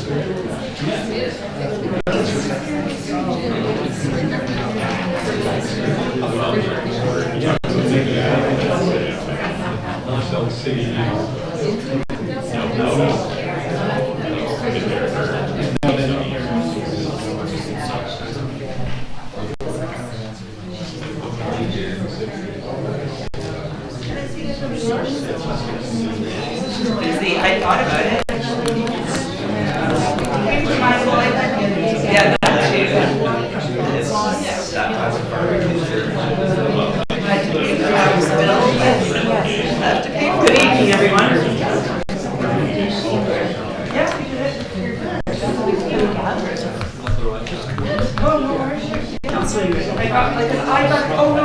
I thought about it. Yeah, that too. Good evening, everyone. Yeah, we did it. Oh, no worries. Counselor, I got like an eye. Oh, no.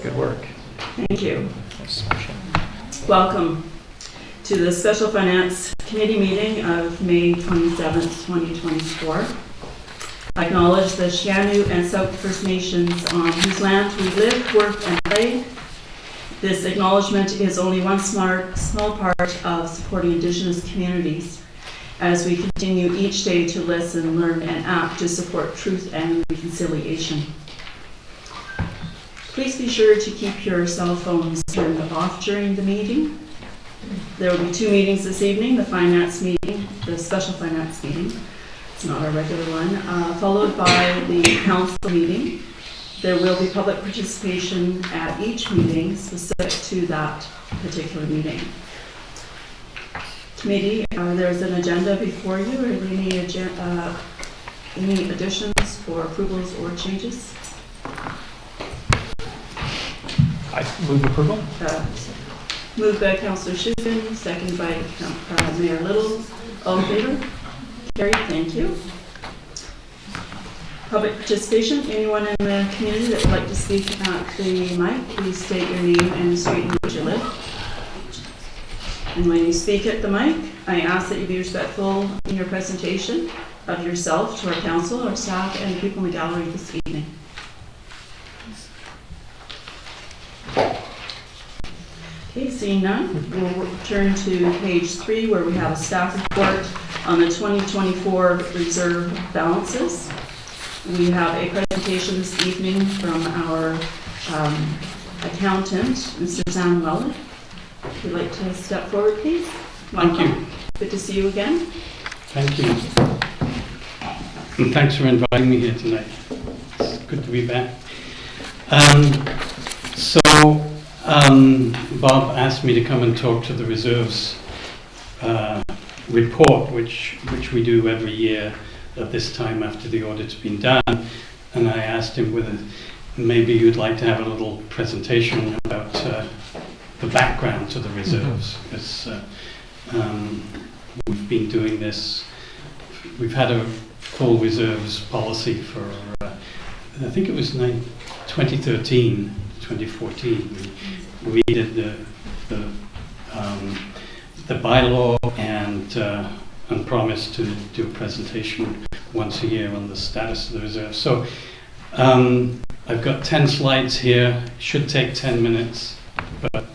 Good work. Thank you. Welcome to the Special Finance Committee meeting of May 27th, 2024. I acknowledge the Sianu and Sauk First Nations on whose land we live, work, and play. This acknowledgement is only one small part of supporting Indigenous communities as we continue each day to listen, learn, and act to support truth and reconciliation. Please be sure to keep your cell phones turned off during the meeting. There will be two meetings this evening, the finance meeting, the special finance meeting, it's not our regular one, followed by the council meeting. There will be public participation at each meeting specific to that particular meeting. Committee, there's an agenda before you. Are there any additions or approvals or changes? I move approval. Moved by Councillor Schuven, seconded by Mayor Little. All in favor? Carried. Thank you. Public participation. Anyone in the community that would like to speak at the mic, please state your name and street in which you live. And when you speak at the mic, I ask that you be respectful in your presentation of yourself to our council, our staff, and the people in the gallery this evening. Okay, seeing none, we'll turn to page 3 where we have a staff report on the 2024 reserve balances. We have a presentation this evening from our accountant, Mr. Sam Weller. If you'd like to step forward, please. Welcome. Thank you. Good to see you again. Thank you. And thanks for inviting me here tonight. It's good to be back. Bob asked me to come and talk to the reserves report, which we do every year at this time after the audit's been done. And I asked him whether maybe you'd like to have a little presentation about the background to the reserves. Because we've been doing this, we've had a full reserves policy for, I think it was 2013, 2014. We did the bylaw and promised to do a presentation once a year on the status of the reserve. So I've got 10 slides here. It should take 10 minutes, but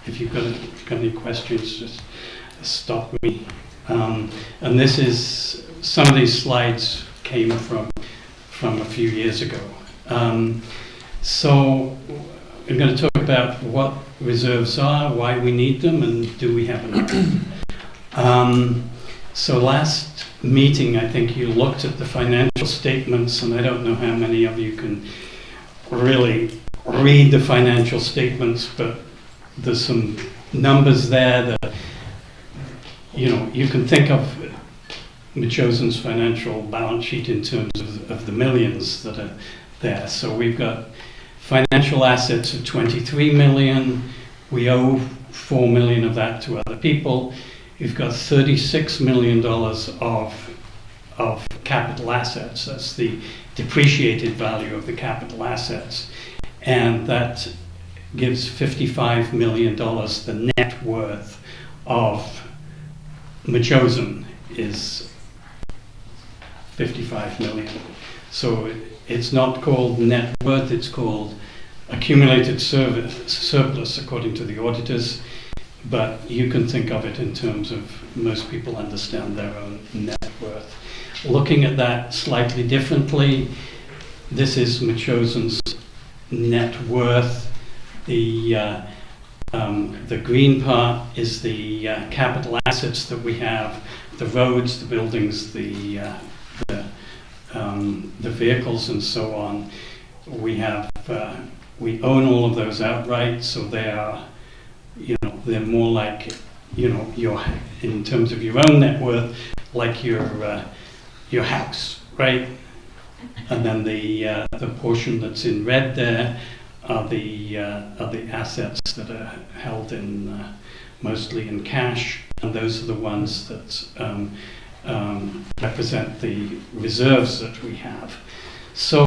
if you've got any questions, just stop me. And this is, some of these slides came from a few years ago. So I'm going to talk about what reserves are, why we need them, and do we have enough. So last meeting, I think you looked at the financial statements, and I don't know how many of you can really read the financial statements, but there's some numbers there that, you can think of Metchosen's financial balance sheet in terms of the millions that are there. So we've got financial assets of 23 million. We owe 4 million of that to other people. We've got $36 million of capital assets. That's the depreciated value of the capital assets. And that gives $55 million. The net worth of Metchosen is 55 million. So it's not called net worth, it's called accumulated surplus according to the auditors, but you can think of it in terms of most people understand their own net worth. Looking at that slightly differently, this is Machosen's net worth. The green part is the capital assets that we have, the roads, the buildings, the vehicles and so on. We own all of those outright, so they are, they're more like, your, in terms of your own net worth, like your house, right? And then the portion that's in red there are the assets that are held in mostly in cash, and those are the ones that represent the reserves that we have. So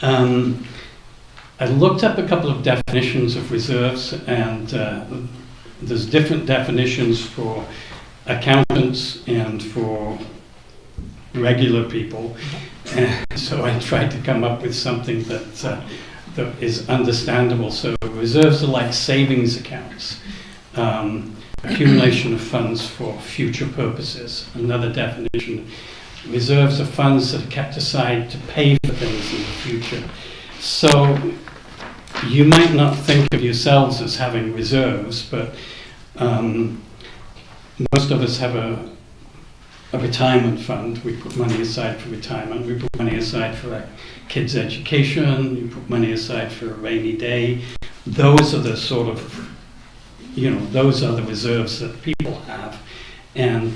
I looked up a couple of definitions of reserves, and there's different definitions for accountants and for regular people. And so I tried to come up with something that is understandable. So reserves are like savings accounts, accumulation of funds for future purposes. Another definition, reserves are funds that are kept aside to pay for things in the future. So you might not think of yourselves as having reserves, but most of us have a retirement fund. We put money aside for retirement. We put money aside for our kids' education. We put money aside for a rainy day. Those are the sort of, those are the reserves that people have. And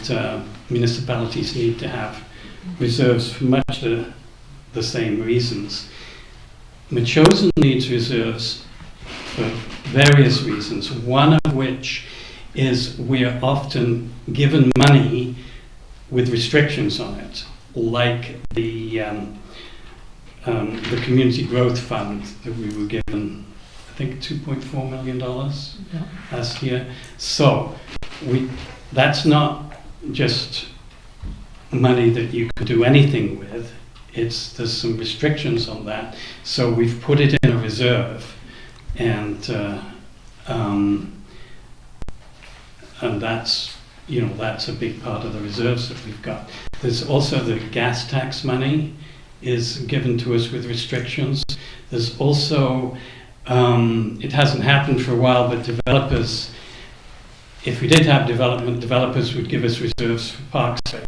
municipalities need to have reserves for much the same reasons. Machosen needs reserves for various reasons, one of which is we are often given money with restrictions on it, like the Community Growth Fund that we were given, I think $2.4 million last year. So that's not just money that you can do anything with. There's some restrictions on that, so we've put it in a reserve, and that's that's a big part of the reserves that we've got. There's also the gas tax money is given to us with restrictions. There's also it hasn't happened for a while, but developers, if we did have development, developers would give us reserves for park space.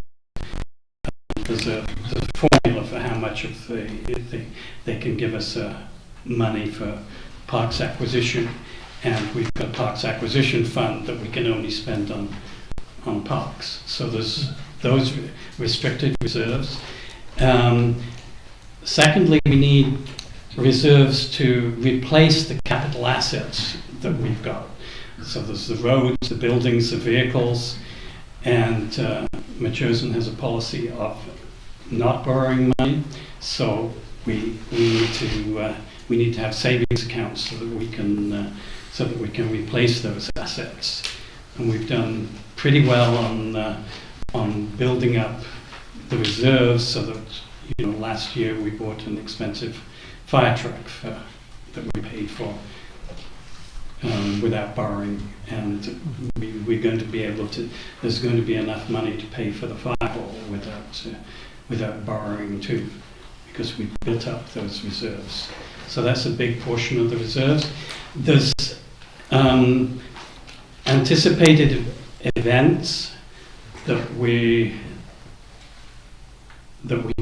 There's a formula for how much of they can give us money for parks acquisition, and we've got a parks acquisition fund that we can only spend on parks. So there's those restricted reserves. Secondly, we need reserves to replace the capital assets that we've got. So there's the roads, the buildings, the vehicles, and Machosen has a policy of not borrowing money, so we need to have savings accounts so that we can replace those assets, and we've done pretty well on building up the reserves, so that last year we bought an expensive fire truck that we paid for without borrowing, and we're going to be able to. There's going to be enough money to pay for the firewall without borrowing too, because we built up those reserves. So that's a big portion of the reserves. There's anticipated events that we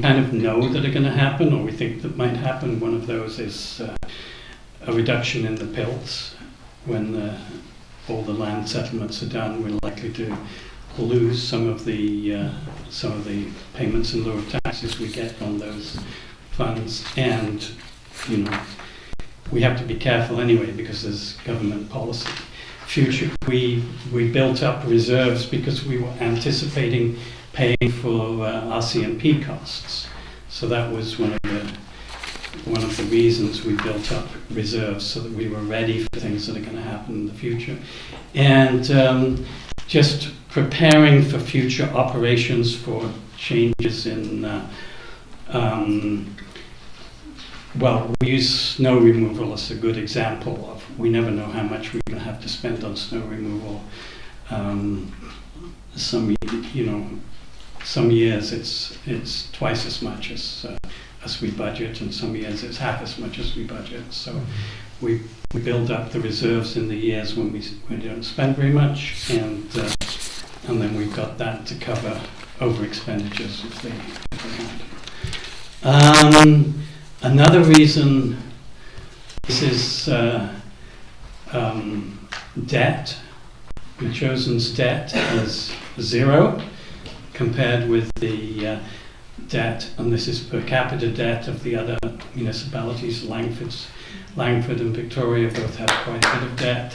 kind of know that are going to happen, or we think that might happen. One of those is a reduction in the PILTs. When all the land settlements are done, we're likely to lose some of the payments in lieu of taxes we get on those funds, and we have to be careful anyway because there's government policy. Future, we built up reserves because we were anticipating paying for RCMP costs. So that was one of the reasons we built up reserves, so that we were ready for things that are going to happen in the future. And just preparing for future operations, for changes in well, we use snow removal as a good example of, we never know how much we're going to have to spend on snow removal. Some years it's twice as much as we budget, and some years it's half as much as we budget. So we build up the reserves in the years when we don't spend very much, and then we've got that to cover over expenditures if they happen. Another reason, this is debt. Chosen's debt is 0 compared with the debt, and this is per capita debt of the other municipalities. Langford and Victoria both have quite a bit of debt.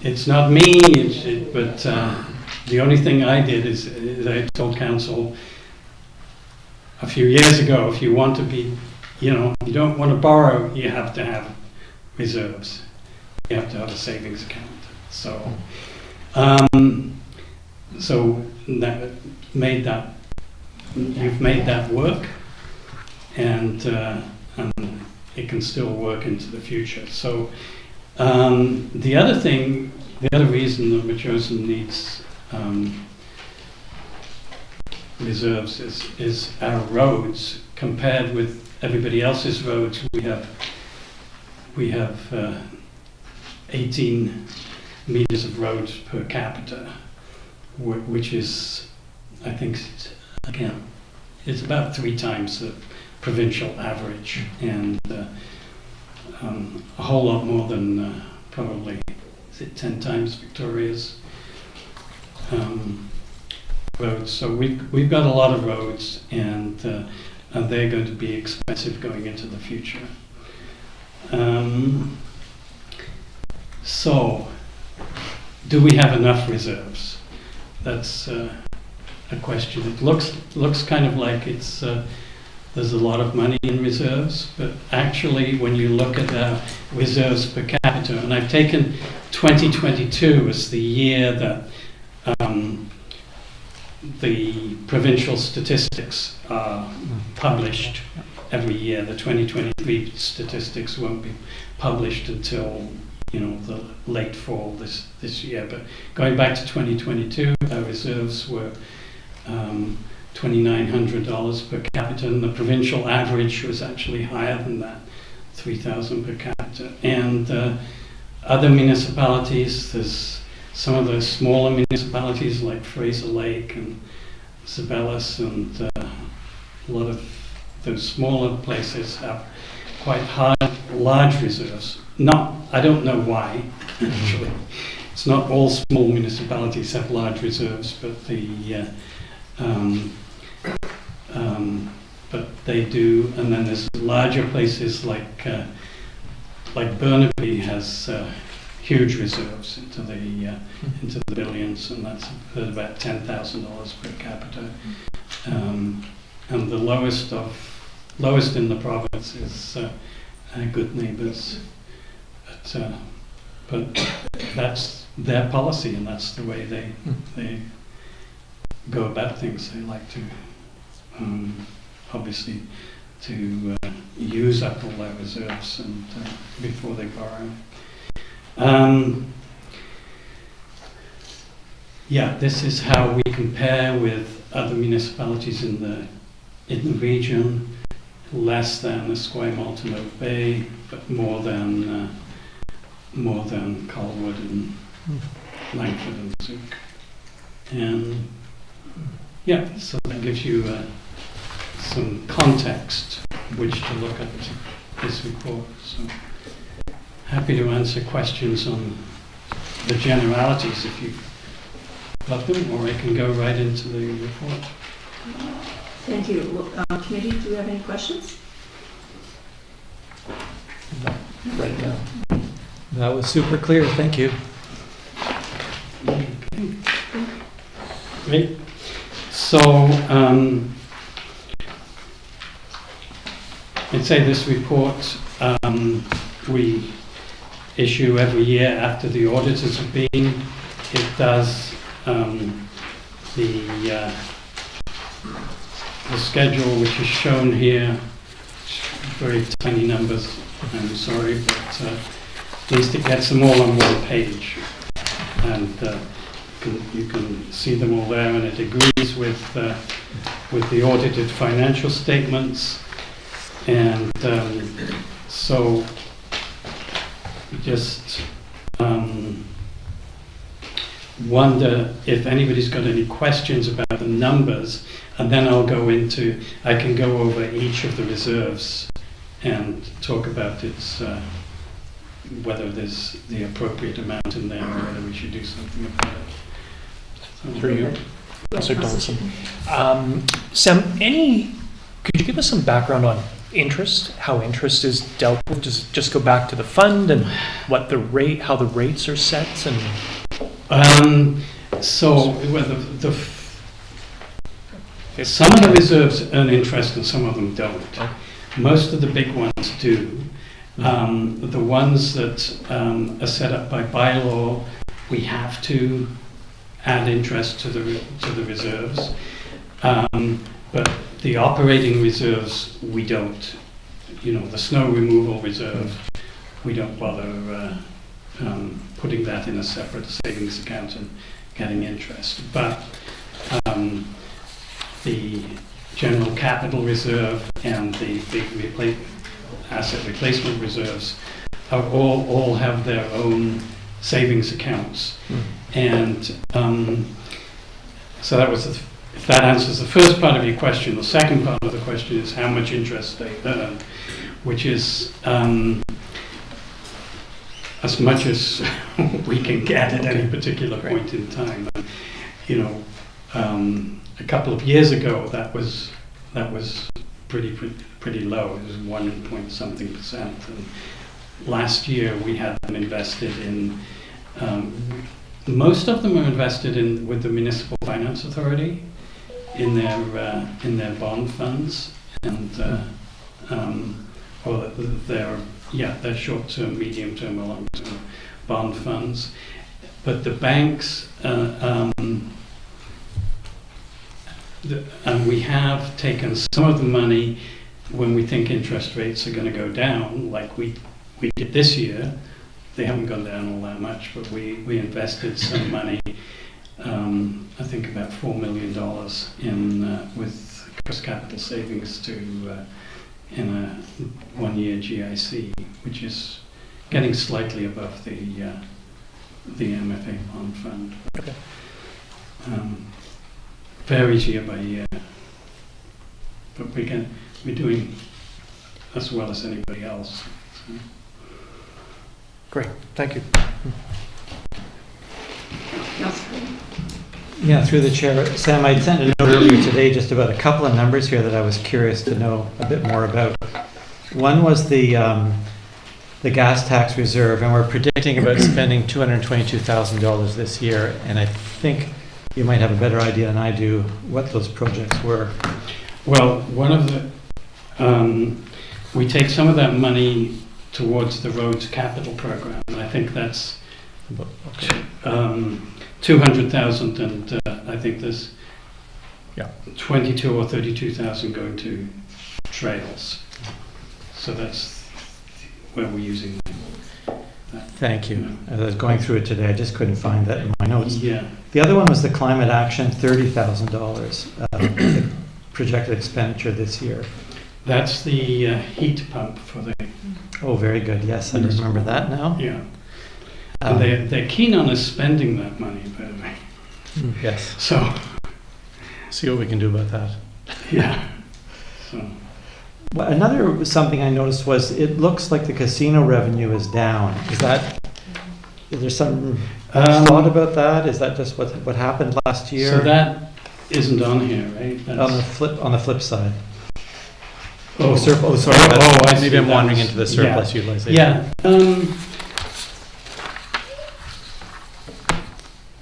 It's not me, but the only thing I did is I told council a few years ago, if you want to be, you don't want to borrow, you have to have reserves. You have to have a savings account. So, that you've made that work, and it can still work into the future. So, the other reason that Metchosin needs reserves is our roads. Compared with everybody else's roads, we have 18 meters of roads per capita, which is, I think, again, it's about 3 times the provincial average, and a whole lot more than probably, is it 10 times Victoria's roads. So we've got a lot of roads, and they're going to be expensive going into the future. So, do we have enough reserves? That's a question. It looks kind of like it's there's a lot of money in reserves, but actually, when you look at our reserves per capita, and I've taken 2022 as the year that the provincial statistics are published every year. The 2023 statistics won't be published until the late fall this year. But going back to 2022, our reserves were $2,900 per capita, and the provincial average was actually higher than that, $3,000 per capita. And other municipalities, there's some of those smaller municipalities like Fraser Lake and Zabelis, and a lot of those smaller places have quite large reserves. I don't know why, actually. It's not all small municipalities have large reserves, but but they do. And then there's larger places like Burnaby has huge reserves into the billions, and that's at about $10,000 per capita. And the lowest in the province is Good Neighbours. But that's their policy, and that's the way they go about things. They like to obviously to use up all their reserves and before they borrow. This is how we compare with other municipalities in the region. Less than Esquimalt and Oak Bay, but more than Colwood and Langford and Zook. And so that gives you some context which to look at this report. So happy to answer questions on the generalities if you've got them, or I can go right into the report. Thank you. Committee, do you have any questions? No, right now. That was super clear. Thank you. Great. So, I'd say this report we issue every year after the auditors have been. It does the the schedule which is shown here, very tiny numbers, I'm sorry, but at least it gets them all on one page. And you can see them all there, and it agrees with the audited financial statements. And so just wonder if anybody's got any questions about the numbers, and then I can go over each of the reserves and talk about its whether there's the appropriate amount in there or whether we should do something about it. So, Through you, Mr. Donaldson. Sam, could you give us some background on interest, how interest is dealt with? Just go back to the fund and what how the rates are set and... Some of the reserves earn interest and some of them don't. Okay. Most of the big ones do. The ones that are set up by bylaw, we have to add interest to the reserves. But the operating reserves, we don't. The snow removal reserve, we don't bother putting that in a separate savings account and getting interest. But the general capital reserve and the big asset replacement reserves are all have their own savings accounts. And so that was if that answers the first part of your question. The second part of the question is how much interest they earn, which is as much as we can get at any particular point in time. A couple of years ago, that was pretty low. It was 1 point something percent. And last year we had them invested in. Most of them are invested in with the Municipal Finance Authority in their bond funds, and or their short-term, medium-term, or long-term bond funds. But the banks. And we have taken some of the money when we think interest rates are going to go down, like we did this year. They haven't gone down all that much, but we invested some money, I think about $4 million with Coast Capital Savings in a 1-year GIC, which is getting slightly above the MFA bond fund. Okay. Varies year by year, but we're doing as well as anybody else. So. Great, thank you. Yeah, through the chair. Sam, I sent a note earlier today just about a couple of numbers here that I was curious to know a bit more about. One was the gas tax reserve, and we're predicting about spending $222,000 this year, and I think you might have a better idea than I do what those projects were. Well, one of the, we take some of that money towards the roads capital program, and I think that's 200,000, and I think there's 22 or 32,000 going to trails. So that's where we're using that. Thank you. As I was going through it today, I just couldn't find that in my notes. Yeah. The other one was the climate action, $30,000 projected expenditure this year. That's the heat pump for the. Oh, very good. Yes, I remember that now. Yeah. And they're keen on us spending that money, by the way. Yes. So. See what we can do about that. Yeah. So. Well, another something I noticed was it looks like the casino revenue is down. Is there some thought about that? Is that just what happened last year? So that isn't on here, right? On the flip side. Oh, sorry. I Maybe see. I'm wandering into the surplus utilization. Yeah.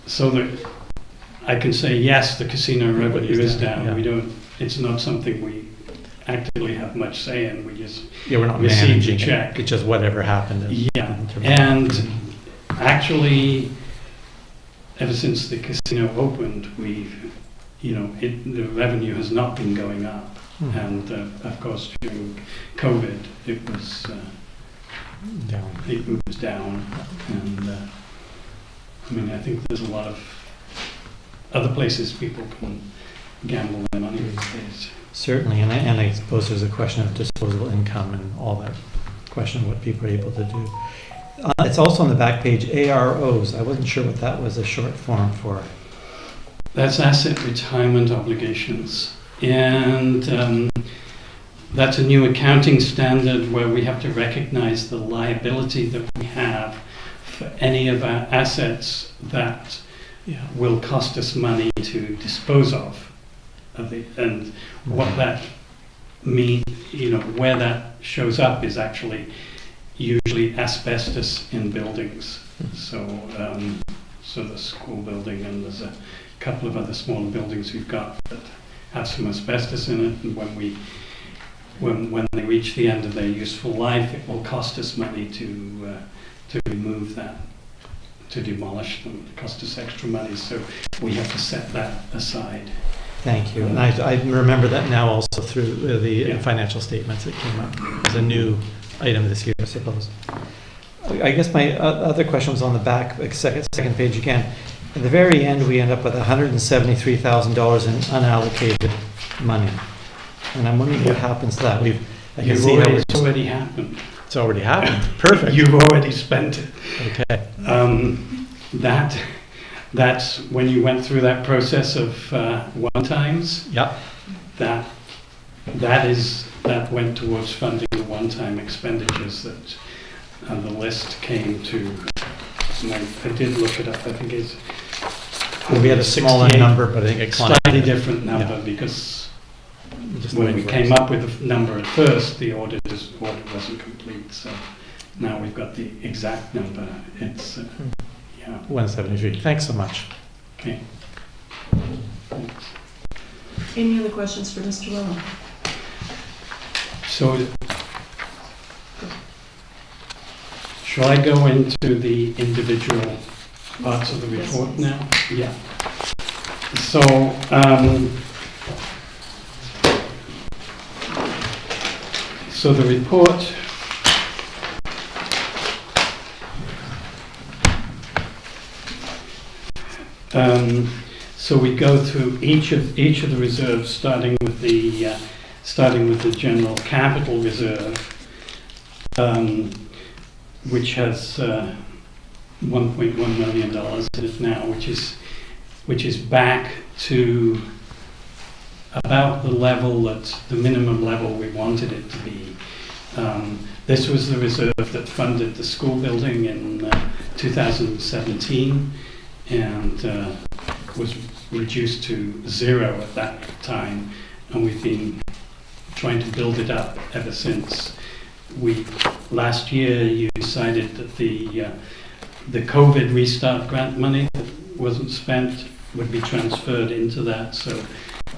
So I can say yes, the casino revenue is down. Yeah. We don't. It's not something we actively have much say in. We just we're not receive managing the check. It's just whatever happened. Yeah, and actually, ever since the casino opened, we've the revenue has not been going up. Hmm. And of course, during COVID, it was down. And I think there's a lot of other places people can gamble their money these days. Certainly, and I suppose there's a question of disposable income and all that question of what people are able to do. It's also on the back page, AROs. I wasn't sure what that was a short form for. That's asset retirement obligations. And that's a new accounting standard where we have to recognize the liability that we have for any of our assets that will cost us money to dispose of. And what that means, where that shows up is actually usually asbestos in buildings. So the school building, and there's a couple of other smaller buildings we've got that have some asbestos in it, and when they reach the end of their useful life, it will cost us money to remove that, to demolish them. It costs us extra money, so we have to set that aside. Thank you. And I remember that now also through the Yeah. financial statements that came up as a new item this year, I suppose. I guess my other question was on the back, second page again. At the very end, we end up with $173,000 in unallocated money. And I'm wondering what happens to that. I can see how It's already happened. it's already happened. Perfect. You've already spent it. Okay. That's when you went through that process of one-times. Yeah. That went towards funding the one-time expenditures that the list came to. And I did look it up. I think it's We had a smaller 68, number, but I think it climbed. slightly different number, Yeah. because Just the when way we it came works. up with the number at first, the audit wasn't complete. So now we've got the exact number. It's 173. Thanks so much. okay. Thanks. Any other questions for Mr. Welland? So, shall I go into the individual parts of the report now? Yeah. So, the report so we go through each of the reserves, starting with the general capital reserve, which has $1.1 million in it now, which is back to about the level the minimum level we wanted it to be. This was the reserve that funded the school building in 2017, and was reduced to 0 at that time, and we've been trying to build it up ever since. Last year you decided that the COVID restart grant money that wasn't spent would be transferred into that, so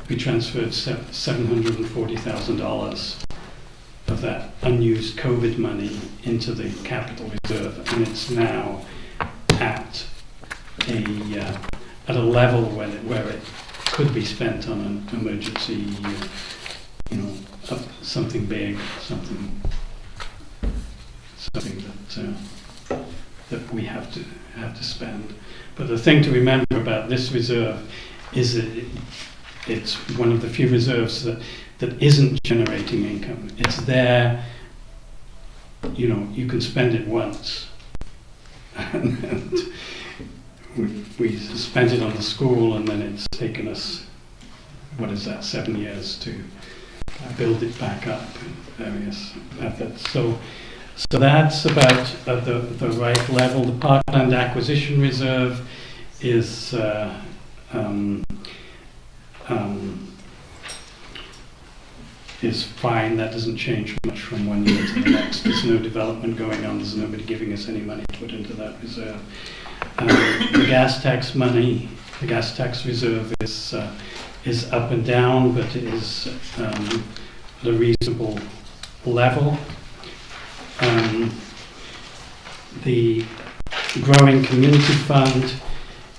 we transferred $740,000 of that unused COVID money into the capital reserve, and it's now at a level where it could be spent on an emergency, something big, something that we have to spend. But the thing to remember about this reserve is that it's one of the few reserves that isn't generating income. It's there, you can spend it once. And we spent it on the school, and then it's taken us, 7 years to build it back up in various methods. So that's about at the right level. The Parkland Acquisition Reserve is fine. That doesn't change much from one year to the next. There's no development going on. There's nobody giving us any money to put into that reserve. The gas tax money, the gas tax reserve is up and down, but it is at a reasonable level. The growing community fund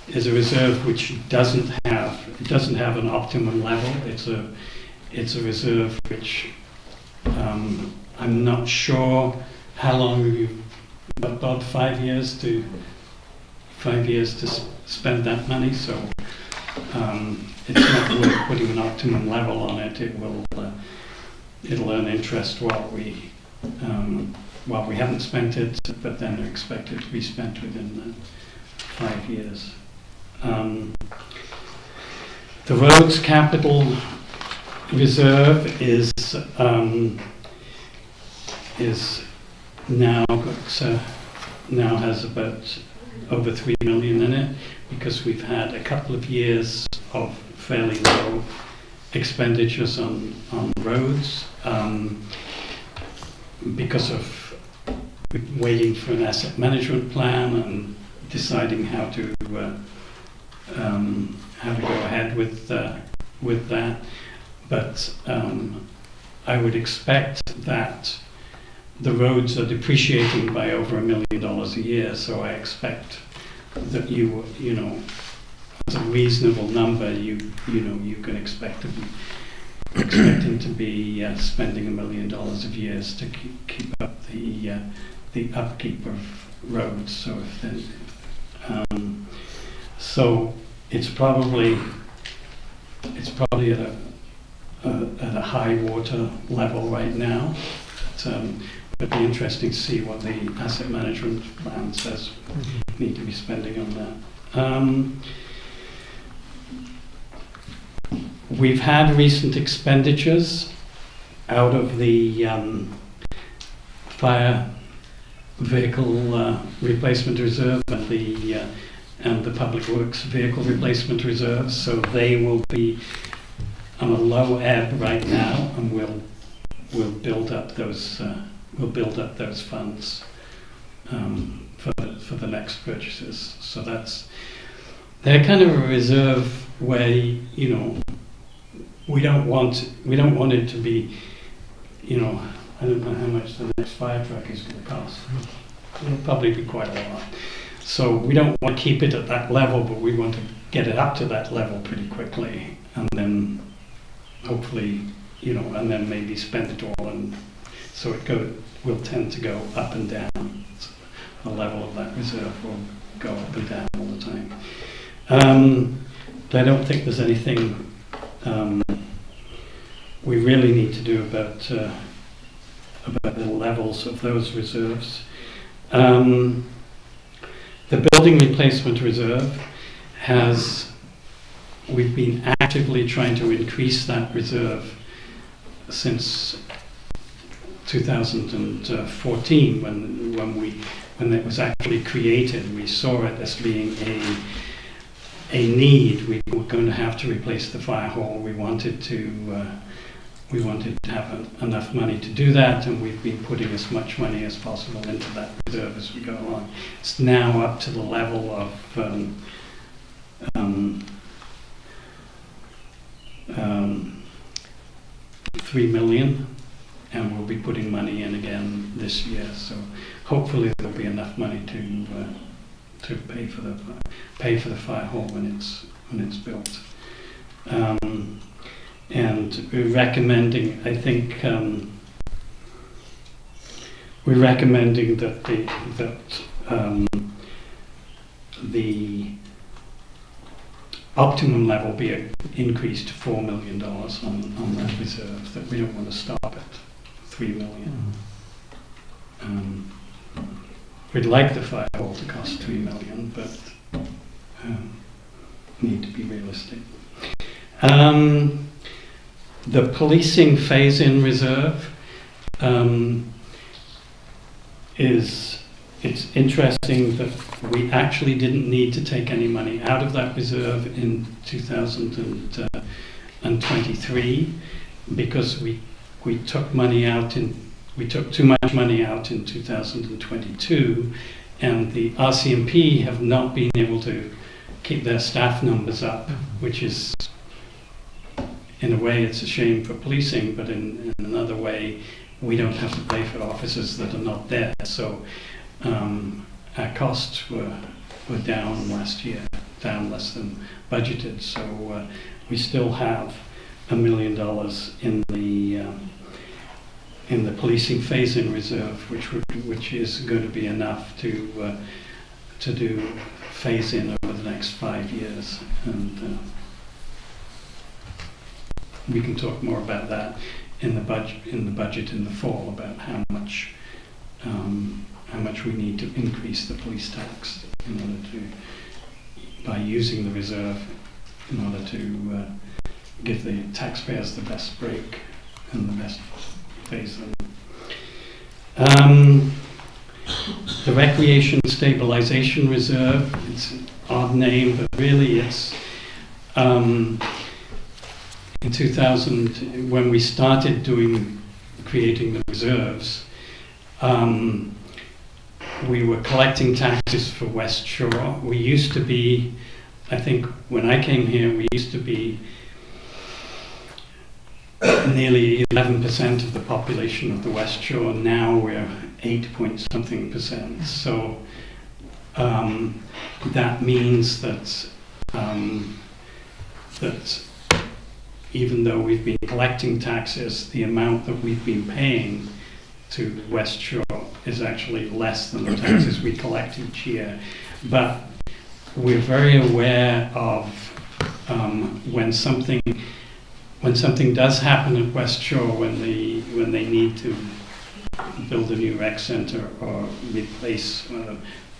is a reserve which doesn't have an optimum level. It's a reserve which I'm not sure how long you've got, about 5 years to spend that money. So it's not worth putting an optimum level on it. It'll earn interest while we haven't spent it, but then they're expected to be spent within 5 years. The roads capital reserve is now has about over 3 million in it, because we've had a couple of years of fairly low expenditures on roads, because of waiting for an asset management plan and deciding how to go ahead with that. But I would expect that the roads are depreciating by over $1 million a year, so I expect that you know, as a reasonable number, you can expect to be expecting to be spending $1 million a year to keep up the upkeep of roads. So so it's probably at a high water level right now. It'd be interesting to see what the asset management plan says we need to be spending on that. We've had recent expenditures out of the fire vehicle replacement reserve and the public works vehicle replacement reserve, so they will be on a low ebb right now, and we'll build up those funds for the next purchases. So they're kind of a reserve where, you know, we don't want it to be, you know, I don't know how much the next fire truck is going to cost. It'll probably be quite a lot. So we don't want to keep it at that level, but we want to get it up to that level pretty quickly, and then hopefully, you know, and then maybe spend it all, and so will tend to go up and down. So the level of that reserve will go up and down all the time. But I don't think there's anything we really need to do about the levels of those reserves. The building replacement reserve we've been actively trying to increase that reserve since 2014, when it was actually created. We saw it as being a need. We were going to have to replace the fire hall. We wanted to have enough money to do that, and we've been putting as much money as possible into that reserve as we go along. It's now up to the level of 3 million, and we'll be putting money in again this year. So hopefully there'll be enough money to pay for the fire hall when it's built. And we're recommending, I think, we're recommending that the optimum level be increased to $4 million on that reserve, that we don't want to stop at 3 million. We'd like the fire hall to cost 3 million, but need to be realistic. The policing phase-in reserve it's interesting that we actually didn't need to take any money out of that reserve in 2023, because we took too much money out in 2022, and the RCMP have not been able to keep their staff numbers up, which is, in a way, it's a shame for policing, but in another way, we don't have to pay for officers that are not there. So our costs were down last year, down less than budgeted. So we still have $1 million in the policing phase-in reserve, which is going to be enough to do phase-in over the next 5 years, and we can talk more about that in the budget in the fall, about how much we need to increase the police tax in order to, by using the reserve, in order to give the taxpayers the best break and the best phase-in. The Recreation Stabilization Reserve, it's an odd name, but really it's in 2000, when we started creating the reserves, we were collecting taxes for West Shore. We used to be, I think when I came here, we used to be nearly 11% of the population of the West Shore. Now we're 8-point-something%. So that means that that even though we've been collecting taxes, the amount that we've been paying to West Shore is actually less than the taxes we collect each year. But we're very aware of when something does happen at West Shore, when they need to build a new rec centre or replace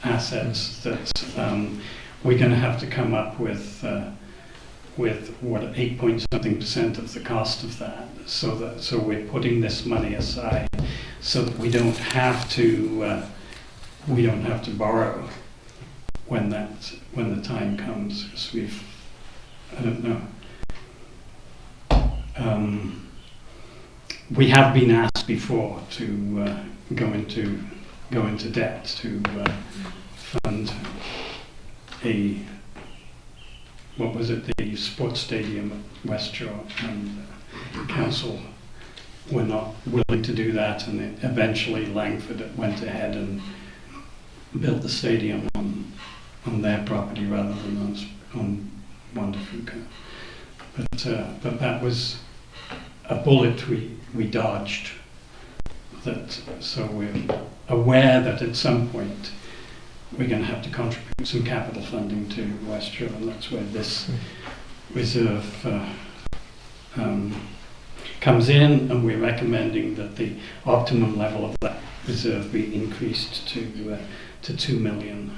assets, that we're going to have to come up with what 8-point-something% of the cost of that. So we're putting this money aside so that we don't have to borrow when the time comes. Because we have been asked before to go into debt to fund the sports stadium at West Shore, and the council were not willing to do that, and eventually Langford went ahead and built the stadium on their property rather than on Wandafuka. But that was a bullet we dodged. So we're aware that at some point we're going to have to contribute some capital funding to West Shore, and that's where this reserve comes in, and we're recommending that the optimum level of that reserve be increased to $2 million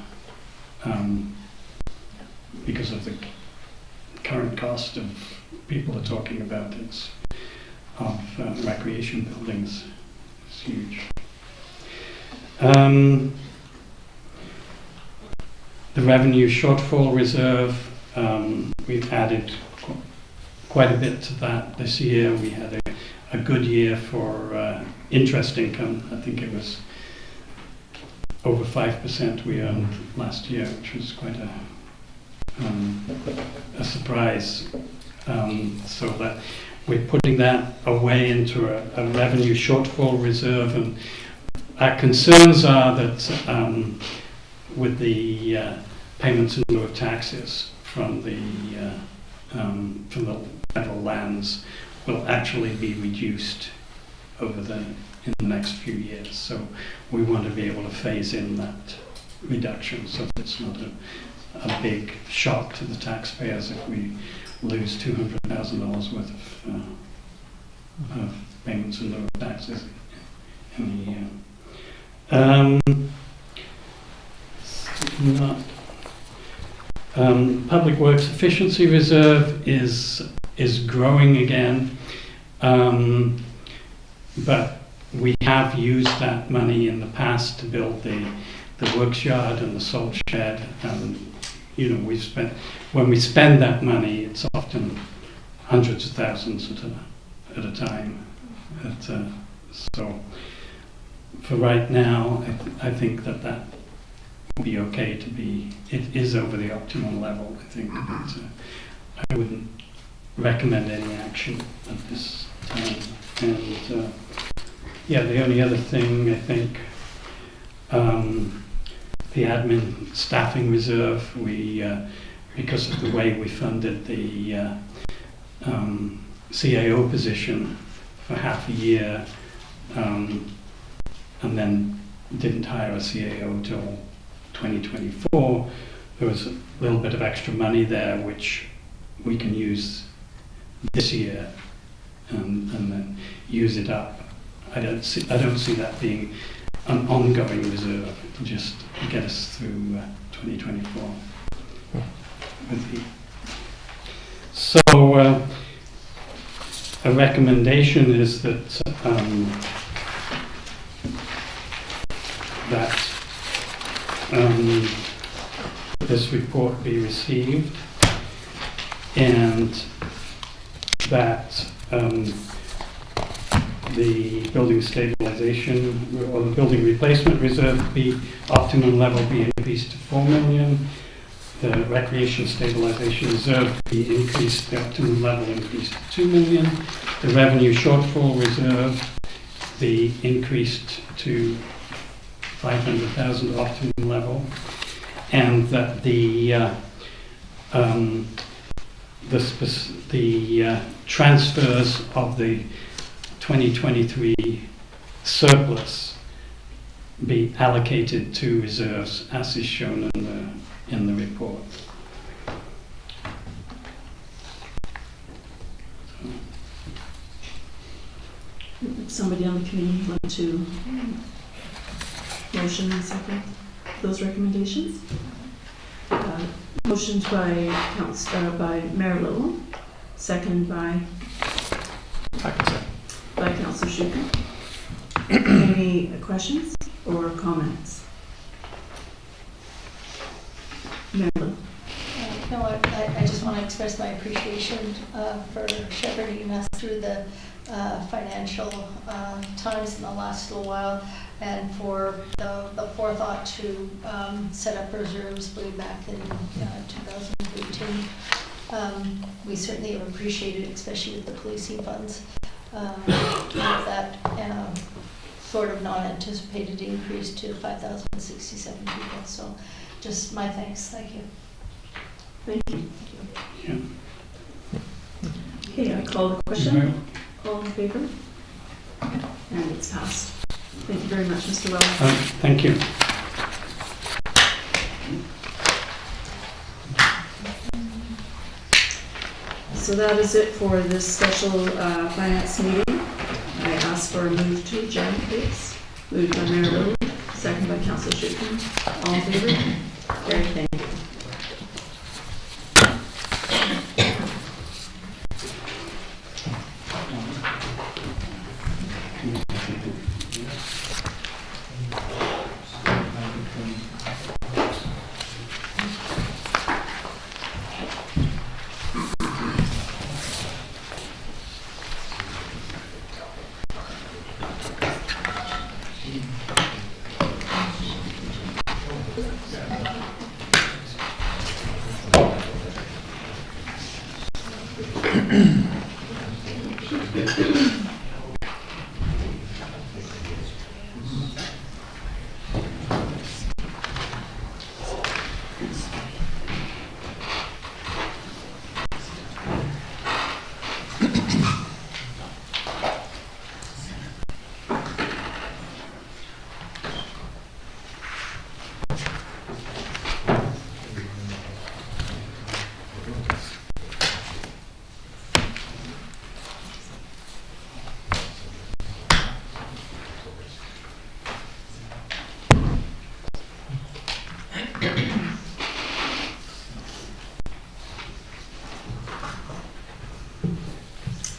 because of the current cost of people are talking about of recreation buildings. It's huge. The revenue shortfall reserve, we've added quite a bit to that this year. We had a good year for interest income. I think it was over 5% we earned last year, which was quite a surprise. So that we're putting that away into a revenue shortfall reserve, and our concerns are that with the payments in lieu of taxes from the federal lands will actually be reduced in the next few years. So we want to be able to phase in that reduction so that it's not a big shock to the taxpayers if we lose $200,000 worth of payments in lieu of taxes in a year. Public Works Efficiency Reserve is growing again, but we have used that money in the past to build the works yard and the salt shed, and when we spend that money, it's often hundreds of thousands at a time. So for right now, I think that would be okay to be. It is over the optimal level, I think. But I wouldn't recommend any action at this time. And the only other thing, I think, the admin staffing reserve, we because of the way we funded the CAO position for half a year, and then didn't hire a CAO till 2024. There was a little bit of extra money there which we can use this year and then use it up. I don't see that being an ongoing reserve, just to get us through 2024. So a recommendation is that this report be received, and that the building stabilization or the building replacement reserve be optimum level be increased to 4 million. The recreation stabilization reserve be increased, the optimum level increased to 2 million. The revenue shortfall reserve be increased to 500,000 optimum level, and that the transfers of the 2023 surplus be allocated to reserves as is shown in the report. Somebody on the committee want to motion and second those recommendations? Motioned by Mayor Little, second by Councillor Schuken. Any questions or comments? Mayor Little. No, I just want to express my appreciation for shepherding us through the financial times in the last little while, and for the forethought to set up reserves way back in 2018. We certainly have appreciated, especially with the policing funds, that sort of non-anticipated increase to 5,067 people. So just my thanks. Thank you. Thank you. Yeah. Okay, I call the question. All in favor? And it's passed. Thank you very much, Mr. Wells. Thank you. So that is it for this special finance meeting. I ask for a move to adjourn, please. Moved by Mayor Little, second by Councillor Schuken. All in favor? Very thank you.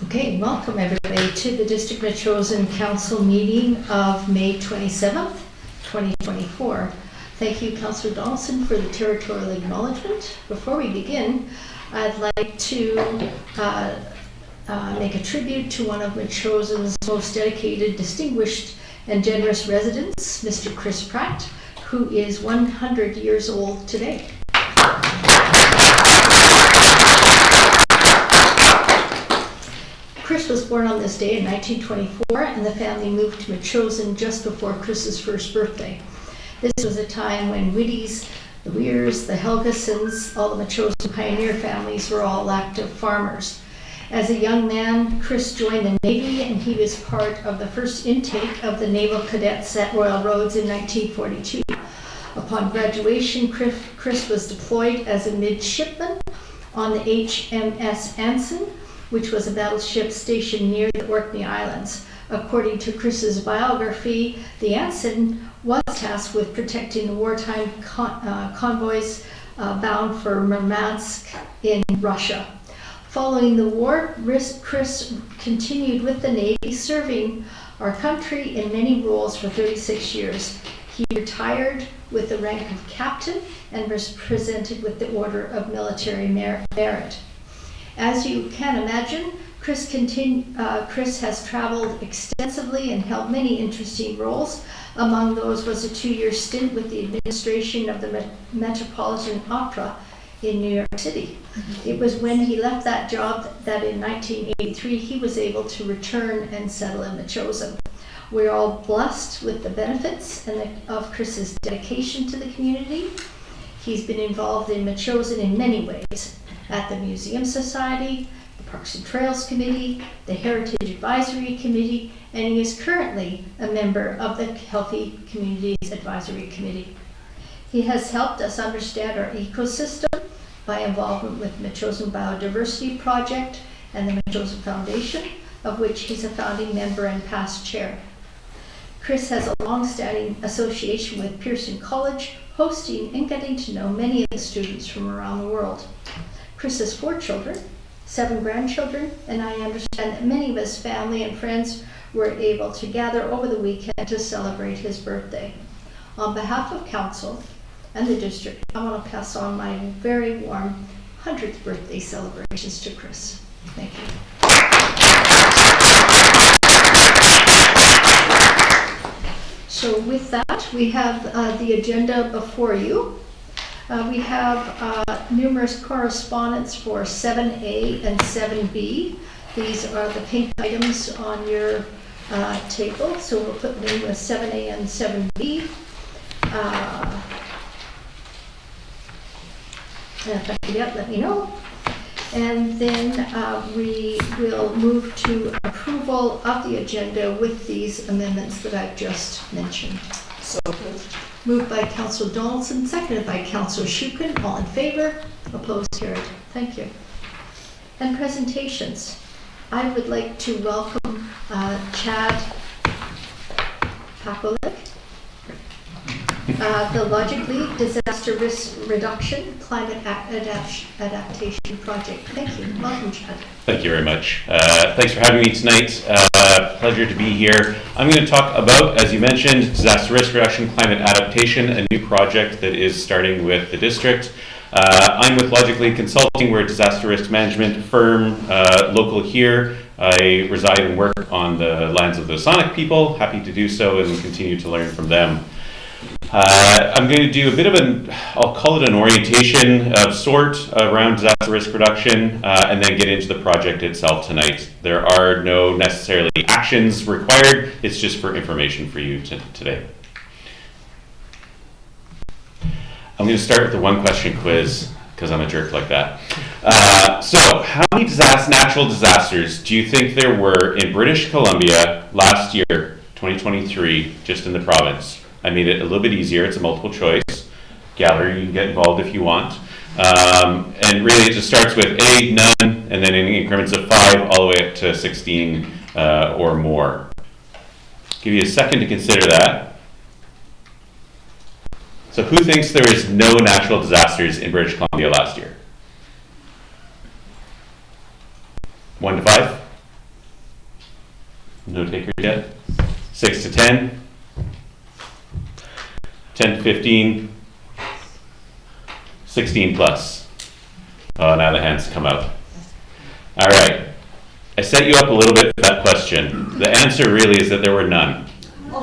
Okay, welcome everybody to the District Metchosin Council meeting of May 27th, 2024. Thank you, Councillor Donaldson, for the territorial acknowledgement. Before we begin, I'd like to make a tribute to one of Metchosin's most dedicated, distinguished, and generous residents, Mr. Chris Pratt, who is 100 years old today. Chris was born on this day in 1924, and the family moved to Metchosin just before Chris's first birthday. This was a time when Whitty's, The Weirs, the Helgesons, all the Metchosin pioneer families were all active farmers. As a young man, Chris joined the Navy, and he was part of the first intake of the naval cadets at Royal Roads in 1942. Upon graduation, Chris was deployed as a midshipman on the HMS Anson, which was a battleship stationed near the Orkney Islands. According to Chris's biography, the Anson was tasked with protecting the wartime convoys bound for Murmansk in Russia. Following the war, Chris continued with the Navy, serving our country in many roles for 36 years. He retired with the rank of captain and was presented with the Order of Military Merit. As you can imagine, Chris has traveled extensively and held many interesting roles. Among those was a 2-year stint with the administration of the Metropolitan Opera in New York City. It was when he left that job that in 1983 he was able to return and settle in Metchosin. We're all blessed with the benefits of Chris's dedication to the community. He's been involved in Metchosin in many ways, at the Museum Society, the Parks and Trails Committee, the Heritage Advisory Committee, and he is currently a member of the Healthy Communities Advisory Committee. He has helped us understand our ecosystem by involvement with Metchosin Biodiversity Project and the Metchosin Foundation, of which he's a founding member and past chair. Chris has a long-standing association with Pearson College, hosting and getting to know many of the students from around the world. Chris has 4 children, 7 grandchildren, and I understand that many of his family and friends were able to gather over the weekend to celebrate his birthday. On behalf of council and the district, I want to pass on my very warm 100th birthday celebrations to Chris. Thank you. So with that, we have the agenda before you. We have numerous correspondence for 7A and 7B. These are the pink items on your table, so we'll put them in with 7A and 7B. And if I forget, let me know. And then we will move to approval of the agenda with these amendments that I've just mentioned. So moved by Councillor Donaldson, seconded by Councillor Shukin. All in favor? Opposed? Carried. Thank you. And presentations. I would like to welcome Chad Pakolik, the Logic Lead Disaster Risk Reduction Climate Adaptation Project. Thank you. Welcome, Chad. Thank you very much. Thanks for having me tonight. Pleasure to be here. I'm going to talk about, as you mentioned, Disaster Risk Reduction Climate Adaptation, a new project that is starting with the district. I'm with Logic Lead Consulting. We're a disaster risk management firm local here. I reside and work on the lands of the Sonic people. Happy to do so and continue to learn from them. I'm going to do a bit of I'll call it an orientation of sort around disaster risk reduction and then get into the project itself tonight. There are no necessarily actions required. It's just for information for you today. I'm going to start with the one question quiz because I'm a jerk like that. So how many natural disasters do you think there were in British Columbia last year, 2023, just in the province? I made it a little bit easier. It's a multiple choice. Gallery, you can get involved if you want. And really it just starts with A, none, and then in increments of 5 all the way up to 16 or more. Give you a second to consider that. So who thinks there is no natural disasters in British Columbia last year? 1 to 5? No takers yet? 6 to 10? 10 to 15? 16 plus. Oh, now the hands come up. All right. I set you up a little bit for that question. The answer really is that there were none.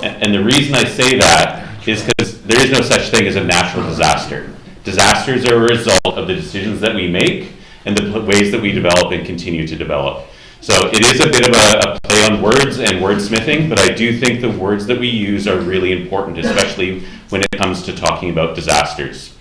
And the reason I say that is because there is no such thing as a natural disaster. Disasters are a result of the decisions that we make and the ways that we develop and continue to develop. So it is a bit of a play on words and wordsmithing, but I do think the words that we use are really important, especially when it comes to talking about disasters.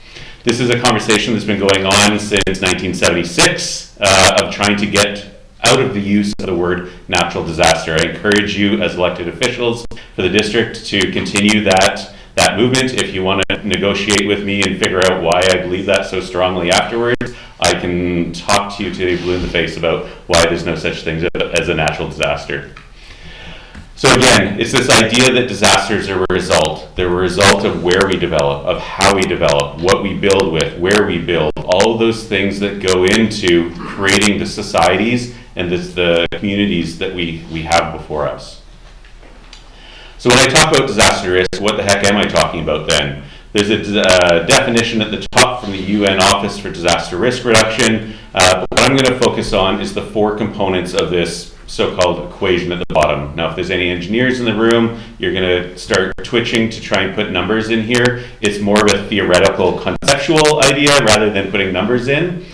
This is a conversation that's been going on since 1976 of trying to get out of the use of the word natural disaster. I encourage you as elected officials for the district to continue that movement. If you want to negotiate with me and figure out why I believe that so strongly afterwards, I can talk to you till you blue in the face about why there's no such thing as a natural disaster. So again, it's this idea that disasters are a result. They're a result of where we develop, of how we develop, what we build with, where we build, all of those things that go into creating the societies and the communities that we have before us. So when I talk about disaster risk, what the heck am I talking about then? There's a definition at the top from the UN Office for Disaster Risk Reduction. But what I'm going to focus on is the 4 components of this so-called equation at the bottom. Now, if there's any engineers in the room, you're going to start twitching to try and put numbers in here. It's more of a theoretical, conceptual idea rather than putting numbers in.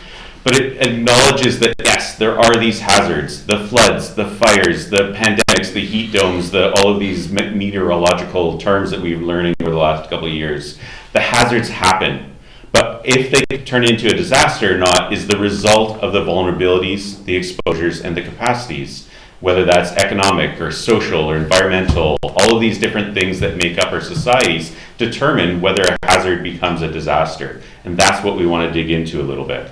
But it acknowledges that, yes, there are these hazards, the floods, the fires, the pandemics, the heat domes, all of these meteorological terms that we've been learning over the last couple of years. The hazards happen. But if they turn into a disaster or not is the result of the vulnerabilities, the exposures, and the capacities, whether that's economic or social or environmental. All of these different things that make up our societies determine whether a hazard becomes a disaster. And that's what we want to dig into a little bit.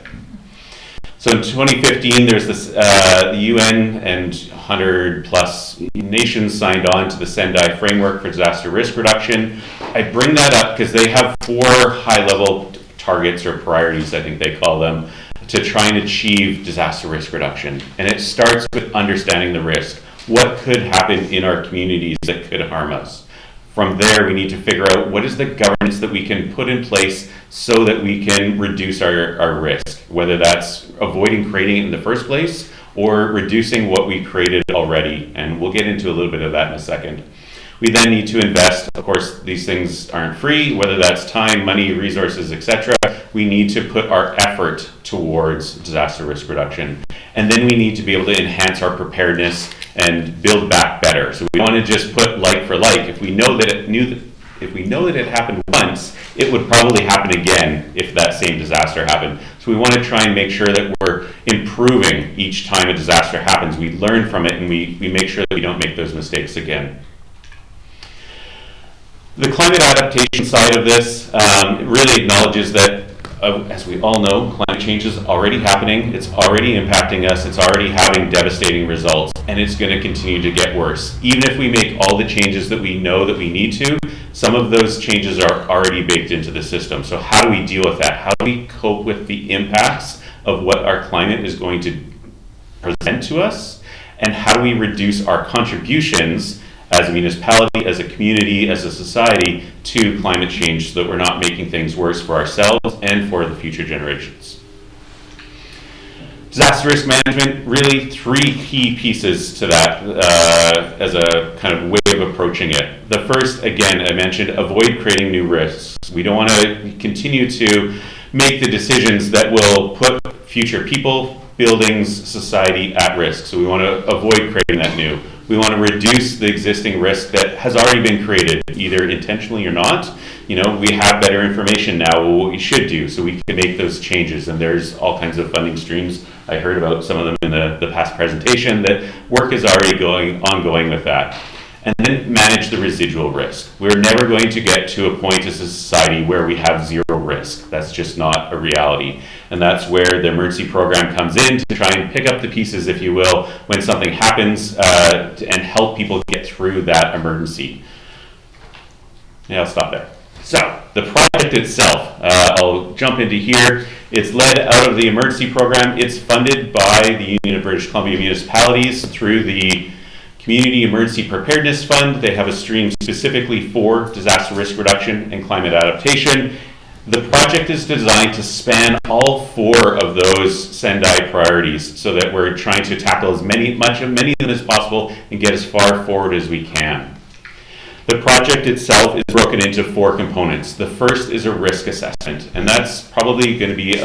So in 2015, there's this, the UN and 100 plus nations signed on to the Sendai Framework for Disaster Risk Reduction. I bring that up because they have 4 high-level targets or priorities, I think they call them, to try and achieve disaster risk reduction. And it starts with understanding the risk. What could happen in our communities that could harm us? From there, we need to figure out what is the governance that we can put in place so that we can reduce our risk, whether that's avoiding creating it in the first place or reducing what we created already. And we'll get into a little bit of that in a second. We then need to invest. Of course, these things aren't free, whether that's time, money, resources, etc. We need to put our effort towards disaster risk reduction. And then we need to be able to enhance our preparedness and build back better. So we want to just put like for like. If we know that it happened once, it would probably happen again if that same disaster happened. So we want to try and make sure that we're improving each time a disaster happens. We learn from it and we make sure that we don't make those mistakes again. The climate adaptation side of this really acknowledges that, as we all know, climate change is already happening, it's already impacting us, it's already having devastating results, and it's going to continue to get worse. Even if we make all the changes that we know that we need to, some of those changes are already baked into the system. So how do we deal with that? How do we cope with the impacts of what our climate is going to present to us? And how do we reduce our contributions as a municipality, as a community, as a society to climate change so that we're not making things worse for ourselves and for the future generations. Disaster risk management, really 3 key pieces to that as a kind of way of approaching it. The first, again, I mentioned, avoid creating new risks. We don't want to continue to make the decisions that will put future people, buildings, society at risk. So we want to avoid creating that new. We want to reduce the existing risk that has already been created, either intentionally or not. We have better information now what we should do, so we can make those changes. And there's all kinds of funding streams. I heard about some of them in the past presentation, that work is already ongoing with that. And then manage the residual risk. We're never going to get to a point as a society where we have zero risk. That's just not a reality. And that's where the emergency program comes in to try and pick up the pieces, if you will, when something happens and help people get through that emergency. Yeah, I'll stop there. So, the project itself, I'll jump into here. It's led out of the emergency program. It's funded by the Union of British Columbia Municipalities through the Community Emergency Preparedness Fund. They have a stream specifically for disaster risk reduction and climate adaptation. The project is designed to span all 4 of those Sendai priorities so that we're trying to tackle as many of them as possible and get as far forward as we can. The project itself is broken into 4 components. The first is a risk assessment, and that's probably going to be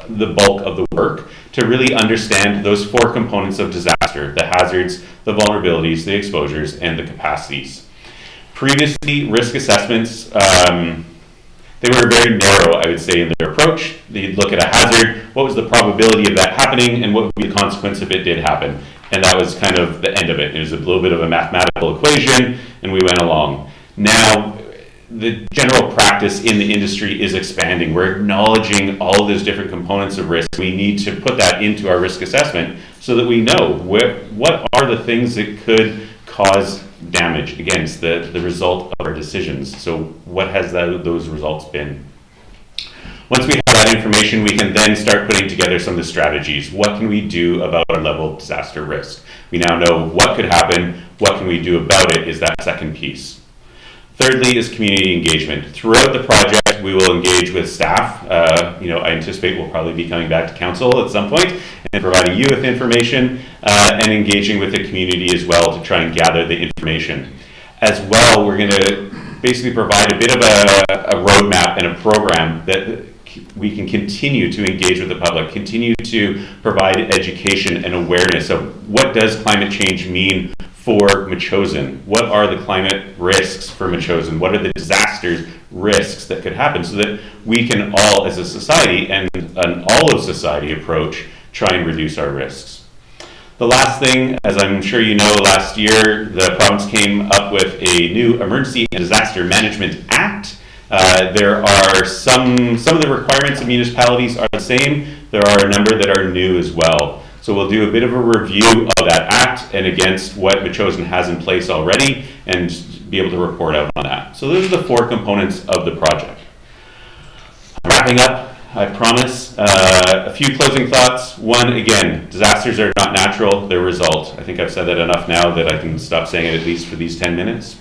the bulk of the work to really understand those 4 components of disaster: the hazards, the vulnerabilities, the exposures, and the capacities. Previously, risk assessments They were very narrow, I would say, in their approach. They'd look at a hazard, what was the probability of that happening, and what would be the consequence if it did happen. And that was kind of the end of it. It was a little bit of a mathematical equation, and we went along. Now, the general practice in the industry is expanding. We're acknowledging all of those different components of risk. We need to put that into our risk assessment so that we know what are the things that could cause damage against the result of our decisions. So what has those results been? Once we have that information, we can then start putting together some of the strategies. What can we do about our level of disaster risk? We now know what could happen. What can we do about it is that second piece. Thirdly is community engagement. Throughout the project, we will engage with staff. I anticipate we'll probably be coming back to council at some point and providing you with information and engaging with the community as well to try and gather the information. As well, we're going to basically provide a bit of a roadmap and a program that we can continue to engage with the public, continue to provide education and awareness of what does climate change mean for Metchosin. What are the climate risks for Metchosin? What are the disasters risks that could happen so that we can all as a society and an all of society approach try and reduce our risks. The last thing, as I'm sure you know, last year the province came up with a new Emergency and Disaster Management Act. There are some of the requirements of municipalities are the same. There are a number that are new as well. So we'll do a bit of a review of that act and against what Metchosin has in place already and be able to report out on that. So those are the 4 components of the project. I'm wrapping up, I promise. A few closing thoughts. One, again, disasters are not natural, they're result. I think I've said that enough now that I can stop saying it at least for these 10 minutes.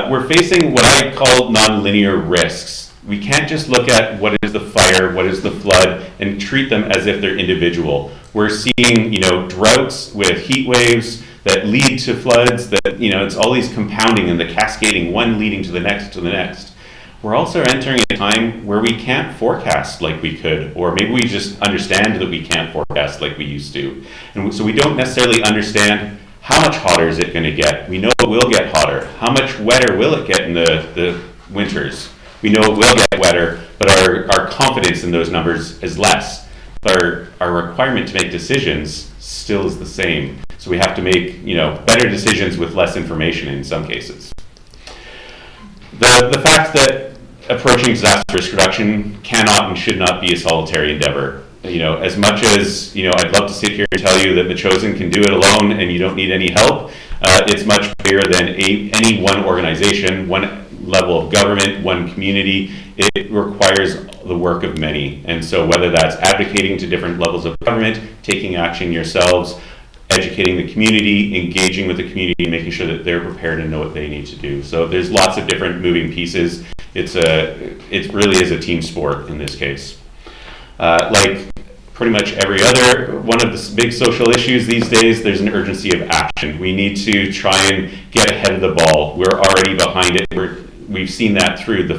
We're facing what I call nonlinear risks. We can't just look at what is the fire, what is the flood, and treat them as if they're individual. We're seeing, droughts with heat waves that lead to floods, that, it's all these compounding and the cascading, one leading to the next to the next. We're also entering a time where we can't forecast like we could, or maybe we just understand that we can't forecast like we used to. And so we don't necessarily understand how much hotter is it going to get. We know it will get hotter. How much wetter will it get in the winters? We know it will get wetter, but our confidence in those numbers is less. But our requirement to make decisions still is the same. So we have to make better decisions with less information in some cases. The fact that approaching disaster risk reduction cannot and should not be a solitary endeavor. As much as I'd love to sit here and tell you that Metchosin can do it alone and you don't need any help, it's much bigger than any one organization, one level of government, one community. It requires the work of many. And so whether that's advocating to different levels of government, taking action yourselves, educating the community, engaging with the community, making sure that they're prepared and know what they need to do. So there's lots of different moving pieces. It really is a team sport in this case. Like pretty much every other one of the big social issues these days, there's an urgency of action. We need to try and get ahead of the ball. We're already behind it. We've seen that through the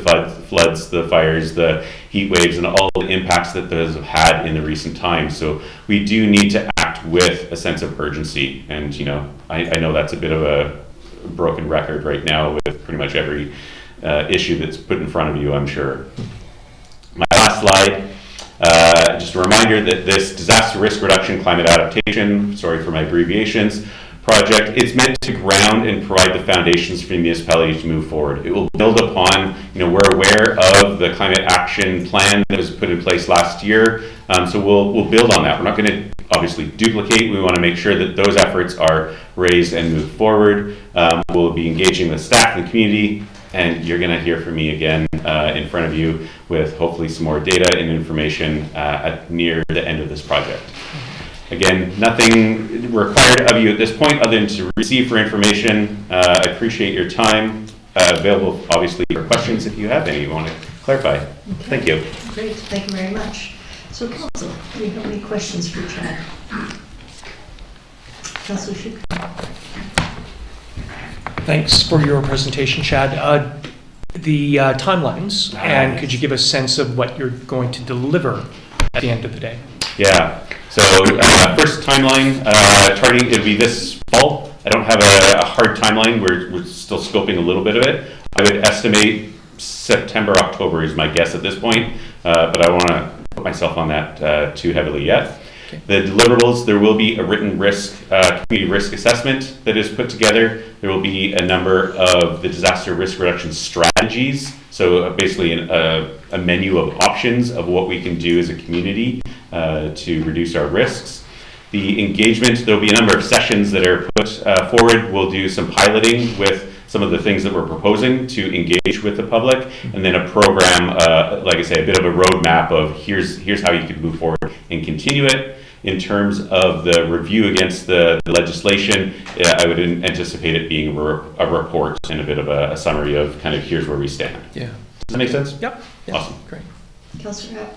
floods, the fires, the heat waves, and all the impacts that those have had in the recent times. So we do need to act with a sense of urgency. And I know that's a bit of a broken record right now with pretty much every issue that's put in front of you, I'm sure. My last slide. Just a reminder that this disaster risk reduction climate adaptation, sorry for my abbreviations, project, it's meant to ground and provide the foundations for municipalities to move forward. It will build upon, we're aware of the climate action plan that was put in place last year, so we'll build on that. We're not going to obviously duplicate. We want to make sure that those efforts are raised and moved forward. We'll be engaging with staff and the community, and you're going to hear from me again in front of you with hopefully some more data and information near the end of this project. Again, nothing required of you at this point other than to receive for information. I appreciate your time. Available, obviously, for questions if you have any you want to clarify. Okay. Thank you. Great, thank you very much. So Council, do you have any questions for Chad? Councilor Shuka. Thanks for your presentation, Chad. The timelines, and could you give a sense of what you're going to deliver at the end of the day? Yeah. So first timeline, targeting, it'll be this fall. I don't have a hard timeline. We're still scoping a little bit of it. I would estimate September, October is my guess at this point, but I want to put myself on that too heavily yet. The deliverables, there will be a written community risk assessment that is put together. There will be a number of the disaster risk reduction strategies. So basically a menu of options of what we can do as a community to reduce our risks. The engagement, there'll be a number of sessions that are put forward. We'll do some piloting with some of the things that we're proposing to engage with the public, and then a program, like I say, a bit of a roadmap of here's how you can move forward and continue it. In terms of the review against the legislation, I would anticipate it being a report and a bit of a summary of kind of here's where we stand. Yeah. Does that make sense? Yep. Awesome. Great. Councillor Rapp?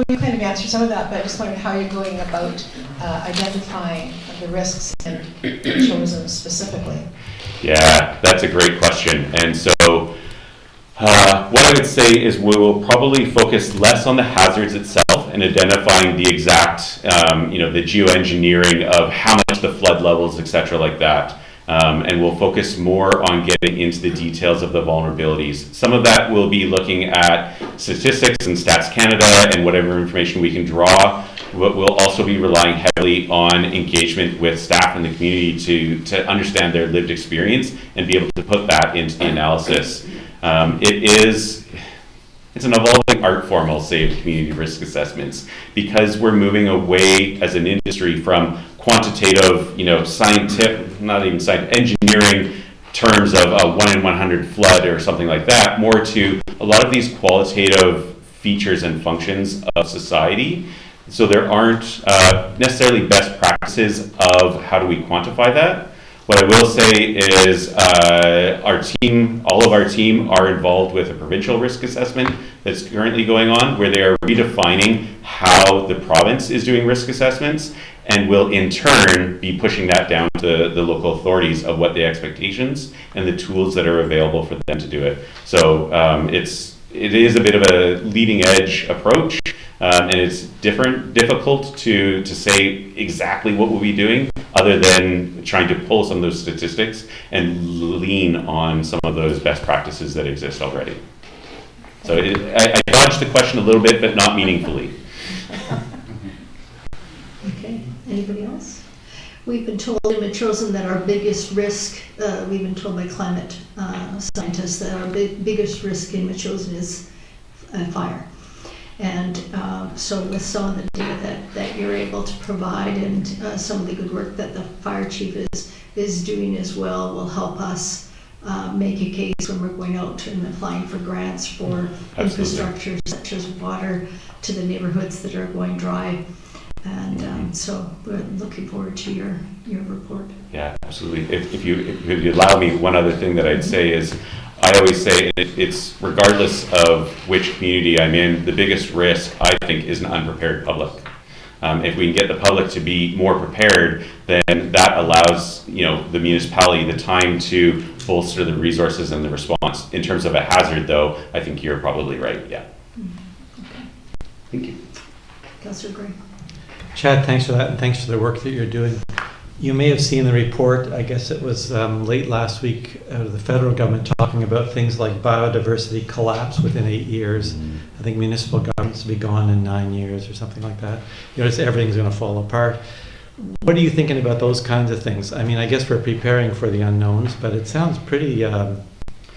You kind of answered some of that, but I just wondered how you're going about identifying the risks in tourism specifically. Yeah, that's a great question. And so what I would say is we will probably focus less on the hazards itself and identifying the exact, the geoengineering of how much the flood levels, et cetera, like that. And we'll focus more on getting into the details of the vulnerabilities. Some of that will be looking at statistics and Stats Canada and whatever information we can draw. But we'll also be relying heavily on engagement with staff in the community to understand their lived experience and be able to put that into the analysis. It's an evolving art form, I'll say, of community risk assessments, because we're moving away as an industry from quantitative, scientific, not even scientific, engineering terms of a 1 in 100 flood or something like that, more to a lot of these qualitative features and functions of society. So there aren't necessarily best practices of how do we quantify that. What I will say is all of our team are involved with a provincial risk assessment that's currently going on, where they are redefining how the province is doing risk assessments, and will in turn be pushing that down to the local authorities of what the expectations and the tools that are available for them to do it. So it is a bit of a leading edge approach. And it's difficult to say exactly what we'll be doing, other than trying to pull some of those statistics and lean on some of those best practices that exist already. So I dodged the question a little bit, but not meaningfully. Okay, anybody else? We've been told in Metchosin that our biggest risk, we've been told by climate scientists that our biggest risk in Metchosin is fire. And so with some of the data that you're able to provide and some of the good work that the fire chief is doing as well will help us make a case when we're going out and applying for grants for infrastructure such as water to the neighborhoods that are going dry. And so we're looking forward to your report. Yeah, absolutely. If you allow me, one other thing that I'd say is, I always say it's regardless of which community I'm in, the biggest risk, I think, is an unprepared public. If we can get the public to be more prepared, then that allows the municipality the time to bolster the resources and the response. In terms of a hazard, though, I think you're probably right. Yeah. Okay. Thank you. Councillor Gray. Chad, thanks for that, and thanks for the work that you're doing. You may have seen the report, I guess it was late last week, out of the federal government talking about things like biodiversity collapse within 8 years. I think municipal governments will be gone in 9 years or something like that. Just everything's going to fall apart. What are you thinking about those kinds of things? I mean, I guess we're preparing for the unknowns, but it sounds pretty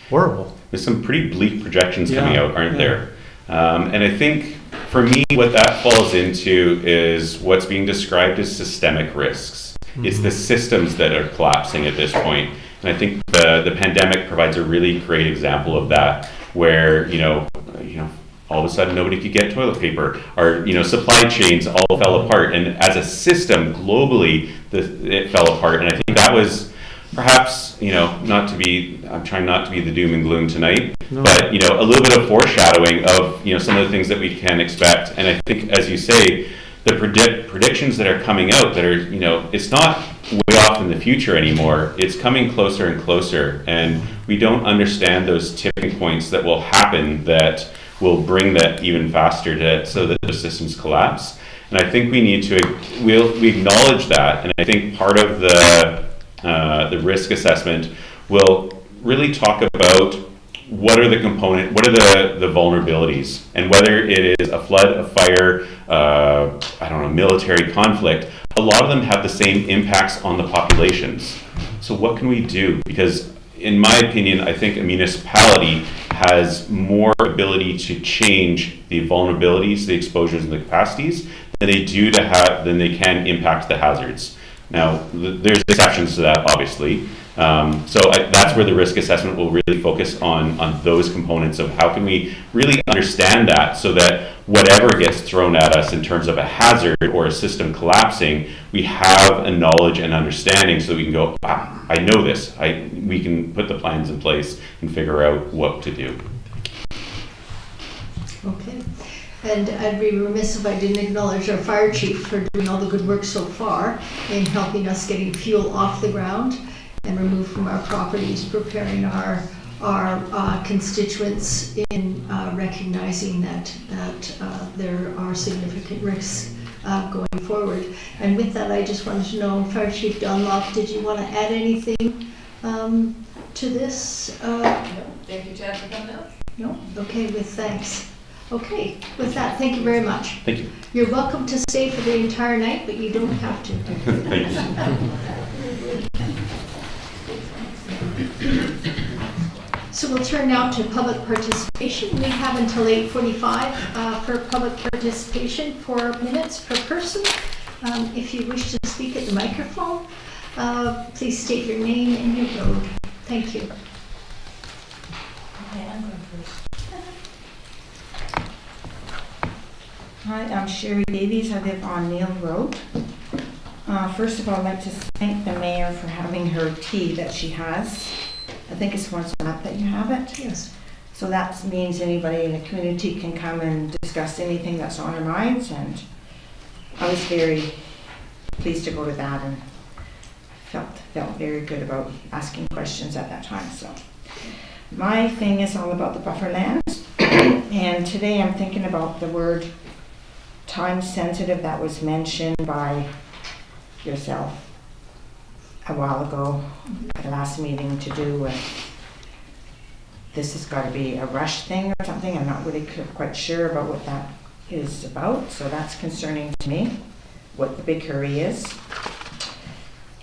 horrible. There's some pretty bleak projections coming out, aren't there? And I think, for me, what that falls into is what's being described as systemic risks. It's the systems that are collapsing at this point. And I think the pandemic provides a really great example of that, where, all of a sudden nobody could get toilet paper, or, supply chains all fell apart. And as a system, globally, it fell apart. And I think that was perhaps, I'm trying not to be the doom and gloom tonight, but, a little bit of foreshadowing of, some of the things that we can expect. And I think, as you say, the predictions that are coming out that are, it's not way off in the future anymore. It's coming closer and closer. And we don't understand those tipping points that will happen that will bring that even faster so that the systems collapse. And I think we need to, we acknowledge that. And I think part of the risk assessment will really talk about what are the vulnerabilities, and whether it is a flood, a fire, I don't know, military conflict, a lot of them have the same impacts on the populations. So what can we do? Because in my opinion, I think a municipality has more ability to change the vulnerabilities, the exposures, and the capacities than they do than they can impact the hazards. Now, there's exceptions to that, obviously. That's where the risk assessment will really focus on those components of how can we really understand that, so that whatever gets thrown at us in terms of a hazard or a system collapsing, we have a knowledge and understanding so we can go, I know this. We can put the plans in place and figure out what to do. Okay. And I'd be remiss if I didn't acknowledge our fire chief for doing all the good work so far in helping us getting fuel off the ground and removed from our properties, preparing our constituents in recognizing that there are significant risks going forward. And with that, I just wanted to know, Fire Chief Dunlop, did you want to add anything to this? Thank you, Chad, for coming out. No? Okay, with thanks. Okay, with that, thank you very much. Thank you. You're welcome to stay for the entire night, but you don't have to. Thank you. So we'll turn now to public participation. We have until 8:45 for public participation, 4 minutes per person. If you wish to speak at the microphone, please state your name and your road. Thank you. Okay, I'm going first. Hi, I'm Sherry Davies. I live on Neil Road. First of all, I'd like to thank the mayor for having her tea that she has. I think it's once a month that you have it. Yes. So that means anybody in the community can come and discuss anything that's on their minds, and I was very pleased to go to that and felt very good about asking questions at that time. So my thing is all about the buffer lands, and today I'm thinking about the word time sensitive that was mentioned by yourself a while ago at the last meeting, to do with this has got to be a rush thing or something. I'm not really quite sure about what that is about, so that's concerning to me, what the big hurry is.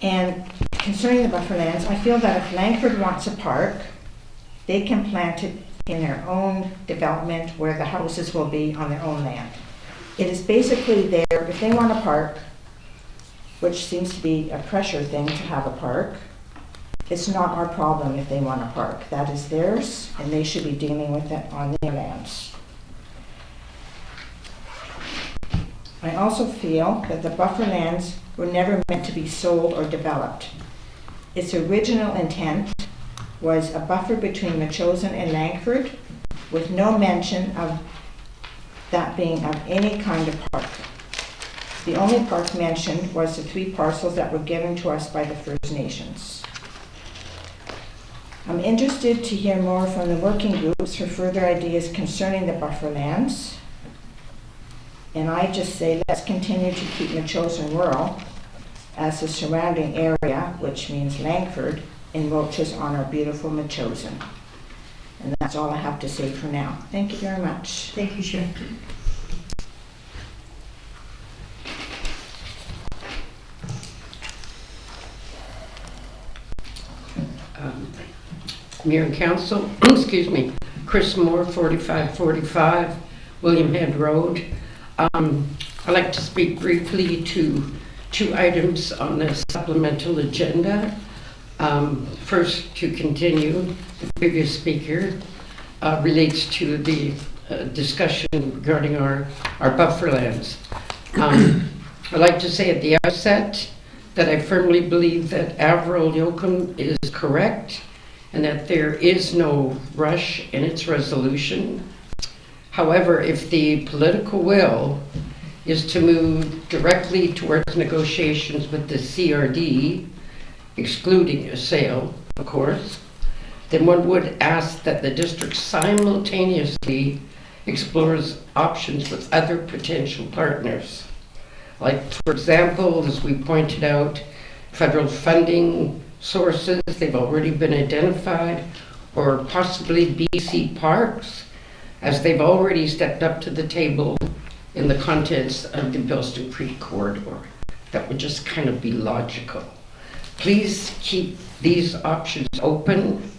And concerning the buffer lands, I feel that if Langford wants a park, they can plant it in their own development where the houses will be on their own land. It is basically there, if they want a park, which seems to be a pressure thing to have a park, it's not our problem if they want a park. That is theirs, and they should be dealing with it on their lands. I also feel that the buffer lands were never meant to be sold or developed. Its original intent was a buffer between Metchosin and Langford, with no mention of that being of any kind of park. The only park mentioned was the 3 parcels that were given to us by the First Nations. I'm interested to hear more from the working groups for further ideas concerning the buffer lands. And I just say let's continue to keep Metchosin rural as the surrounding area, which means Langford, encroaches on our beautiful Metchosin. And that's all I have to say for now. Thank you very much. Thank you, Sharon. Mayor and Council, excuse me, Chris Moore, 4545 William Head Road. I'd like to speak briefly to 2 items on the supplemental agenda. First, to continue, the previous speaker relates to the discussion regarding our buffer lands. I'd like to say at the outset that I firmly believe that Avril Yoakum is correct and that there is no rush in its resolution. However, if the political will is to move directly towards negotiations with the CRD, excluding a sale, of course, then one would ask that the district simultaneously explores options with other potential partners. Like, for example, as we pointed out, federal funding sources, they've already been identified, or possibly BC Parks, as they've already stepped up to the table in the contents of the Bilston Creek corridor. That would just kind of be logical. Please keep these options open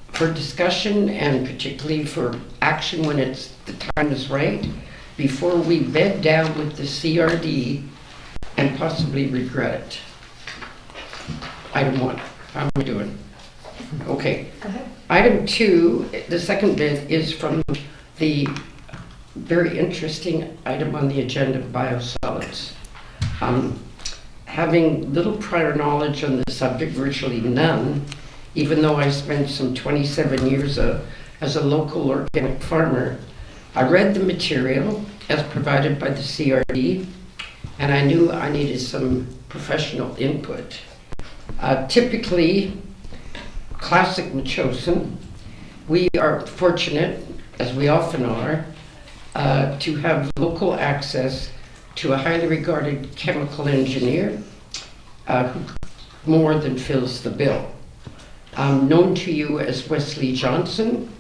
for discussion and particularly for action when the time is right, before we bed down with the CRD and possibly regret it. Item 1, how are we doing? Okay. Go ahead. Item 2, the second bit is from the very interesting item on the agenda, biosolids. Having little prior knowledge on the subject, virtually none, even though I spent some 27 years as a local organic farmer, I read the material as provided by the CRD, and I knew I needed some professional input. Typically, classic Metchosin, we are fortunate, as we often are, to have local access to a highly regarded chemical engineer who more than fills the bill. Known to you as Wesley Johnson.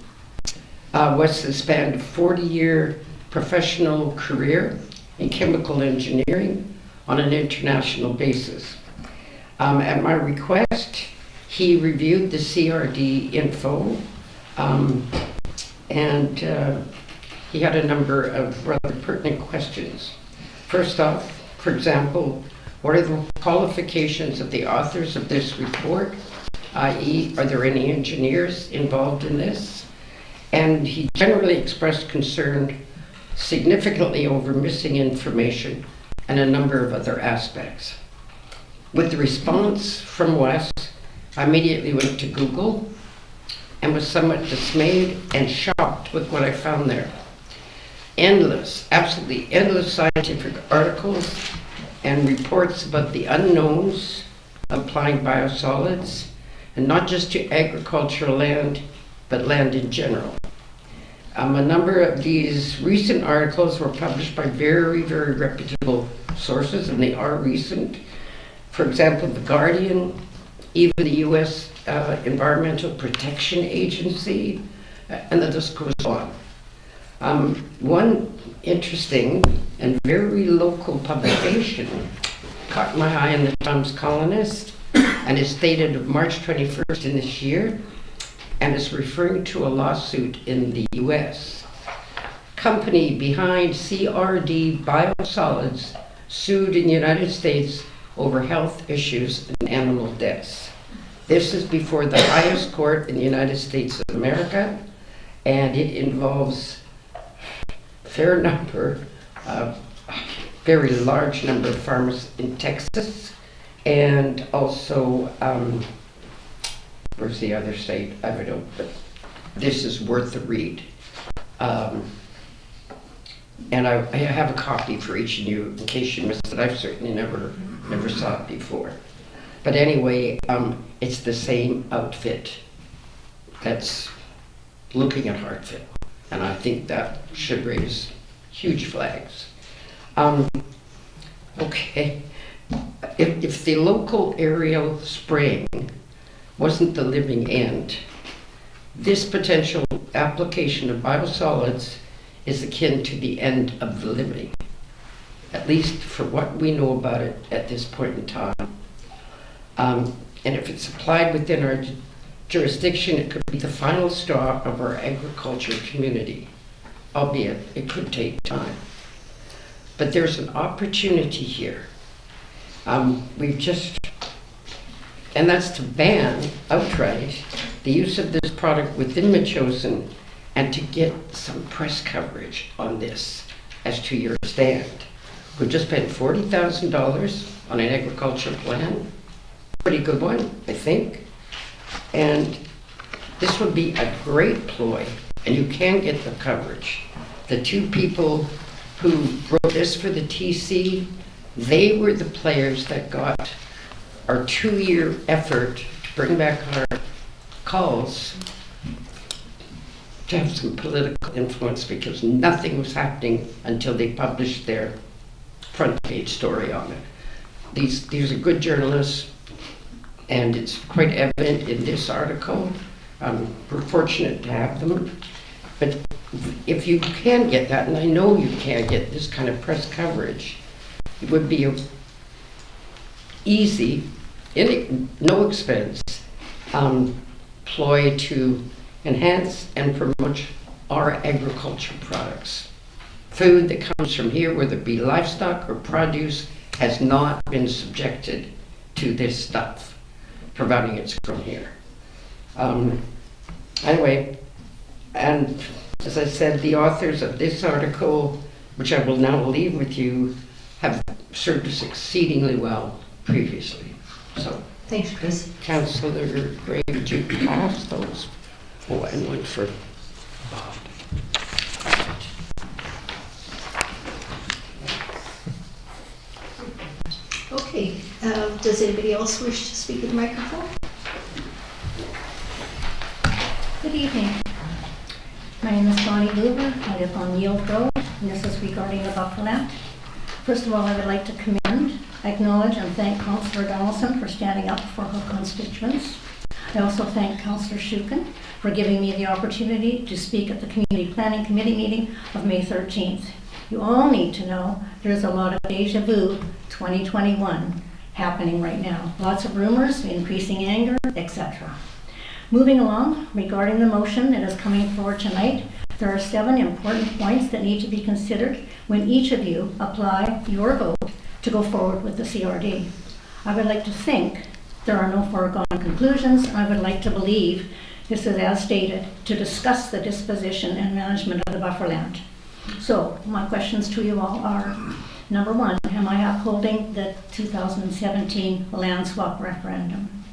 Wes has spanned a 40-year professional career in chemical engineering on an international basis. At my request, he reviewed the CRD info, and he had a number of rather pertinent questions. First off, for example, what are the qualifications of the authors of this report? I.e., are there any engineers involved in this? And he generally expressed concern significantly over missing information and a number of other aspects. With the response from Wes, I immediately went to Google and was somewhat dismayed and shocked with what I found there. Endless, absolutely endless scientific articles and reports about the unknowns of applying biosolids, and not just to agricultural land, but land in general. A number of these recent articles were published by very, very reputable sources, and they are recent. For example, The Guardian, even the U.S. Environmental Protection Agency, and the list goes on. One interesting and very local publication caught my eye in the Times Colonist, and is dated March 21st in this year, and is referring to a lawsuit in the U.S. Company behind CRD Biosolids sued in the United States over health issues and animal deaths. This is before the highest court in the United States of America, and it involves a fair number, very large number of farmers in Texas, and also, where's the other state? I don't know, but this is worth a read. And I have a copy for each of you in case you missed it. I've certainly never saw it before. But anyway, it's the same outfit that's looking at Hartford. And I think that should raise huge flags. Okay, if the local aerial spraying wasn't the living end, this potential application of biosolids is akin to the end of the living, at least for what we know about it at this point in time. And if it's applied within our jurisdiction, it could be the final straw of our agriculture community, albeit it could take time. But there's an opportunity here. And that's to ban outright the use of this product within Metchosin, and to get some press coverage on this as to your stand. We've just spent $40,000 on an agriculture plan, pretty good one, I think. And this would be a great ploy, and you can get the coverage. The two people who wrote this for the TC, they were the players that got our 2-year effort to bring back our calls to have some political influence, because nothing was happening until they published their front page story on it. These are good journalists, and it's quite evident in this article We're fortunate to have them. But if you can get that, and I know you can get this kind of press coverage, it would be a easy, no expense, ploy to enhance and promote our agriculture products. Food that comes from here, whether it be livestock or produce, has not been subjected to this stuff, providing it's grown here. Anyway, and as I said, the authors of this article, which I will now leave with you, have served us exceedingly well previously. So, Thanks, Chris. Councillor Gray, would you pass those? Oh, and one for Bob. Okay, does anybody else wish to speak at the microphone? Good evening. My name is Bonnie Luber. I live on Yield Road, and this is regarding the bufferland. First of all, I would like to commend, acknowledge, and thank Councillor Donaldson for standing up for her constituents. I also thank Councillor Shukin for giving me the opportunity to speak at the Community Planning Committee meeting of May 13th. You all need to know there's a lot of deja vu 2021 happening right now. Lots of rumors, increasing anger, etc. Moving along, regarding the motion that is coming forward tonight, there are 7 important points that need to be considered when each of you apply your vote to go forward with the CRD. I would like to think there are no foregone conclusions. I would like to believe this is as stated, to discuss the disposition and management of the bufferland. So my questions to you all are, number 1, am I upholding the 2017 land swap referendum?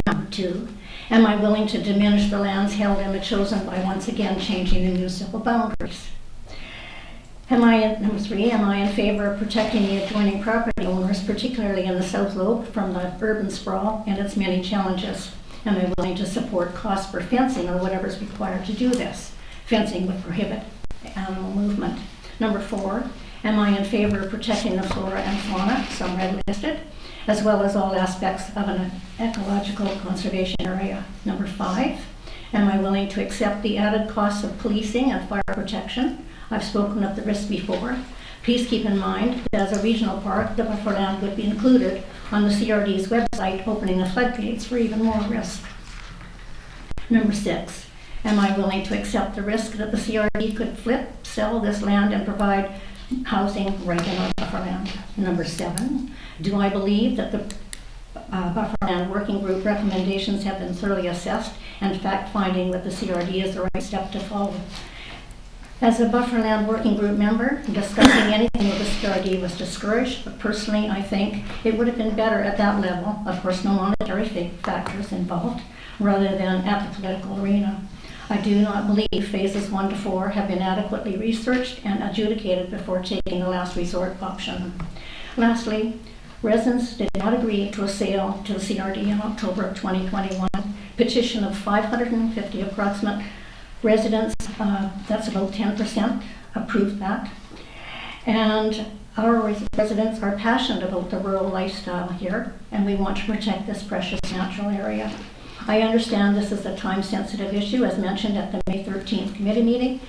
Number 2, am I willing to diminish the lands held in the chosen by once again changing the municipal boundaries? Number 3, am I in favor of protecting the adjoining property owners, particularly in the South Lobe, from the urban sprawl and its many challenges? Am I willing to support costs for fencing or whatever is required to do this? Fencing would prohibit animal movement. Number 4, am I in favor of protecting the flora and fauna, some red listed, as well as all aspects of an ecological conservation area? Number 5, am I willing to accept the added costs of policing and fire protection? I've spoken of the risk before. Please keep in mind that as a regional park, the bufferland would be included on the CRD's website, opening the floodgates for even more risk. Number 6, am I willing to accept the risk that the CRD could flip, sell this land and provide housing right in our bufferland? Number 7, do I believe that the bufferland working group recommendations have been thoroughly assessed and fact-finding that the CRD is the right step to follow? As a bufferland working group member, discussing anything with the CRD was discouraged, but personally I think it would have been better at that level, of course no monetary factors involved, rather than at the political arena. I do not believe phases 1 to 4 have been adequately researched and adjudicated before taking the last resort option. Lastly, residents did not agree to a sale to the CRD in October of 2021. Petition of 550 approximate residents, that's about 10%, approved that. And our residents are passionate about the rural lifestyle here, and we want to protect this precious natural area. I understand this is a time-sensitive issue, as mentioned at the May 13th committee meeting.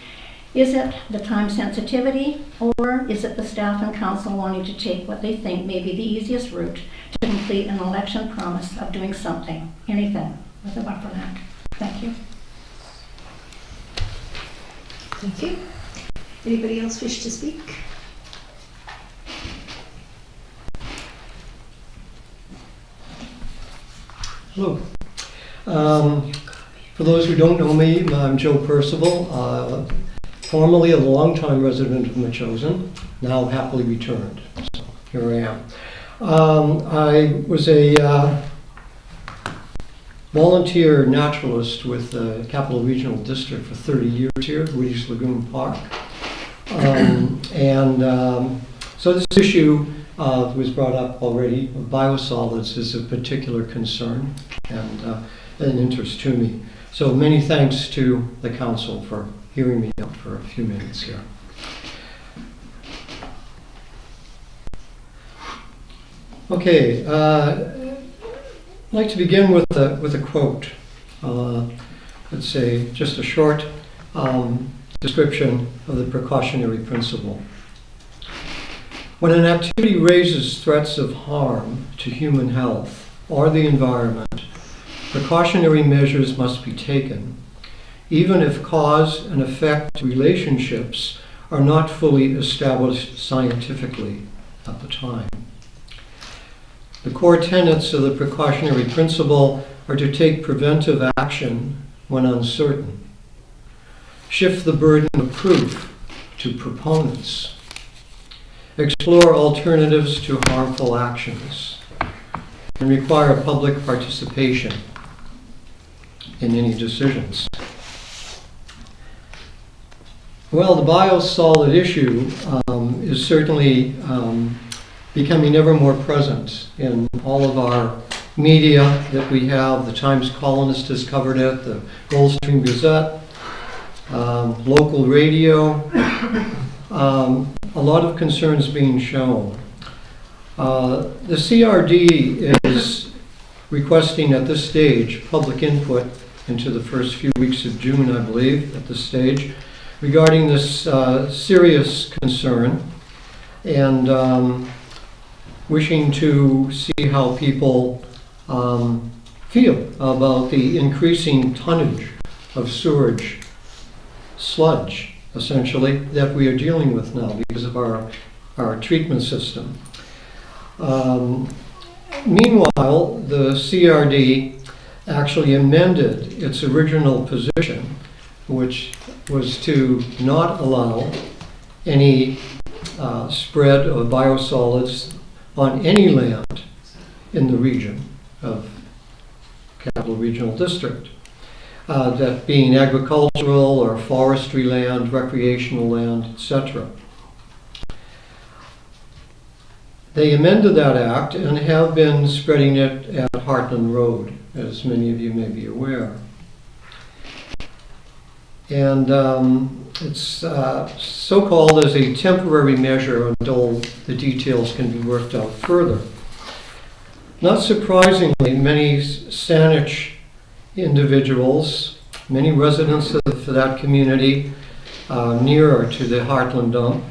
Is it the time sensitivity, or is it the staff and council wanting to take what they think may be the easiest route to complete an election promise of doing something, anything, with the bufferland? Thank you. Thank you. Anybody else wish to speak? Hello. For those who don't know me, I'm Joe Percival, formerly a longtime resident of Metchosin, now happily returned. So here I am. I was a volunteer naturalist with the Capital Regional District for 30 years here, Wheaties Lagoon Park. So this issue was brought up already. Biosolids is a particular concern and an interest to me. So many thanks to the council for hearing me out for a few minutes here. Okay, I'd like to begin with a quote. It's just a short description of the precautionary principle. When an activity raises threats of harm to human health or the environment, precautionary measures must be taken, even if cause and effect relationships are not fully established scientifically at the time. The core tenets of the precautionary principle are to take preventive action when uncertain, shift the burden of proof to proponents, explore alternatives to harmful actions, and require public participation in any decisions. Well, the biosolid issue is certainly becoming ever more present in all of our media that we have. The Times Colonist has covered it, the Goldstream Gazette, local radio, a lot of concerns being shown. The CRD is requesting at this stage public input into the first few weeks of June, I believe, at this stage, regarding this serious concern, and wishing to see how people feel about the increasing tonnage of sewage, sludge, essentially, that we are dealing with now because of our treatment system. Meanwhile, the CRD actually amended its original position, which was to not allow any spread of biosolids on any land in the region of Capital Regional District, that being agricultural or forestry land, recreational land, etc. They amended that act and have been spreading it at Heartland Road, as many of you may be aware. And it's so-called as a temporary measure until the details can be worked out further. Not surprisingly, many Saanich individuals, many residents of that community nearer to the Heartland dump,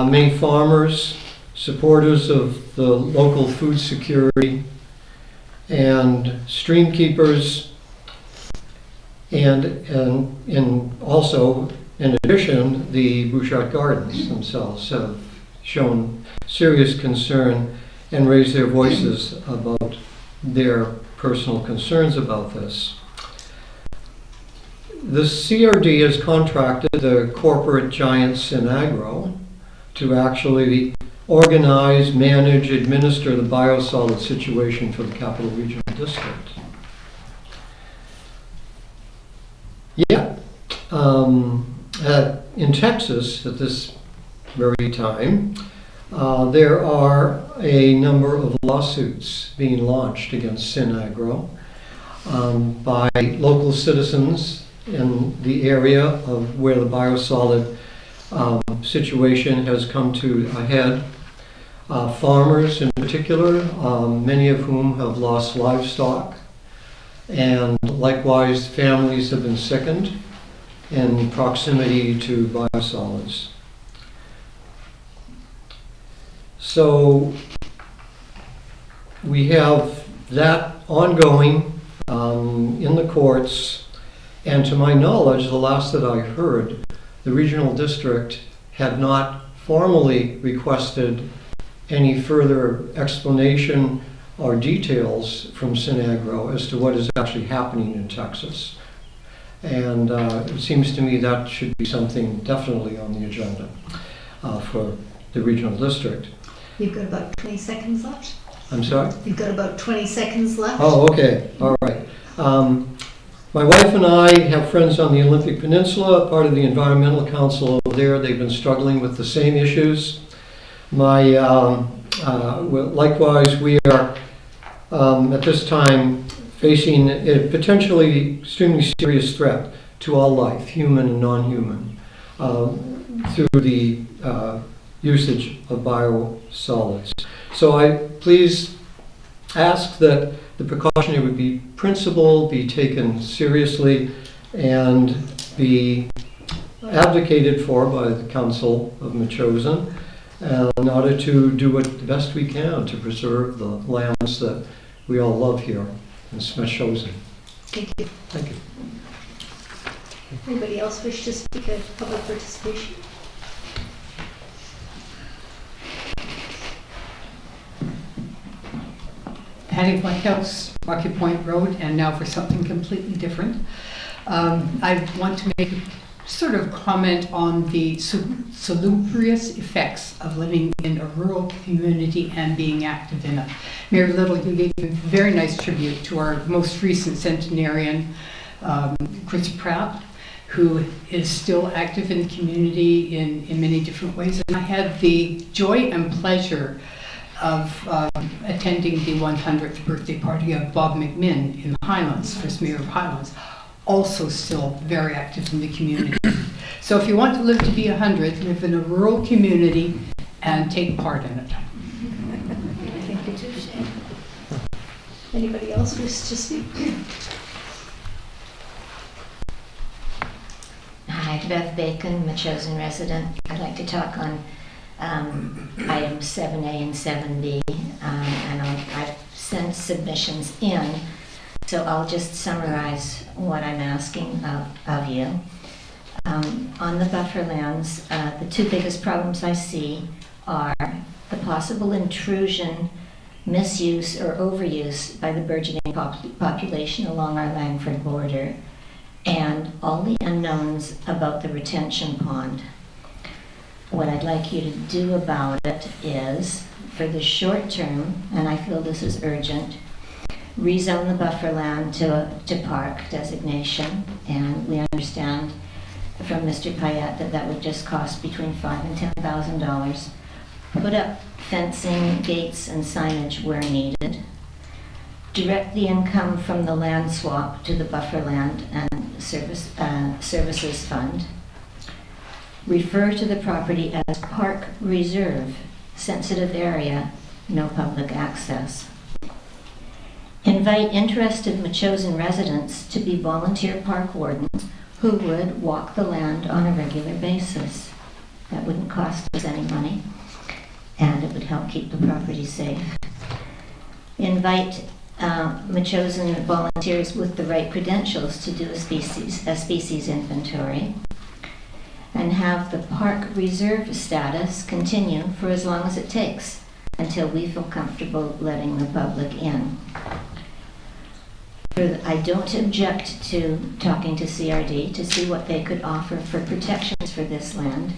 many farmers, supporters of the local food security, and stream keepers, and also, in addition, the Bouchard Gardens themselves have shown serious concern and raised their voices about their personal concerns about this. The CRD has contracted the corporate giant Sinagro to actually organize, manage, administer the biosolid situation for the Capital Regional District. Yet, in Texas at this very time, there are a number of lawsuits being launched against Sinagro by local citizens in the area of where the biosolid situation has come to a head. Farmers in particular, many of whom have lost livestock, and likewise families have been sickened in proximity to biosolids. So we have that ongoing in the courts, and to my knowledge, the last that I heard, the regional district had not formally requested any further explanation or details from Sinagro as to what is actually happening in Texas. And it seems to me that should be something definitely on the agenda for the regional district. You've got about 20 seconds left. I'm sorry? You've got about 20 seconds left. Oh, okay. All right. My wife and I have friends on the Olympic Peninsula, part of the Environmental Council over there. They've been struggling with the same issues. Likewise, we are at this time facing a potentially extremely serious threat to all life, human and non-human, through the usage of biosolids. So I please ask that the precautionary would be principle, be taken seriously, and be advocated for by the Council of Metchosin in order to do what the best we can to preserve the lands that we all love here in Metchosin. Thank you. Thank you. Anybody else wish to speak at public participation? Patty Whitehouse, Rocky Point Road, and now for something completely different. I want to make a sort of comment on the salubrious effects of living in a rural community and being active in it. Mayor Little, you gave a very nice tribute to our most recent centenarian, Chris Pratt, who is still active in the community in many different ways. And I had the joy and pleasure of attending the 100th birthday party of Bob McMinn in the Highlands, first mayor of Highlands, also still very active in the community. So if you want to live to be 100, live in a rural community and take part in it. Anybody else wish to speak? Hi, Beth Bacon, Metchosin resident. I'd like to talk on items 7A and 7B, and I've sent submissions in, so I'll just summarize what I'm asking of you. On the buffer lands, the two biggest problems I see are the possible intrusion, misuse, or overuse by the burgeoning population along our Langford border, and all the unknowns about the retention pond. What I'd like you to do about it is, for the short term, and I feel this is urgent, rezone the buffer land to park designation, and we understand from Mr. Payette that that would just cost between $5,000 and $10,000. Put up fencing, gates, and signage where needed. Direct the income from the land swap to the buffer land and services fund. Refer to the property as Park Reserve, sensitive area, no public access. Invite interested Metchosin residents to be volunteer park wardens who would walk the land on a regular basis. That wouldn't cost us any money, and it would help keep the property safe. Invite Metchosin volunteers with the right credentials to do a species inventory, and have the park reserve status continue for as long as it takes until we feel comfortable letting the public in. I don't object to talking to CRD to see what they could offer for protections for this land,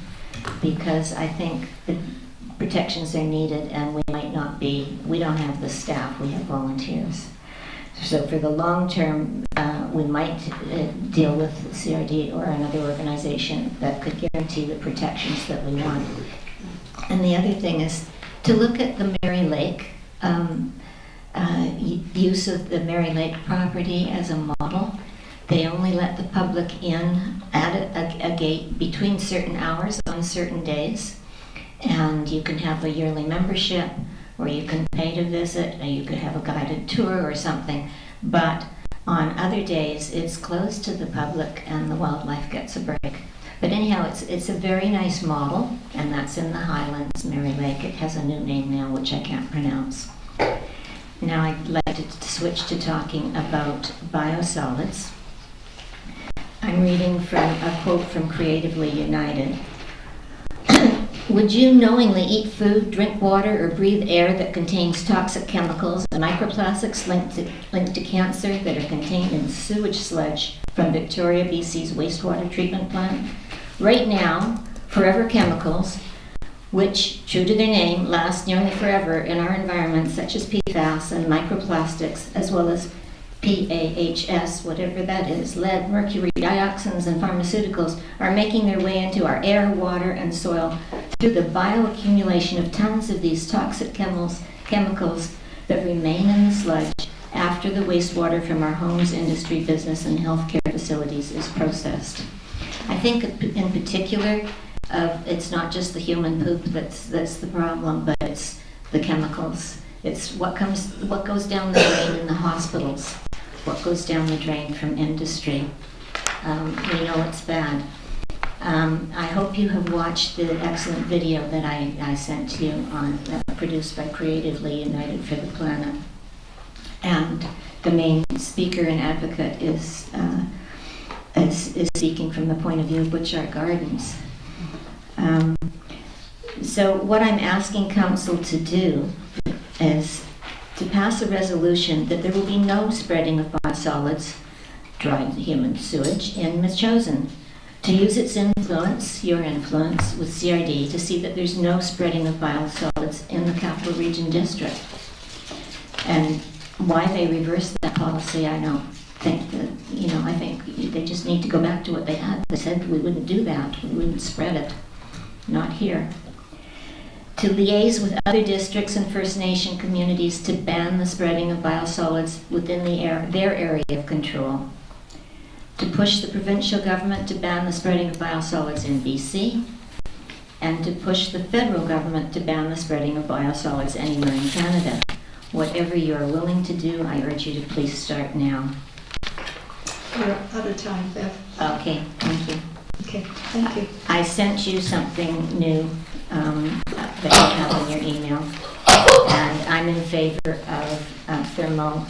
because I think the protections are needed, and we don't have the staff, we have volunteers. So for the long term, we might deal with CRD or another organization that could guarantee the protections that we want. And the other thing is to look at the Mary Lake, use of the Mary Lake property as a model. They only let the public in at a gate between certain hours on certain days. And you can have a yearly membership, or you can pay to visit, or you could have a guided tour or something. But on other days, it's closed to the public and the wildlife gets a break. But anyhow, it's a very nice model, and that's in the Highlands, Mary Lake. It has a new name now, which I can't pronounce. Now I'd like to switch to talking about biosolids. I'm reading from a quote from Creatively United. Would you knowingly eat food, drink water, or breathe air that contains toxic chemicals and microplastics linked to cancer that are contained in sewage sludge from Victoria, BC's wastewater treatment plant? Right now, Forever Chemicals, which, true to their name, last nearly forever in our environment, such as PFAS and microplastics, as well as PAHS, whatever that is, lead, mercury, dioxins, and pharmaceuticals, are making their way into our air, water, and soil through the bioaccumulation of tons of these toxic chemicals that remain in the sludge after the wastewater from our homes, industry, business, and healthcare facilities is processed. I think in particular, it's not just the human poop that's the problem, but it's the chemicals It's what goes down the drain in the hospitals, what goes down the drain from industry. We know it's bad. I hope you have watched the excellent video that I sent to you produced by Creatively United for the Planet. And the main speaker and advocate is speaking from the point of view of Butchart Gardens. So what I'm asking council to do is to pass a resolution that there will be no spreading of biosolids, dried human sewage, in Metchosin. To use its influence, your influence, with CRD to see that there's no spreading of biosolids in the Capital Region District. And why they reversed that policy, I don't think that, I think they just need to go back to what they had. They said we wouldn't do that, we wouldn't spread it. Not here. To liaise with other districts and First Nation communities to ban the spreading of biosolids within their area of control. To push the provincial government to ban the spreading of biosolids in BC, and to push the federal government to ban the spreading of biosolids anywhere in Canada. Whatever you are willing to do, I urge you to please start now. We're out of time, Bev. Okay, thank you. Okay, thank you. I sent you something new that you have in your email, and I'm in favor of thermal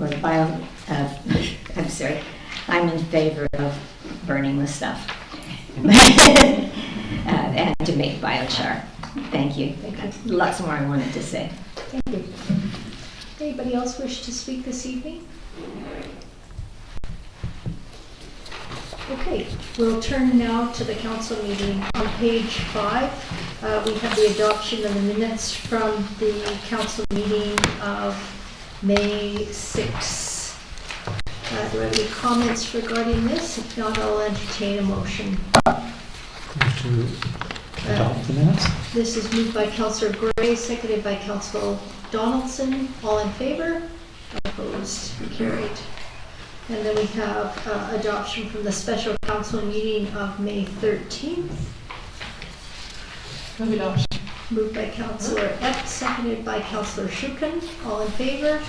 or bio. I'm sorry. I'm in favor of burning the stuff and to make biochar. Thank you. Lots more I wanted to say. Thank you. Anybody else wish to speak this evening? Okay, we'll turn now to the council meeting. On page 5, we have the adoption of the minutes from the council meeting of May 6. Do I have any comments regarding this? If not, I'll entertain a motion. To adopt the minutes? This is moved by Councillor Gray, seconded by Councillor Donaldson. All in favor? Opposed? Carried. And then we have adoption from the special council meeting of May 13th. Move adoption. Moved by Councillor Epp, seconded by Councillor Shuken. All in favor?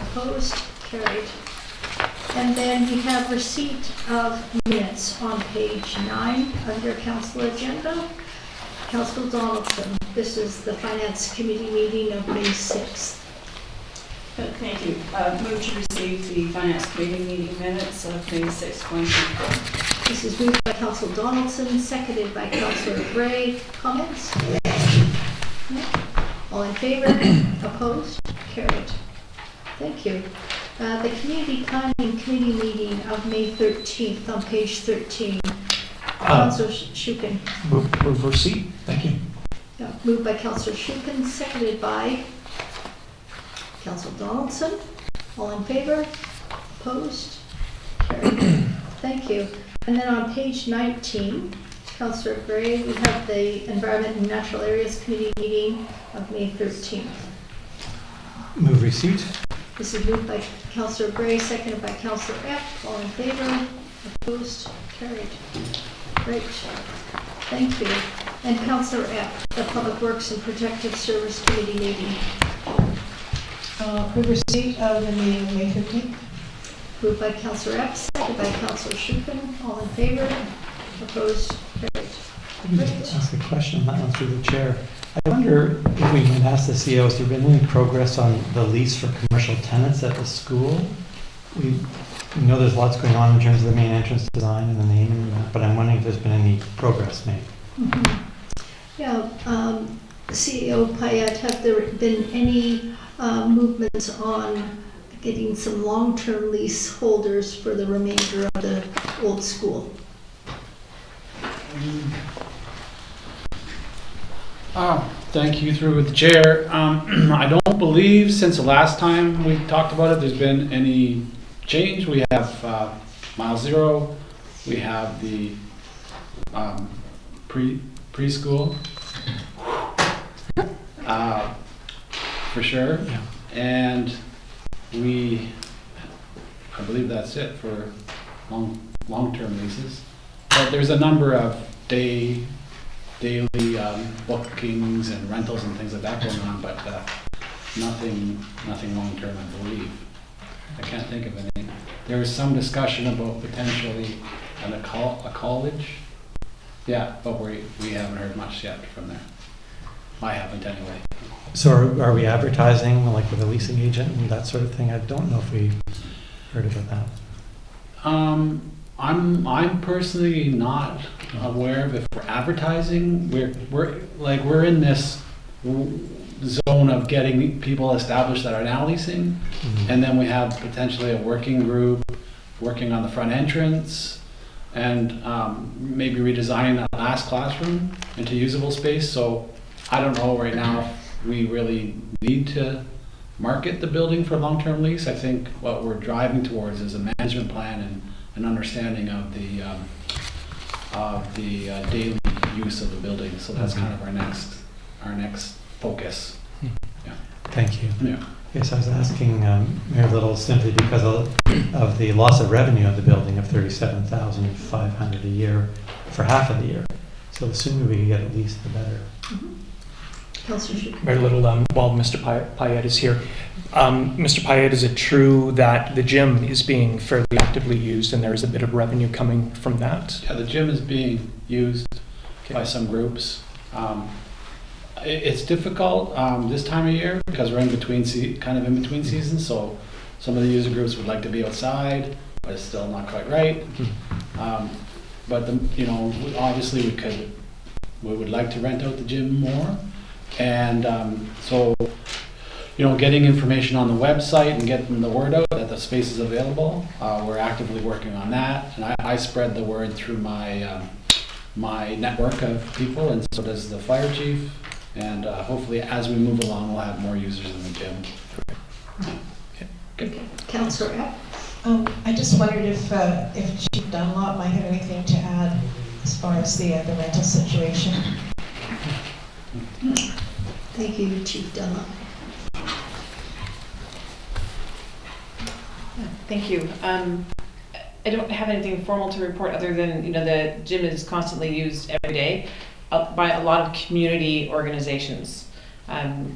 Opposed? Carried. And then we have receipt of minutes on page 9 under council agenda. Councillor Donaldson, this is the Finance Committee meeting of May 6th. Thank you. Move to receive the Finance Committee meeting minutes of May 6, 2024. This is moved by Councillor Donaldson, seconded by Councillor Gray. Comments? No? All in favor? Opposed? Carried. Thank you. The Community Planning Committee meeting of May 13th on page 13. Councillor Shuken. Move receipt. Thank you. Yeah, moved by Councillor Shuken, seconded by Councillor Donaldson. All in favor? Opposed? Carried. Thank you. And then on page 19, Councillor Gray, we have the Environment and Natural Areas Committee meeting of May 13th. Move receipt. This is moved by Councillor Gray, seconded by Councillor Epp. All in favor? Opposed? Carried. Great. Thank you. And Councillor Epp, the Public Works and Protective Service Committee meeting. Move receipt of the meeting of May 15th. Moved by Councillor Epp, seconded by Councillor Shuken. All in favor? Opposed? Carried. Let me just ask a question on that one through the chair. I wonder if we might ask the CEO, has there been any progress on the lease for commercial tenants at the school? We know there's lots going on in terms of the main entrance design and the name and that, but I'm wondering if there's been any progress made. Mm-hmm. Yeah, CEO Payette, have there been any movements on getting some long-term lease holders for the remainder of the old school? Thank you, through the chair. I don't believe since the last time we talked about it, there's been any change. We have Mile Zero, we have the preschool, for sure. Yeah. And I believe that's it for long-term leases. But there's a number of day daily bookings and rentals and things like that going on, but nothing long-term, I believe. I can't think of anything. There was some discussion about potentially a college. Yeah, but we haven't heard much yet from there. I haven't anyway. So are we advertising like with a leasing agent and that sort of thing? I don't know if we heard about that. I'm personally not aware of if we're advertising. We're in this zone of getting people established that are now leasing, and then we have potentially a working group working on the front entrance and maybe redesigning that last classroom into usable space. So I don't know right now if we really need to market the building for long-term lease. I think what we're driving towards is a management plan and an understanding of the daily use of the building. So that's kind of our next focus. Yeah. Thank you. Yeah. Yes, I was asking Mayor Little simply because of the loss of revenue of the building of $37,500 a year for half of the year. So the sooner we can get at least, the better. Councillor Schuster. Very little, while Mr. Payette is here. Mr. Payette, is it true that the gym is being fairly actively used and there is a bit of revenue coming from that? Yeah, the gym is being used by some groups. It's difficult this time of year because we're in between seasons. So some of the user groups would like to be outside, but it's still not quite right. But obviously we would like to rent out the gym more, and so getting information on the website and getting the word out that the space is available. We're actively working on that, and I spread the word through my my network of people, and so does the fire chief. And hopefully, as we move along, we'll have more users in the gym. Okay. Good. Councillor Epp. I just wondered if Chief Dunlop might have anything to add as far as the rental situation. Thank you, Chief Dunlop. Thank you. I don't have anything formal to report other than, the gym is constantly used every day by a lot of community organizations.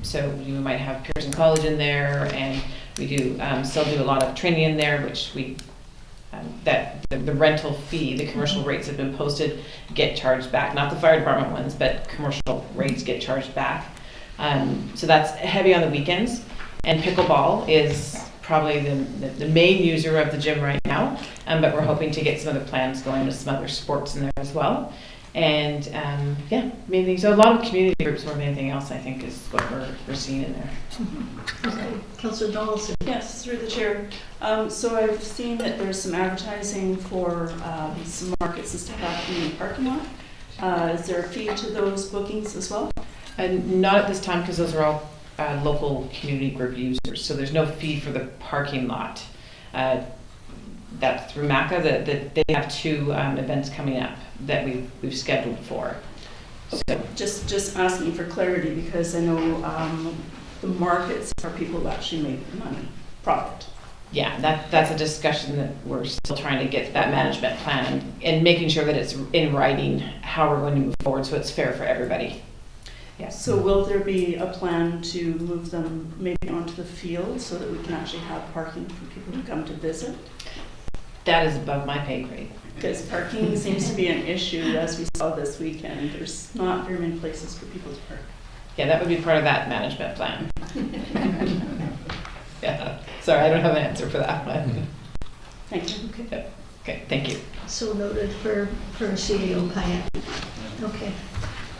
So you might have Pearson College in there, and we do still do a lot of training in there, which we that the rental fee, the commercial rates have been posted, get charged back. Not the fire department ones, but commercial rates get charged back. So that's heavy on the weekends. And pickleball is probably the main user of the gym right now, but we're hoping to get some other plans going with some other sports in there as well. And mainly, so a lot of community groups more than anything else, I think, is what we're seeing in there. Okay. Councillor Donaldson. Yes, through the chair. So I've seen that there's some advertising for some markets and stuff happening in the parking lot. Is there a fee to those bookings as well? And not at this time, because those are all local community group users. So there's no fee for the parking lot. That's through MACA, that they have two events coming up that we've scheduled for. So Just asking for clarity, because I know the markets are people who actually make money, profit. yeah, that's a discussion that we're still trying to get that management plan and making sure that it's in writing how we're going to move forward so it's fair for everybody. Yeah. So will there be a plan to move them maybe onto the field so that we can actually have parking for people who come to visit? That is above my pay grade. Because parking seems to be an issue, as we saw this weekend. There's not very many places for people to park. Yeah, that would be part of that management plan. Yeah, sorry, I don't have an answer for that one. Thank you. Okay, okay, thank you. So noted for CEO Payette. Okay,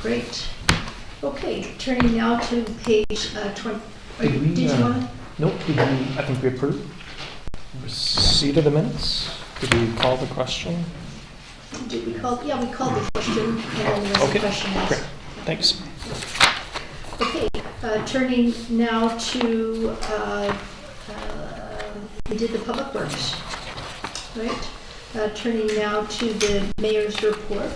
great. Okay, turning now to page 20. Did you want to? Nope, I think we approved. Receipt of the minutes. Did we call the question? Did we call? Yeah, we called the question, and then there was a question asked. Great. Thanks. Okay, turning now to, we did the public works, right? Turning now to the mayor's report.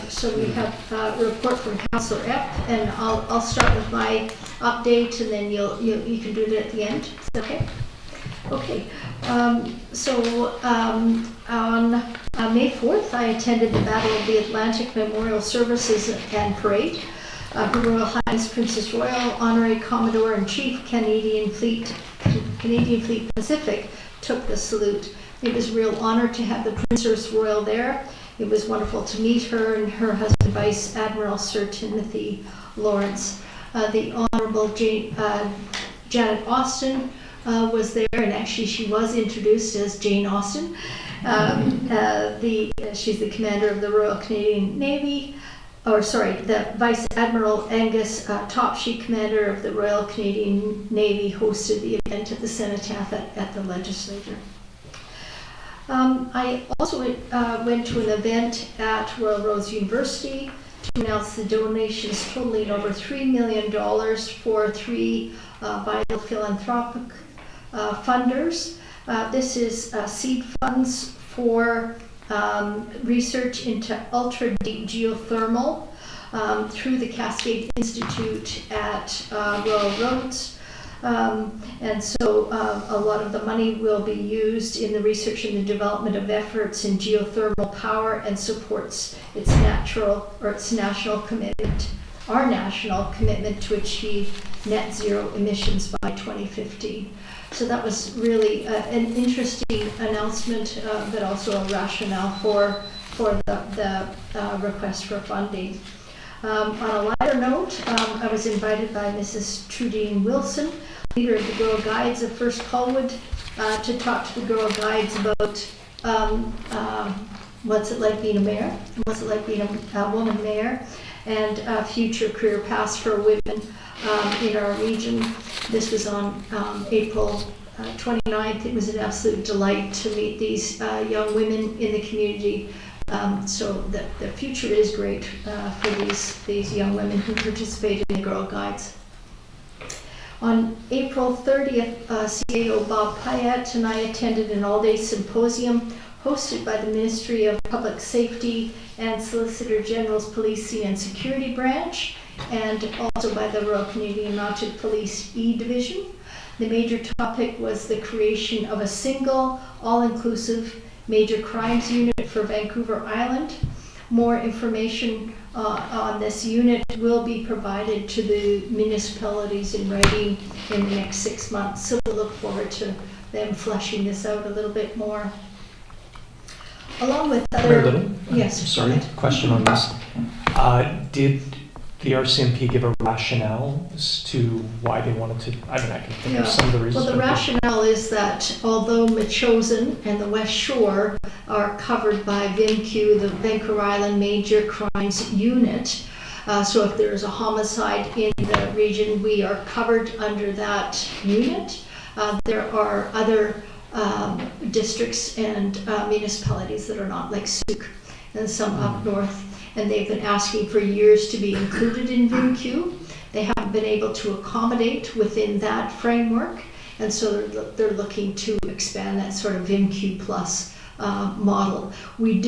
So we have a report from Councillor Epp, and I'll start with my update, and then you can do it at the end. Is that okay? Okay, on May 4th, I attended the Battle of the Atlantic Memorial Services and Parade. Her Royal Highness Princess Royal, Honorary Commodore in Chief, Canadian Fleet Pacific, took the salute. It was a real honor to have the Princess Royal there. It was wonderful to meet her and her husband, Vice Admiral Sir Timothy Lawrence. The Honorable Janet Austin was there, and actually she was introduced as Jane Austen. She's the commander of the Royal Canadian Navy, the Vice Admiral Angus Topshee, commander of the Royal Canadian Navy, hosted the event at the Cenotaph at the Legislature. I also went to an event at Royal Roads University to announce the donations totaling over $3 million for 3 vital philanthropic funders. This is seed funds for research into ultra-deep geothermal through the Cascade Institute at Royal Roads. And so a lot of the money will be used in the research and the development of efforts in geothermal power and supports its national commitment, our national commitment to achieve net zero emissions by 2015. So that was really an interesting announcement, but also a rationale for the request for funding. On a lighter note, I was invited by Mrs. Trudine Wilson, leader of the Girl Guides of First Colwood, to talk to the Girl Guides about what's it like being a mayor, what's it like being a woman mayor, and future career paths for women in our region. This was on April 29th. It was an absolute delight to meet these young women in the community. So the future is great for these young women who participate in the Girl Guides. On April 30th, CAO Bob Payette and I attended an all-day symposium hosted by the Ministry of Public Safety and Solicitor General's Policing and Security Branch, and also by the Royal Canadian Mounted Police E-Division. The major topic was the creation of a single, all-inclusive major crimes unit for Vancouver Island. More information on this unit will be provided to the municipalities in writing in the next 6 months. So we'll look forward to them fleshing this out a little bit more. Along with Very little. Yes. Sorry, question on this. Did the RCMP give a rationale as to why they wanted to, I mean, I can think of some of the reasons. Well, the rationale is that although Metchosin and the West Shore are covered by VMQ, the Vancouver Island Major Crimes Unit, so if there is a homicide in the region, we are covered under that unit. There are other districts and municipalities that are not, like Souk and some up north, and they've been asking for years to be included in VMQ. They haven't been able to accommodate within that framework, and so they're looking to expand that sort of VMQ plus model. We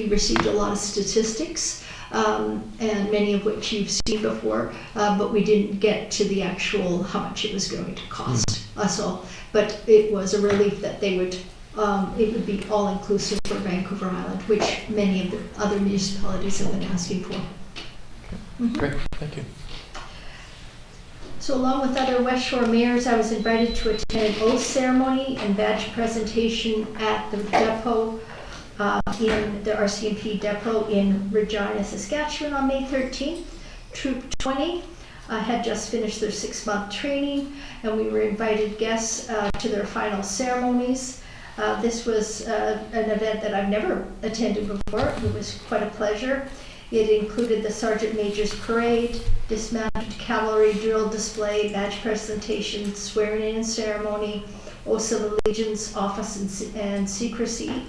received a lot of statistics, and many of which you've seen before, but we didn't get to the actual how much it was going to cost us all. But it was a relief that they would it would be all-inclusive for Vancouver Island, which many of the other municipalities have been asking for. Great, thank you. So along with other West Shore mayors, I was invited to attend an oath ceremony and badge presentation at the depot, in the RCMP depot in Regina, Saskatchewan on May 13th. Troop 20 had just finished their 6-month training, and we were invited guests to their final ceremonies. This was an event that I've never attended before. It was quite a pleasure. It included the Sergeant Major's Parade, dismounted cavalry drill display, badge presentation, swearing-in ceremony, oaths of allegiance, office and secrecy.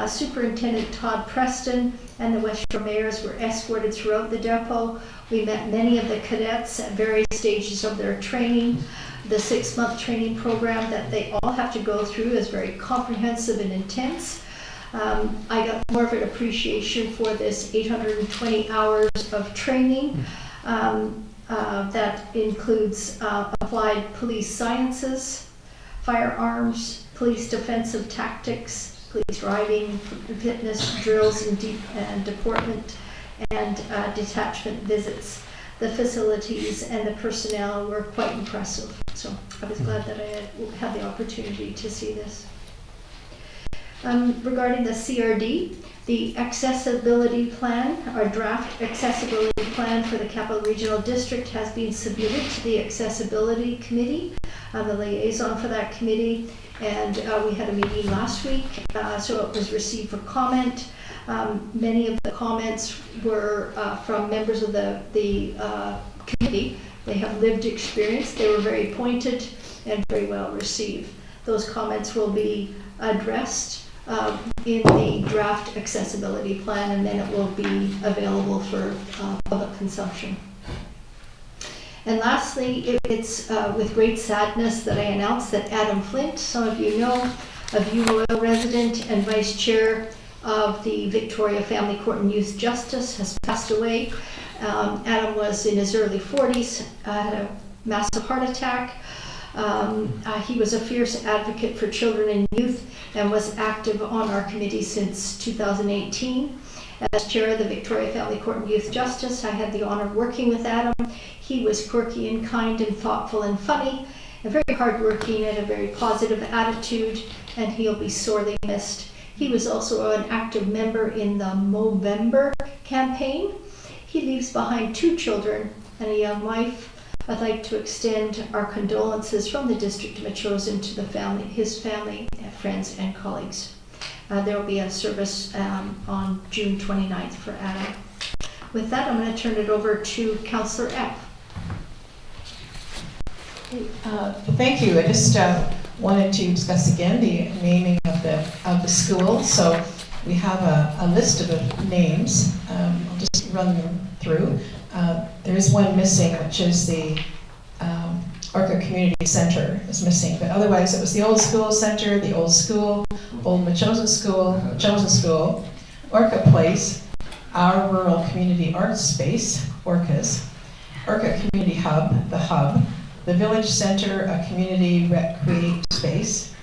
Superintendent Todd Preston and the West Shore mayors were escorted throughout the depot. We met many of the cadets at various stages of their training. The 6-month training program that they all have to go through is very comprehensive and intense. I got more of an appreciation for this 820 hours of training that includes applied police sciences, firearms, police defensive tactics, police driving, fitness drills and deportment, and detachment visits. The facilities and the personnel were quite impressive. So I was glad that I had the opportunity to see this. Regarding the CRD, the accessibility plan, our draft accessibility plan for the Capital Regional District has been submitted to the Accessibility Committee. I'm the liaison for that committee, and we had a meeting last week, so it was received for comment. Many of the comments were from members of the committee. They have lived experience. They were very pointed and very well received. Those comments will be addressed in the draft accessibility plan, and then it will be available for public consumption. And lastly, it's with great sadness that I announce that Adam Flint, some of you know, a View Royal resident and vice chair of the Victoria Family Court and Youth Justice, has passed away. Adam was in his early 40s, had a massive heart attack. He was a fierce advocate for children and youth and was active on our committee since 2018. As chair of the Victoria Family Court and Youth Justice, I had the honor of working with Adam. He was quirky and kind and thoughtful and funny, and very hardworking and a very positive attitude, and he'll be sorely missed. He was also an active member in the Movember campaign. He leaves behind 2 children and a young wife. I'd like to extend our condolences from the District of Metchosin to the family, his family, friends, and colleagues. There will be a service on June 29th for Adam. With that, I'm going to turn it over to Councillor Epp. Thank you. I just wanted to discuss again the naming of the school. So we have a list of names. I'll just run them through. There is one missing, which is the Orca Community Center is missing, but otherwise it was the Old School Center, the Old School, Old Metchosin School, Orca Place, Our Rural Community Arts Space, Orcas, Orca Community Hub, the Hub, the Village Center, a community recreate space,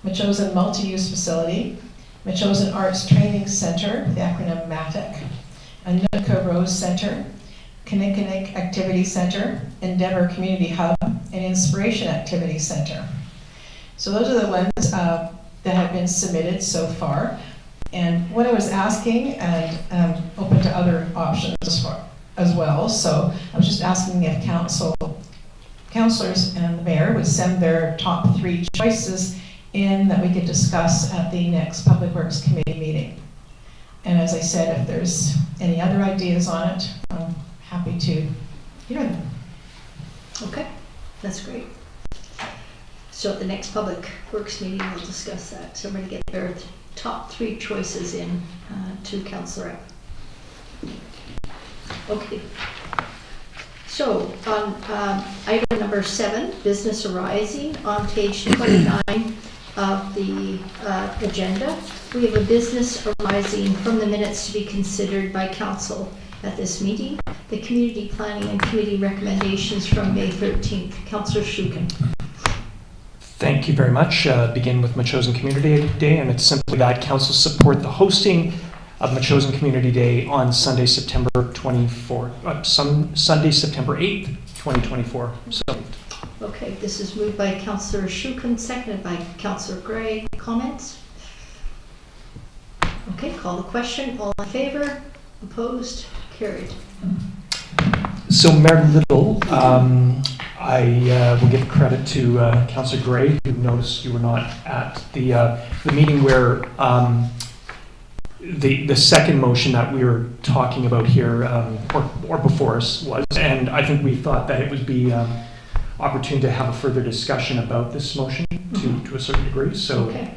Metchosin Multi-Use Facility, Metchosin Arts Training Center, the acronym MATIC, Nootka Rose Center, Kinnikinnick Activity Center, Endeavour Community Hub, and Inspiration Activity Center. So those are the ones that have been submitted so far. And what I was asking, and open to other options as well, so I was just asking if councillors and the mayor would send their top 3 choices in that we could discuss at the next Public Works Committee meeting. And as I said, if there's any other ideas on it, I'm happy to hear them. Okay, that's great. So at the next Public Works meeting, we'll discuss that. So I'm going to get their top 3 choices in to Councillor Epp. Okay. So on item number 7, business arising, on page 29 of the agenda, we have a business arising from the minutes to be considered by council at this meeting. The community planning and committee recommendations from May 13th. Councillor Shukin. Thank you very much. Begin with Metchosin Community Day, and it's simply that council support the hosting of Metchosin Community Day on Sunday, September 8th, 2024. So. Okay, this is moved by Councillor Shukin, seconded by Councillor Gray. Comments? Okay, call the question. All in favor? Opposed? Carried. So, Mayor Little, I will give credit to Councillor Gray, who noticed you were not at the meeting where the second motion that we were talking about here, or before us, was, and I think we thought that it would be opportune to have a further discussion about this motion to a certain degree. So, okay.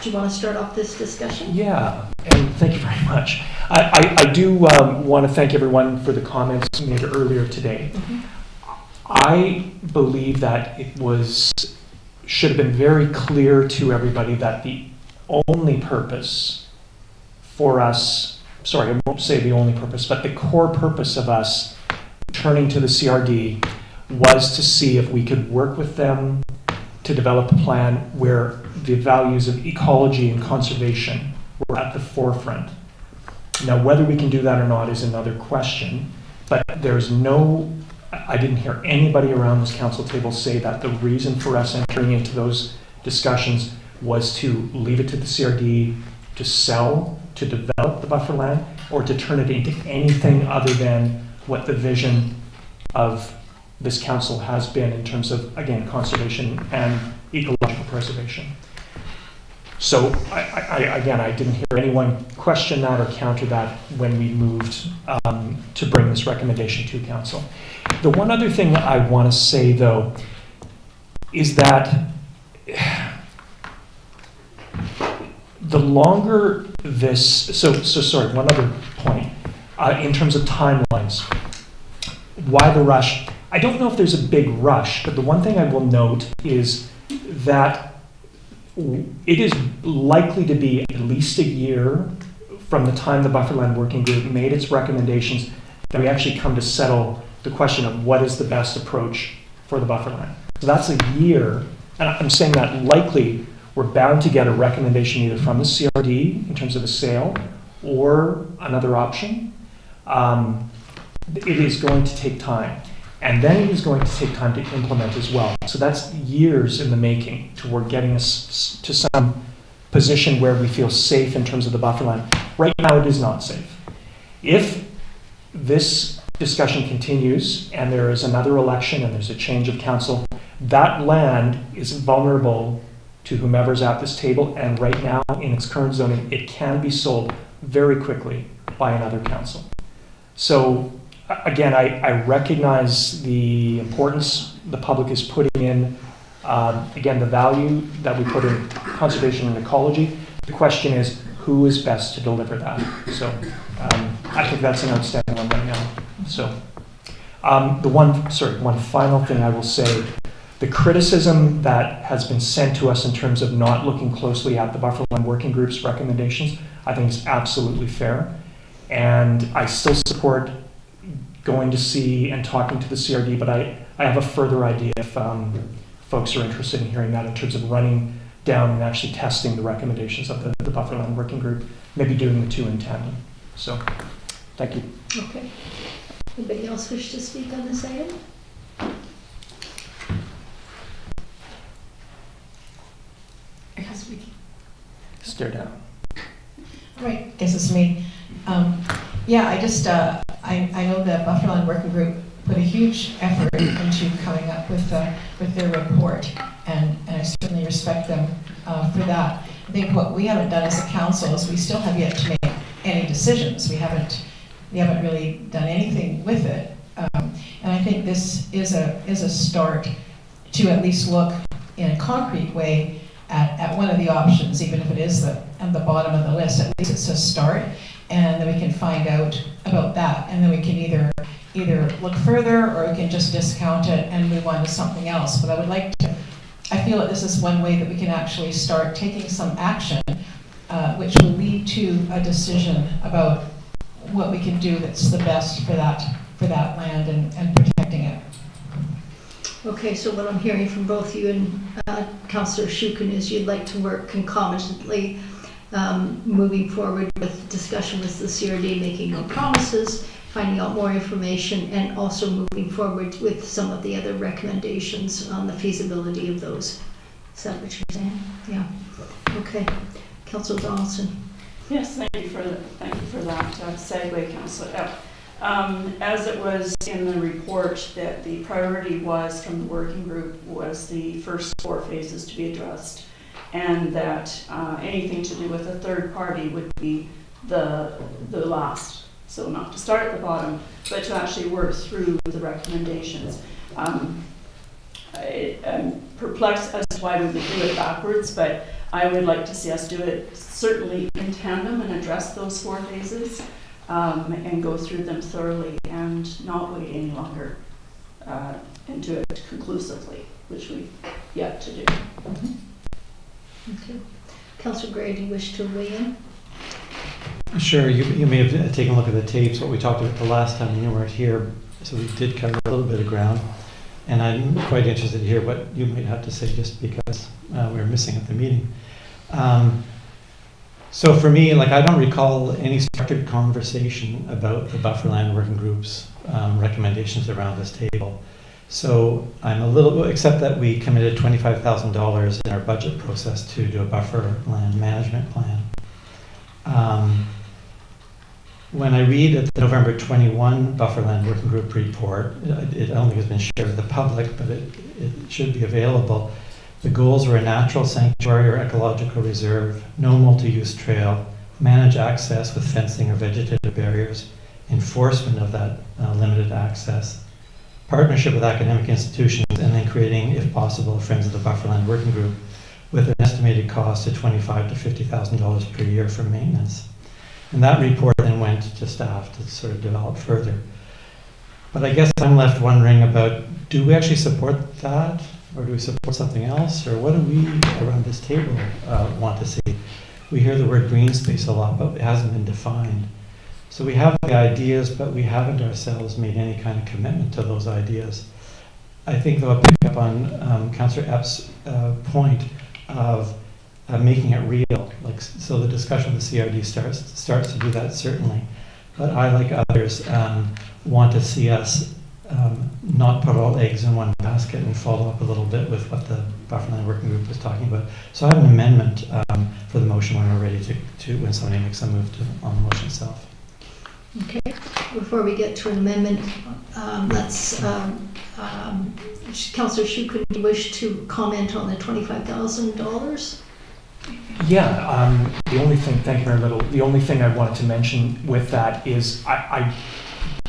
Do you want to start off this discussion? Yeah, and thank you very much. I do want to thank everyone for the comments made earlier today. Mm-hmm. I believe that should have been very clear to everybody that the only purpose for us, sorry, I won't say the only purpose, but the core purpose of us turning to the CRD was to see if we could work with them to to develop a plan where the values of ecology and conservation were at the forefront. Now, whether we can do that or not is another question, but there's no, I didn't hear anybody around this council table say that the reason for us entering into those discussions was to leave it to the CRD to sell, to develop the buffer land, or to turn it into anything other than what the vision of this council has been in terms of, again, conservation and ecological preservation. So, again, I didn't hear anyone question that or counter that when we moved to bring this recommendation to council. The one other thing that I want to say, though, is that the longer this, sorry, one other point, in terms of timelines, why the rush? I don't know if there's a big rush, but the one thing I will note is that it is likely to be at least a year from the time the Bufferland Working Group made its recommendations that we actually come to settle the question of what is the best approach for the bufferland. So that's a year, and I'm saying that likely we're bound to get a recommendation either from the CRD in terms of a sale or another option. It is going to take time. And then it is going to take time to implement as well. So that's years in the making toward getting us to some position where we feel safe in terms of the bufferland. Right now it is not safe. If this discussion continues and there is another election and there's a change of council, that land is vulnerable to whomever's at this table, and right now in its current zoning, it can be sold very quickly by another council. So again, I recognize the importance the public is putting in, again, the value that we put in conservation and ecology. The question is, who is best to deliver that? So I think that's an outstanding one right now. So one final thing I will say, the criticism that has been sent to us in terms of not looking closely at the Bufferland Working Group's recommendations, I think is absolutely fair. And I still support going to see and talking to the CRD, but I have a further idea if folks are interested in hearing that in terms of running down and actually testing the recommendations of the Bufferland Working Group, maybe doing the two in tandem. So, thank you. Okay. Anybody else wish to speak on this item? I guess we can. Stare down. Right, guess it's me. Yeah, I just, I know the Bufferland Working Group put a huge effort into coming up with their report, and I certainly respect them for that. I think what we haven't done as a council is we still have yet to make any decisions. We haven't really done anything with it, and I think this is a start to at least look in a concrete way at one of the options, even if it is at the bottom of the list. At least it's a start, and then we can find out about that, and then we can either look further or we can just discount it and move on to something else. But I feel that this is one way that we can actually start taking some action, which will lead to a decision about what we can do that's the best for that land and protecting it. Okay, so what I'm hearing from both you and Councillor Shukin is you'd like to work concomitantly moving forward with discussion with the CRD, making no promises, finding out more information, and also moving forward with some of the other recommendations on the feasibility of those. Is that what you're saying? Yeah. Okay. Councillor Donaldson. Yes, thank you for that segue, Councillor. As it was in the report, that the priority was from the working group was the first 4 phases to be addressed, and that anything to do with a third party would be the last. So not to start at the bottom, but to actually work through the recommendations. I'm perplexed as to why we would do it backwards, but I would like to see us do it certainly in tandem and address those 4 phases. And go through them thoroughly and not wait any longer and do it conclusively, which we've yet to do. Okay. Councillor Gray, do you wish to weigh in? Sure, you may have taken a look at the tapes, what we talked about the last time you weren't here, so we did cover a little bit of ground. And I'm quite interested to hear what you might have to say, just because we were missing at the meeting. So for me, like, I don't recall any structured conversation about the Bufferland Working Group's recommendations around this table. So I'm a little, except that we committed $25,000 in our budget process to do a buffer land management plan. When I read at the November 21 Bufferland Working Group report, I don't think it's been shared with the public, but it should be available. The goals were a natural sanctuary or ecological reserve, no multi-use trail, manage access with fencing or vegetative barriers, enforcement of that limited access, partnership with academic institutions, and then creating, if possible, a Friends of the Bufferland Working Group with an estimated cost of $25,000 to $50,000 per year for maintenance. And that report then went to staff to sort of develop further. But I guess I'm left wondering about, do we actually support that? Or do we support something else? Or what do we around this table want to see? We hear the word green space a lot, but it hasn't been defined. So we have the ideas, but we haven't ourselves made any kind of commitment to those ideas. I think, though, I'll pick up on Councillor Epps' point of making it real. Like, so the discussion with the CRD starts to do that, certainly. But I, like others, want to see us not put all eggs in one basket and follow up a little bit with what the Bufferland Working Group was talking about. So I have an amendment for the motion when we're ready to when somebody makes a move on the motion itself. Okay, before we get to an amendment, let's, Councillor Shu, could you wish to comment on the $25,000? Yeah, the only thing, thank you, Mayor Little, the only thing I wanted to mention with that is I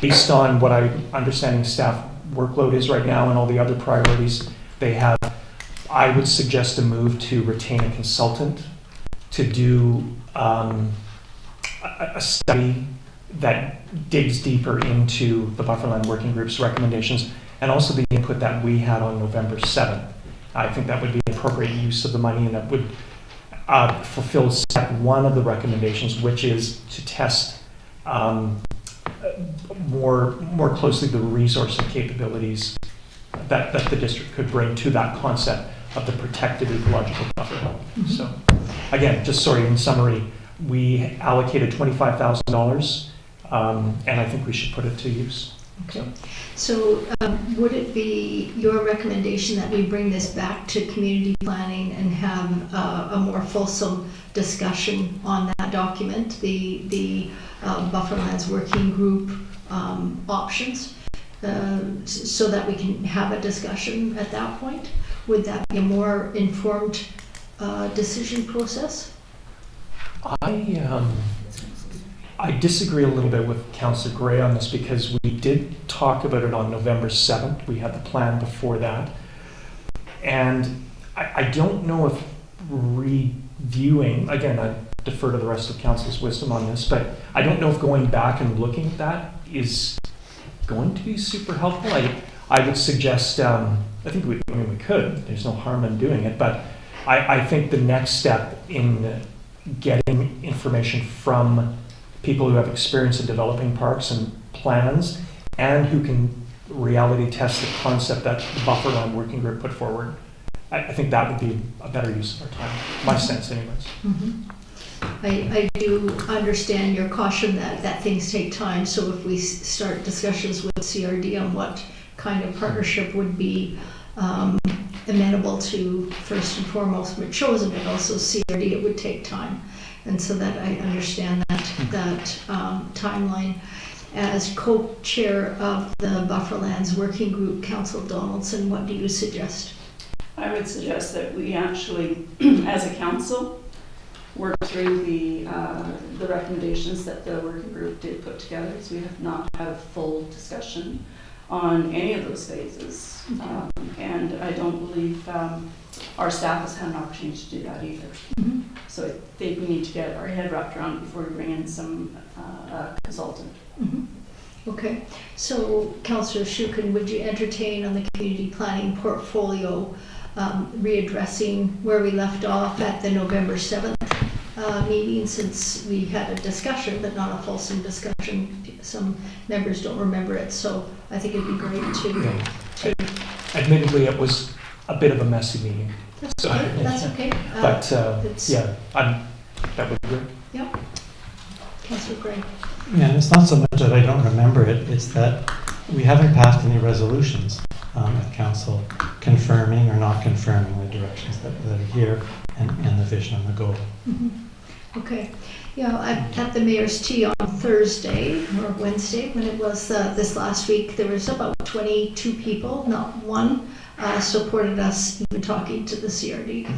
based on what I'm understanding staff workload is right now and all the other priorities they have, I would suggest a move to retain a consultant to do a study that digs deeper into the Bufferland Working Group's recommendations and also the input that we had on November 7th. I think that would be appropriate use of the money, and that would fulfill step one of the recommendations, which is to test more closely the resource and capabilities that the district could bring to that concept of the protected ecological buffer. Mm-hmm. So again, just sorry, in summary, we allocated $25,000 and I think we should put it to use. Okay. So would it be your recommendation that we bring this back to community planning and have a more fulsome discussion on that document, the Bufferlands Working Group options, so that we can have a discussion at that point? Would that be a more informed decision process? I disagree a little bit with Councillor Gray on this, because we did talk about it on November 7th. We had the plan before that. And I don't know if reviewing, again, I defer to the rest of Council's wisdom on this, but I don't know if going back and looking at that is going to be super helpful. I would suggest, I think we could, there's no harm in doing it, but I think the next step in getting information from people who have experience in developing parks and plans and who can reality test the concept that the Bufferland Working Group put forward, I think that would be a better use of our time, my sense anyways. Mm-hmm. I do understand your caution that things take time, so if we start discussions with CRD on what kind of partnership would be amenable to, first and foremost, chosen, and also CRD, it would take time. And so that I understand that timeline. As co-chair of the Bufferlands Working Group, Councillor Donaldson, what do you suggest? I would suggest that we actually, as a council, work through the recommendations that the working group did put together, because we have not had a full discussion on any of those phases. And I don't believe our staff has had an opportunity to do that either. Mm-hmm. So I think we need to get our head wrapped around it before we bring in some consultant. Mm-hmm. Okay, so Councillor Shukin, would you entertain on the community planning portfolio readdressing where we left off at the November 7th meeting, since we had a discussion but not a fulsome discussion? Some members don't remember it, so I think it'd be great to admittedly, it was a bit of a messy meeting. That's okay, that's okay. But, It's- yeah, that would be great. Yep. Councillor Gray. Yeah, and it's not so much that I don't remember it, it's that we haven't passed any resolutions at council confirming or not confirming the directions that are here and the vision and the goal. Okay. Yeah, at the mayor's tea on Thursday or Wednesday, when it was this last week, there was about 22 people, not one supported us even talking to the CRD.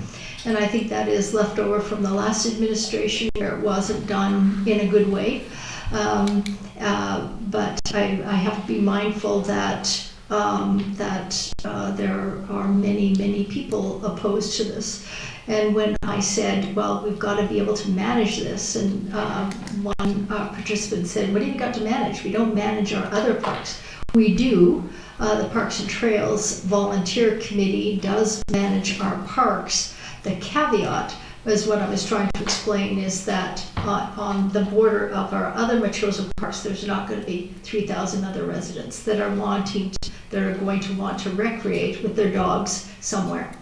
And I think that is left over from the last administration where it wasn't done in a good way. But I have to be mindful that there are many people opposed to this. And when I said, well, we've got to be able to manage this, and one participant said, what have you got to manage? We don't manage our other parks. We do. The Parks and Trails Volunteer Committee does manage our parks. The caveat is what I was trying to explain is that on the border of our other Metchosin parks, there's not going to be 3,000 other residents that are going to want to recreate with their dogs somewhere.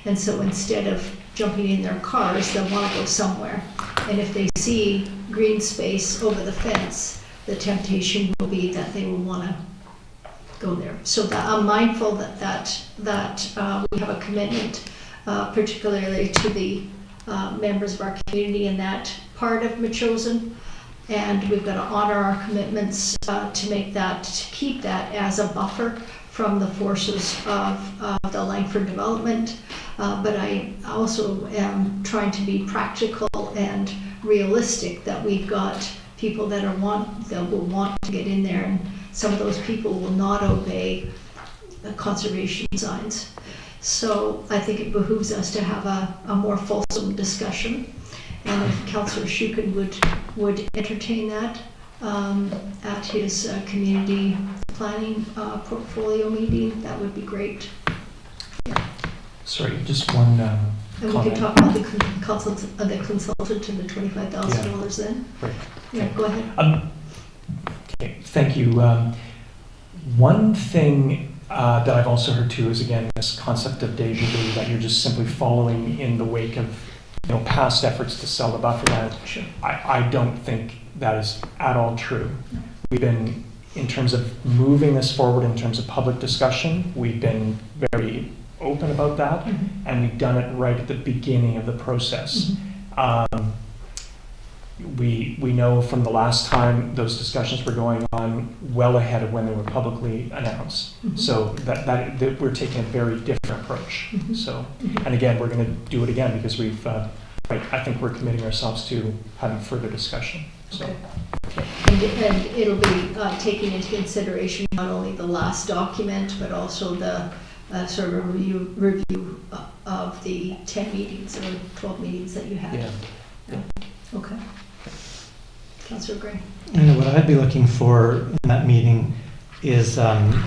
And so instead of jumping in their cars, they'll want to go somewhere. And if they see green space over the fence, the temptation will be that they will want to go there. So that I'm mindful that we have a commitment, particularly to the members of our community in that part of Metchosin, and we've got to honor our commitments to keep that as a buffer from the forces of the Langford development. But I also am trying to be practical and realistic that we've got people that will want to get in there, and some of those people will not obey the conservation signs. So I think it behooves us to have a more fulsome discussion. And if Councillor Shukin would entertain that at his community planning portfolio meeting, that would be great. Yeah. Sorry, just one And we comment. can talk about the consultant and the $25,000 then. Right. Yeah, go ahead. Okay, thank you. One thing that I've also heard too is, again, this concept of deja vu, that you're just simply following in the wake of past efforts to sell the buffer land. Sure. I don't think that is at all true. We've been, in terms of moving this forward in terms of public discussion, we've been very open about that, and we've done it right at the beginning of the process. We know from the last time those discussions were going on well ahead of when they were publicly announced. So that we're taking a very different approach. So, and again, we're going to do it again because we've, I think we're committing ourselves to having further discussion. So. Okay. And it'll be taking into consideration not only the last document, but also the sort of review of the 10 meetings or 12 meetings that you had. Yeah. Okay. Councillor Gray. What I'd be looking for in that meeting is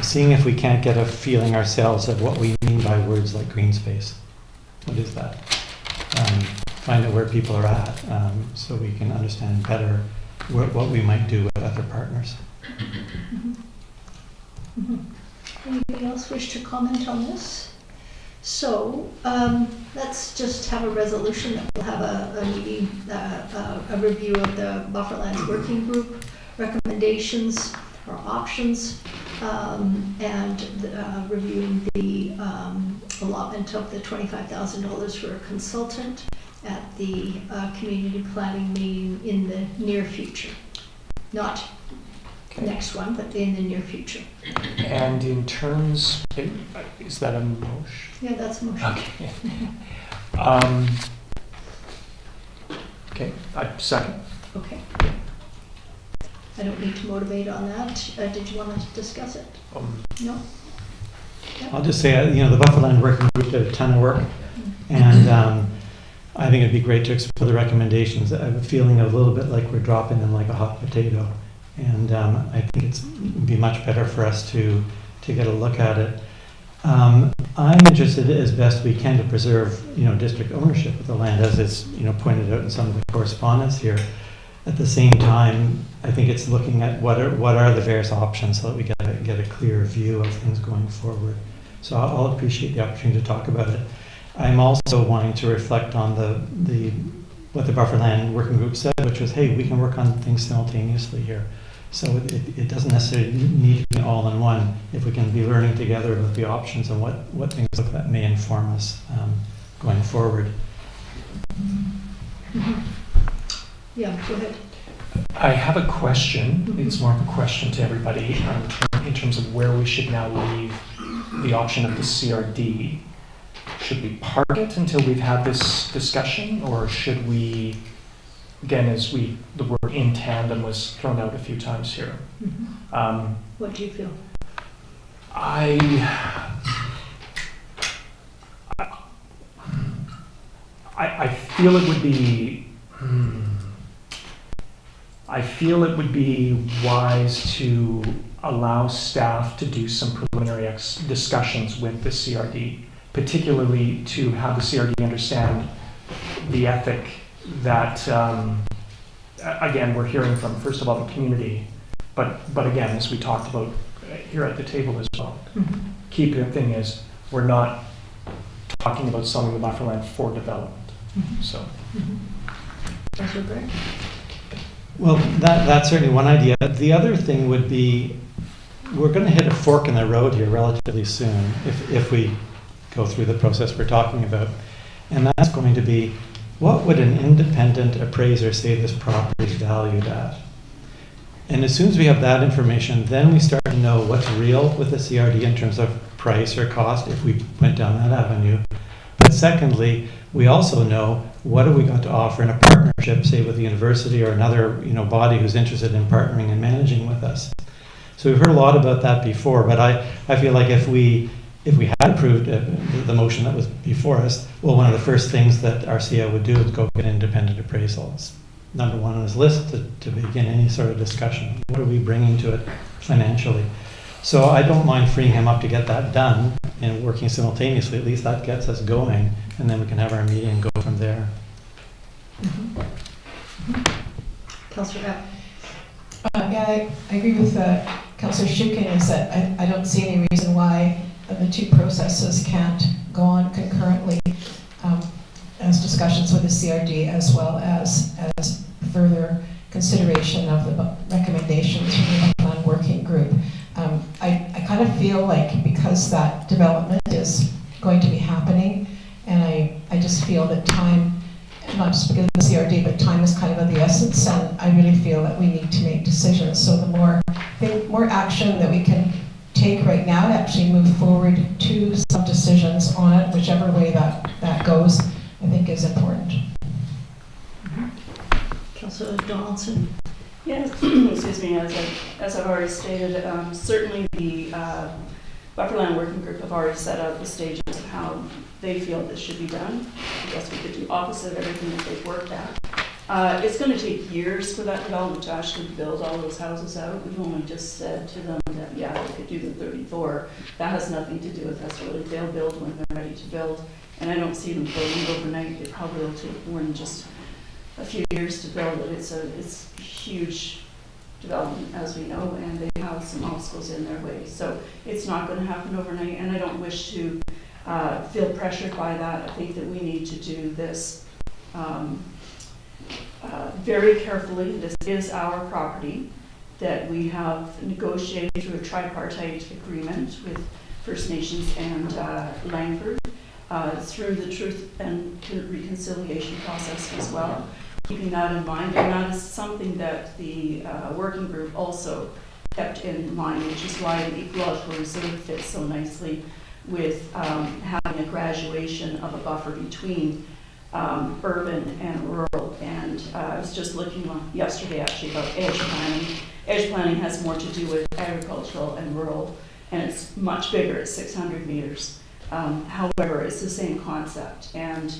seeing if we can't get a feeling ourselves of what we mean by words like green space. What is that? Find out where people are at so we can understand better what we might do with other partners. Anybody else wish to comment on this? So let's just have a resolution that we'll have a meeting, a review of the Bufferlands Working Group recommendations or options, and reviewing the allotment of the $25,000 for a consultant at the community planning meeting in the near future. Not next one, but in the near future. And in terms, is that a motion? Yeah, that's a motion. Okay. Okay, I second. Okay. I don't need to motivate on that. Did you want to discuss it? No? Yep. I'll just say, the Bufferland Working Group did a ton of work, and I think it'd be great to explore the recommendations. I have a feeling a little bit like we're dropping them like a hot potato. And I think it'd be much better for us to get a look at it. I'm interested as best we can to preserve, district ownership of the land, as is, pointed out in some of the correspondence here. At the same time, I think it's looking at what are the various options so that we get a clear view of things going forward. So I'll appreciate the opportunity to talk about it. I'm also wanting to reflect on what the Bufferland Working Group said, which was, hey, we can work on things simultaneously here. So it doesn't necessarily need to be all in one. If we can be learning together about the options and what things look like may inform us going forward. Yeah, go ahead. I have a question. It's more of a question to everybody in terms of where we should now leave the option of the CRD. Should we park it until we've had this discussion, or should we, again, the word in tandem was thrown out a few times here. What do you feel? I feel it would be. I feel it would be wise to allow staff to do some preliminary discussions with the CRD, particularly to have the CRD understand the ethic that, again, we're hearing from, first of all, the community, but again, as we talked about here at the table as well. Key thing is we're not talking about selling the buffer land for development. So. Councillor Gray? Well, that's certainly one idea. The other thing would be, we're going to hit a fork in the road here relatively soon if we go through the process we're talking about. And that's going to be, what would an independent appraiser say this property is valued at? And as soon as we have that information, then we start to know what's real with the CRD in terms of price or cost if we went down that avenue. But secondly, we also know what have we got to offer in a partnership, say with the university or another body who's interested in partnering and managing with us. So we've heard a lot about that before, but I feel like if we had approved the motion that was before us, well, one of the first things that RCA would do is go get independent appraisals. Number one on his list to begin any sort of discussion. What are we bringing to it financially? So I don't mind freeing him up to get that done and working simultaneously. At least that gets us going, and then we can have our meeting and go from there. Councillor Knapp? Yeah, I agree with Councillor Shukin is that I don't see any reason why the two processes can't go on concurrently as discussions with the CRD as well as further consideration of the recommendations from the Bufferland Working Group. I kind of feel like because that development is going to be happening, and I just feel that time, not just because of the CRD, but time is kind of the essence, and I really feel that we need to make decisions. So the more action that we can take right now to actually move forward to some decisions on it, whichever way that goes, I think is important. Councillor Donaldson? Yes, excuse me, as I've already stated, certainly the Bufferland Working Group have already set out the stages of how they feel this should be done. I guess we could do opposite of everything that they've worked at. It's going to take years for that development to actually build all those houses out. We've only just said to them that, yeah, they could do the 34. That has nothing to do with us, really. They'll build when they're ready to build. And I don't see them building overnight. It probably will take more than just a few years to build it. It's a huge development, as we know, and they have some obstacles in their way. So it's not going to happen overnight, and I don't wish to feel pressured by that. I think that we need to do this very carefully. This is our property that we have negotiated through a tripartite agreement with First Nations and Langford through the Truth and Reconciliation process as well. Keeping that in mind, and that is something that the working group also kept in mind, which is why the ecological reserve fits so nicely with having a graduation of a buffer between urban and rural. And I was just looking yesterday actually about edge planning. Edge planning has more to do with agricultural and rural, and it's much bigger, it's 600 meters. However, it's the same concept, and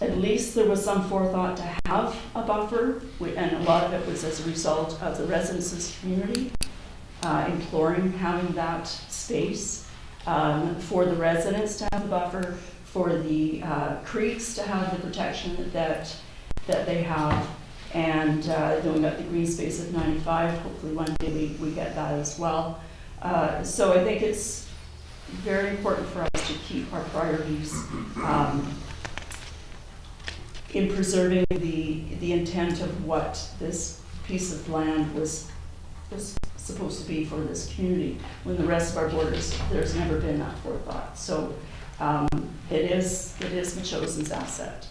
at least there was some forethought to have a buffer, and a lot of it was as a result of the residents' community imploring having that space for the residents to have the buffer, for the creeks to have the protection that they have, and then we got the green space of 95. Hopefully one day we get that as well. So I think it's very important for us to keep our priorities in preserving the intent of what this piece of land was supposed to be for this community, when the rest of our borders, there's never been that forethought. So it is Machosen's asset.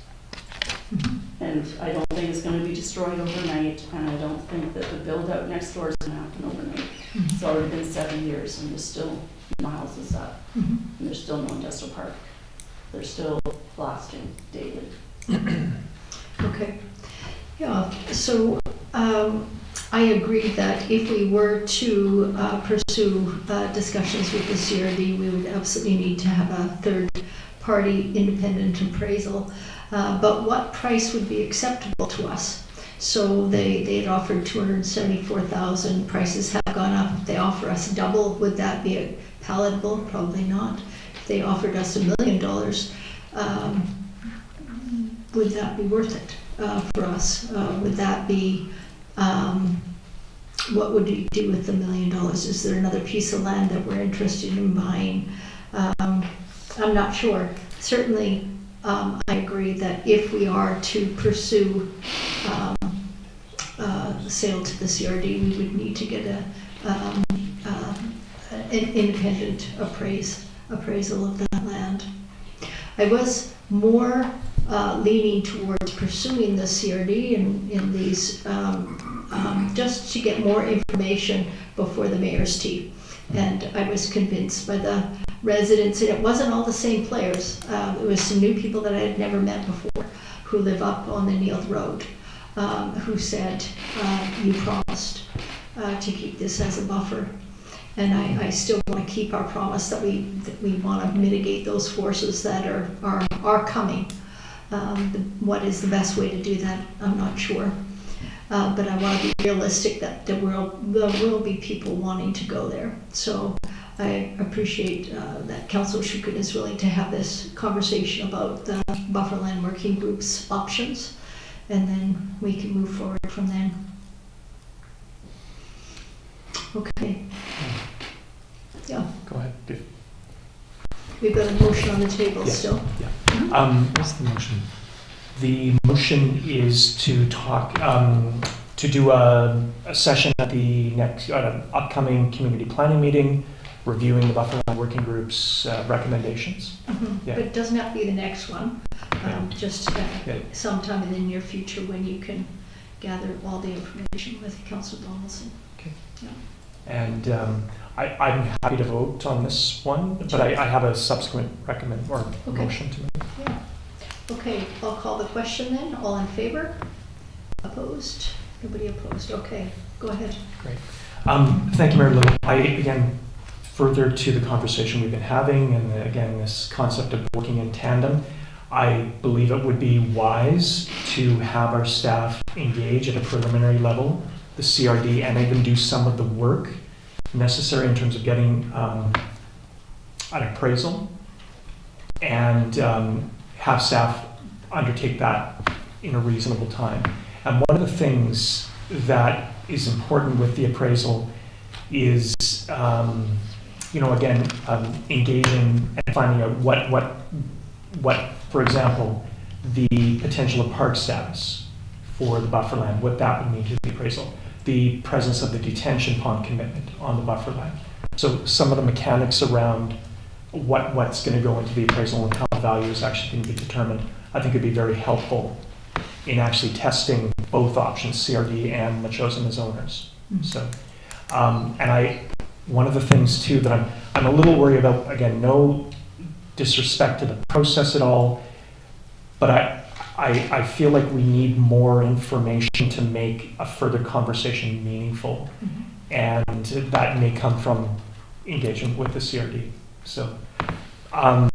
And I don't think it's going to be destroyed overnight, and I don't think that the build out next door is going to happen overnight. It's already been 7 years, and there's still miles is up, and there's still no industrial park. They're still blasting daily. Okay. Yeah, so I agree that if we were to pursue discussions with the CRD, we would absolutely need to have a third-party independent appraisal. But what price would be acceptable to us? So they had offered $274,000. Prices have gone up. If they offer us double, would that be palatable? Probably not. If they offered us $1 million, would that be worth it for us? Would that be, what would we do with the $1 million? Is there another piece of land that we're interested in buying? I'm not sure. Certainly, I agree that if we are to pursue sale to the CRD, we would need to get an independent appraisal of that land. I was more leaning towards pursuing the CRD in these, just to get more information before the mayor's tea. And I was convinced by the residents, and it wasn't all the same players. It was some new people that I had never met before who live up on the Neil Road, who said, you promised to keep this as a buffer. And I still want to keep our promise that we want to mitigate those forces that are coming. What is the best way to do that? I'm not sure. But I want to be realistic that there will be people wanting to go there. So I appreciate that Councillor Shukin is willing to have this conversation about the Bufferland Working Group's options, and then we can move forward from there. Okay. Yeah. Go ahead, Dave. We've got a motion on the table still. Yeah. What's the motion? The motion is to talk, to do a session at the next upcoming community planning meeting, reviewing the Bufferland Working Group's recommendations. Yeah. But it doesn't have to be the next one. Just sometime in the near future when you can gather all the information with Councillor Donaldson. Okay. Yeah. And I'm happy to vote on this one, but I have a subsequent motion to make. Yeah. Okay, I'll call the question then. All in favor? Opposed? Nobody opposed. Okay, go ahead. Great. Thank you, Mayor Little. Again, further to the conversation we've been having, and again, this concept of working in tandem, I believe it would be wise to have our staff engage at a preliminary level, the CRD, and even do some of the work necessary in terms of getting an appraisal, and have staff undertake that in a reasonable time. And one of the things that is important with the appraisal is, again, engaging and finding out what, for example, the potential of park status for the buffer land, what that would mean to the appraisal, the presence of the detention pond commitment on the buffer land. So some of the mechanics around what's going to go into the appraisal and how the value is actually going to be determined, I think would be very helpful in actually testing both options, CRD and Machosen as owners. So, one of the things too that I'm a little worried about, again, no disrespect to the process at all, but I feel like we need more information to make a further conversation meaningful, and that may come from engagement with the CRD. So I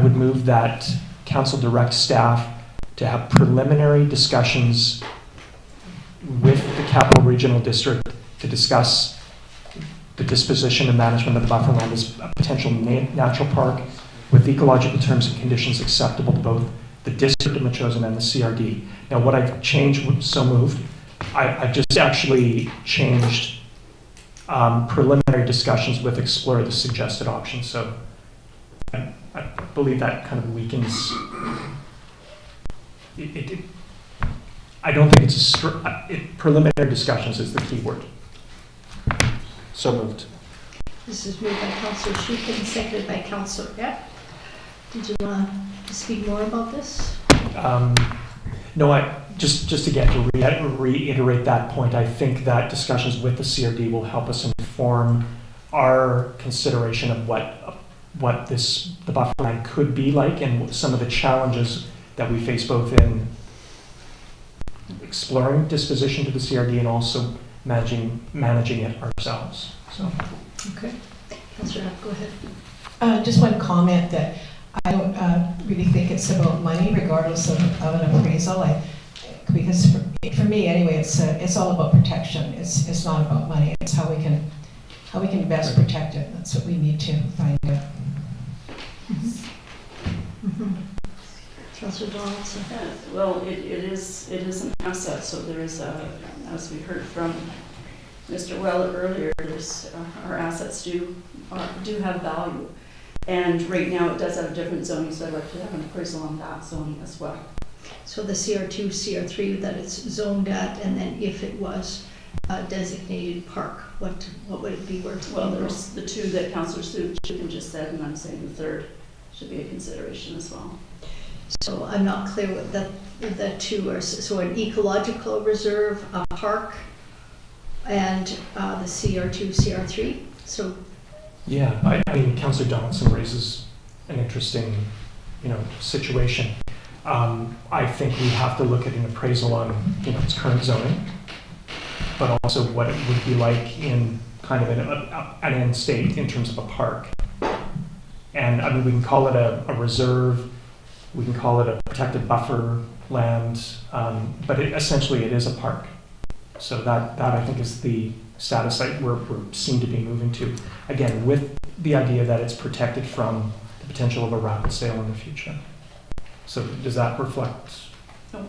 would move that council direct staff to have preliminary discussions with the Capital Regional District to discuss the disposition and management of the buffer land as a potential natural park with ecological terms and conditions acceptable to both the District of Machosen and the CRD. Now what I've changed, so moved, I've just actually changed preliminary discussions with explore the suggested options. So I believe that kind of weakens. I don't think it's preliminary discussions is the key word. So moved. This is moved by Councillor Schuken and seconded by Councillor Epp. Did you want to speak more about this? No, just again to reiterate that point, I think that discussions with the CRD will help us inform our consideration of what the buffer line could be like and some of the challenges that we face both in exploring disposition to the CRD and also managing it ourselves. So. Okay. Councillor Epp, go ahead. Just one comment that I don't really think it's about money, regardless of an appraisal. Because for me anyway, it's all about protection. It's not about money. It's how we can best protect it. That's what we need to find out. Councillor Donaldson. Yeah, well, it is an asset, so there is as we heard from Mr. Weller earlier, our assets do have value. And right now it does have a different zoning, so I'd like to have an appraisal on that zoning as well. So the CR2, CR3 that it's zoned at, and then if it was a designated park, what would it be worth? Well, there's the two that Councillor Schuken just said, and I'm saying the third should be a consideration as well. So I'm not clear what the two are. So an ecological reserve, a park, and the CR2, CR3. So. Yeah, I mean, Councillor Donaldson raises an interesting, situation. I think we have to look at an appraisal on, its current zoning, but also what it would be like in kind of an end state in terms of a park. And I mean, we can call it a reserve, we can call it a protected buffer land, but essentially it is a park. So that I think is the status that we're seem to be moving to. Again, with the idea that it's protected from the potential of a rapid sale in the future. So does that reflect? Oh,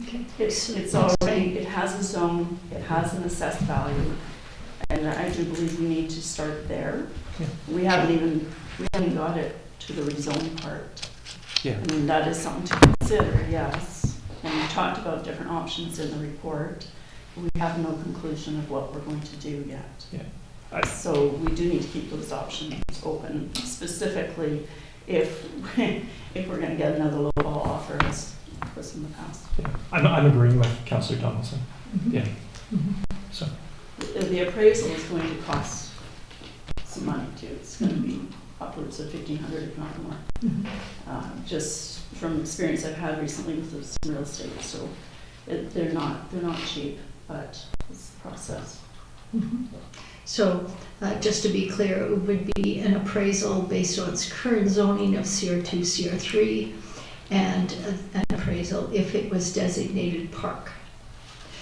okay. It's already, it has a zone, it has an assessed value, and I do believe we need to start there. Yeah. We haven't got it to the rezone part. Yeah. I mean, that is something to consider, yes. And we talked about different options in the report. We have no conclusion of what we're going to do yet. Yeah. So we do need to keep those options open, specifically if we're going to get another lowball offer as was in the past. Yeah. I'm agreeing with Councillor Donaldson. Mm-hmm. Yeah. Mm-hmm. So the appraisal is going to cost some money too. It's going to be upwards of $1,500, if not more. Mm-hmm. Just from experience I've had recently with some real estate, so they're not cheap, but it's the process. Mm-hmm. So just to be clear, it would be an appraisal based on its current zoning of CR2, CR3, and an appraisal if it was designated park.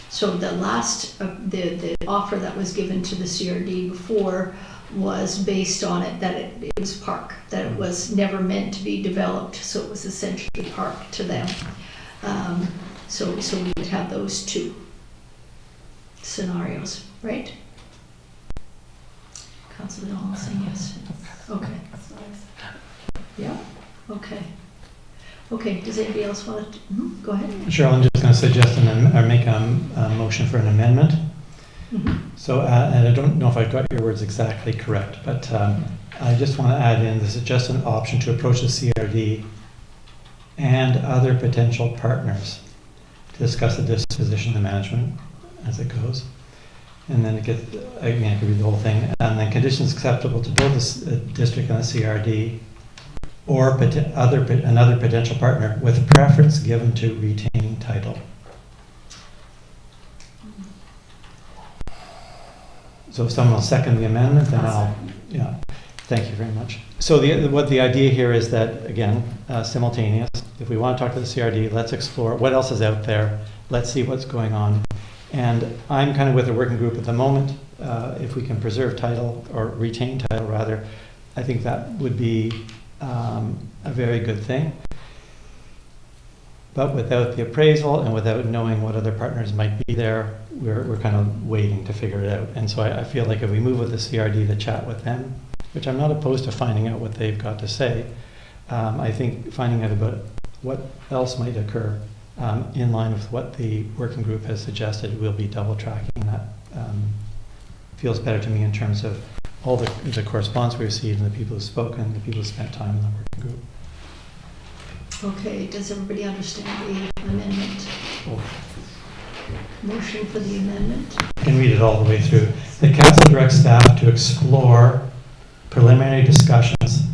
So the last, the offer that was given to the CRD before was based on it that it was park, that it was never meant to be developed, so it was essentially park to them. So we would have those two scenarios, right? Councillor Donaldson, yes. Okay. Yeah, okay. Okay, does anybody else want to, go ahead. Cheryl, I'm just going to suggest or make a motion for an amendment. Mm-hmm. So, and I don't know if I got your words exactly correct, but I just want to add in, this is just an option to approach the CRD and other potential partners to discuss the disposition of management as it goes. And then it gets, again, I can read the whole thing, and then conditions acceptable to both the district and the CRD or another potential partner with preference given to retaining title. So if someone will second the amendment, then thank you very much. So what the idea here is that, again, simultaneous, if we want to talk to the CRD, let's explore what else is out there, let's see what's going on. And I'm kind of with a working group at the moment. If we can preserve title, or retain title rather, I think that would be a very good thing. But without the appraisal and without knowing what other partners might be there, we're kind of waiting to figure it out. And so I feel like if we move with the CRD to chat with them, which I'm not opposed to finding out what they've got to say, I think finding out about what else might occur in line with what the working group has suggested, we'll be double tracking that. Feels better to me in terms of all the correspondence we received and the people who've spoken, the people who spent time in the working group. Okay, does everybody understand the amendment? Oh. Motion for the amendment? I can read it all the way through. The council directs staff to explore preliminary discussions.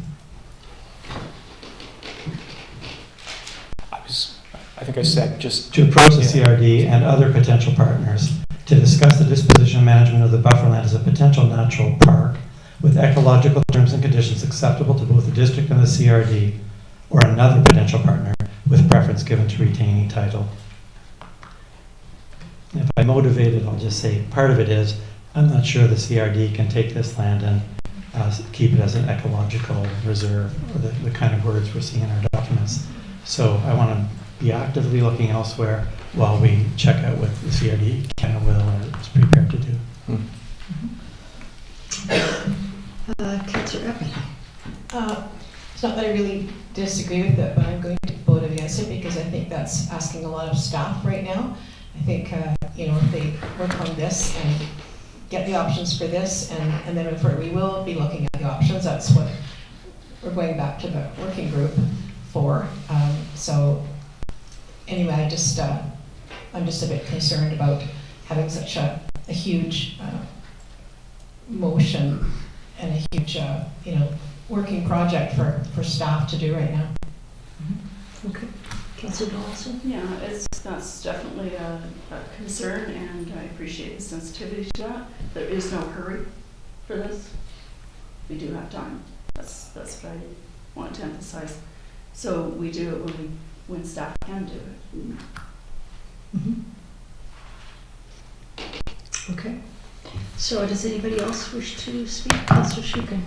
I think I said just to approach the CRD and other potential partners to discuss the disposition and management of the bufferland as a potential natural park with ecological terms and conditions acceptable to both the district and the CRD or another potential partner, with preference given to retaining title. If I'm motivated, I'll just say part of it is I'm not sure the CRD can take this land and keep it as an ecological reserve, or the kind of words we're seeing in our documents. So I want to be actively looking elsewhere while we check out what the CRD can or will or is prepared to do. Councillor Epping. It's not that I really disagree with it, but I'm going to vote against it because I think that's asking a lot of staff right now. I think, if they work on this and get the options for this, and then we will be looking at the options. That's what we're going back to the working group for. So anyway, I'm just a bit concerned about having such a huge motion and a huge, working project for staff to do right now. Okay. Councillor Dawson? Yeah, that's definitely a concern, and I appreciate the sensitivity to that. There is no hurry for this. We do have time. That's what I want to emphasize. So we do it when staff can do it. Okay. So does anybody else wish to speak? Councillor Shukin?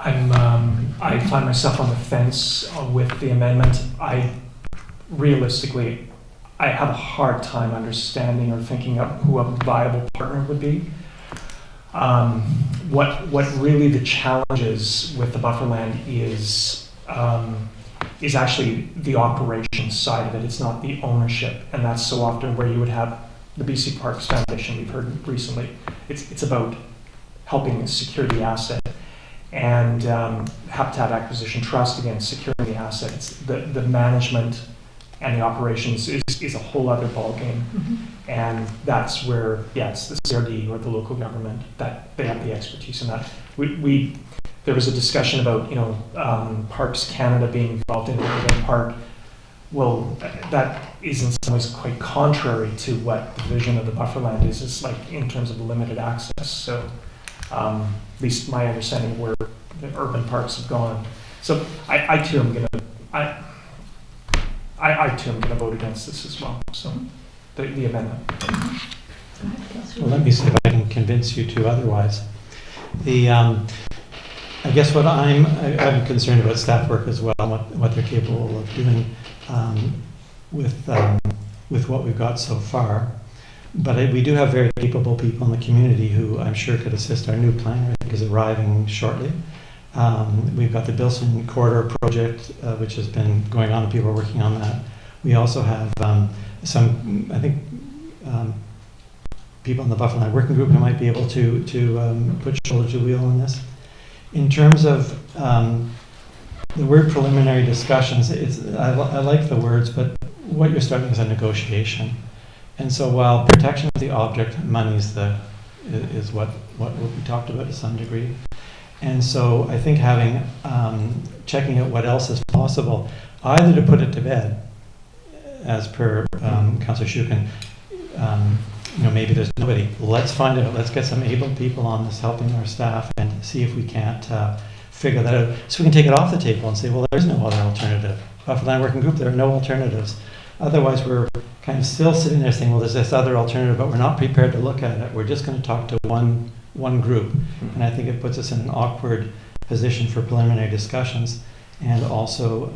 I find myself on the fence with the amendment. Realistically, I have a hard time understanding or thinking of who a viable partner would be. What really the challenge is with the bufferland is actually the operations side of it. It's not the ownership, and that's so often where you would have the BC Parks Foundation we've heard recently. It's about helping secure the asset. And Habitat Acquisition Trust, again, securing the assets. The management and the operations is a whole other ballgame. And that's where, it's the CRD or the local government that they have the expertise in that. There was a discussion about, Parks Canada being involved in the park. Well, that is in some ways quite contrary to what the vision of the bufferland is. It's like in terms of limited access. So at least my understanding of where the urban parks have gone. So I too am going to vote against this as well. So the amendment. Well, let me see if I can convince you to otherwise. I guess what I'm concerned about staff work as well, what they're capable of doing with what we've got so far. But we do have very capable people in the community who I'm sure could assist. Our new planner, I think, is arriving shortly. We've got the Bilson Corridor project, which has been going on, and people are working on that. We also have some, I think, people in the Bufferland Working Group who might be able to put shoulder to wheel on this. In terms of the word preliminary discussions, I like the words, but what you're starting is a negotiation. And so while protection of the object, money is what will be talked about to some degree. And so I think having, checking out what else is possible, either to put it to bed, as per Councillor Shukin, maybe there's nobody. Let's find out, let's get some able people on this helping our staff and see if we can't figure that out. So we can take it off the table and say, well, there's no other alternative. Bufferland Working Group, there are no alternatives. Otherwise, we're kind of still sitting there saying, well, there's this other alternative, but we're not prepared to look at it. We're just going to talk to one group. And I think it puts us in an awkward position for preliminary discussions and also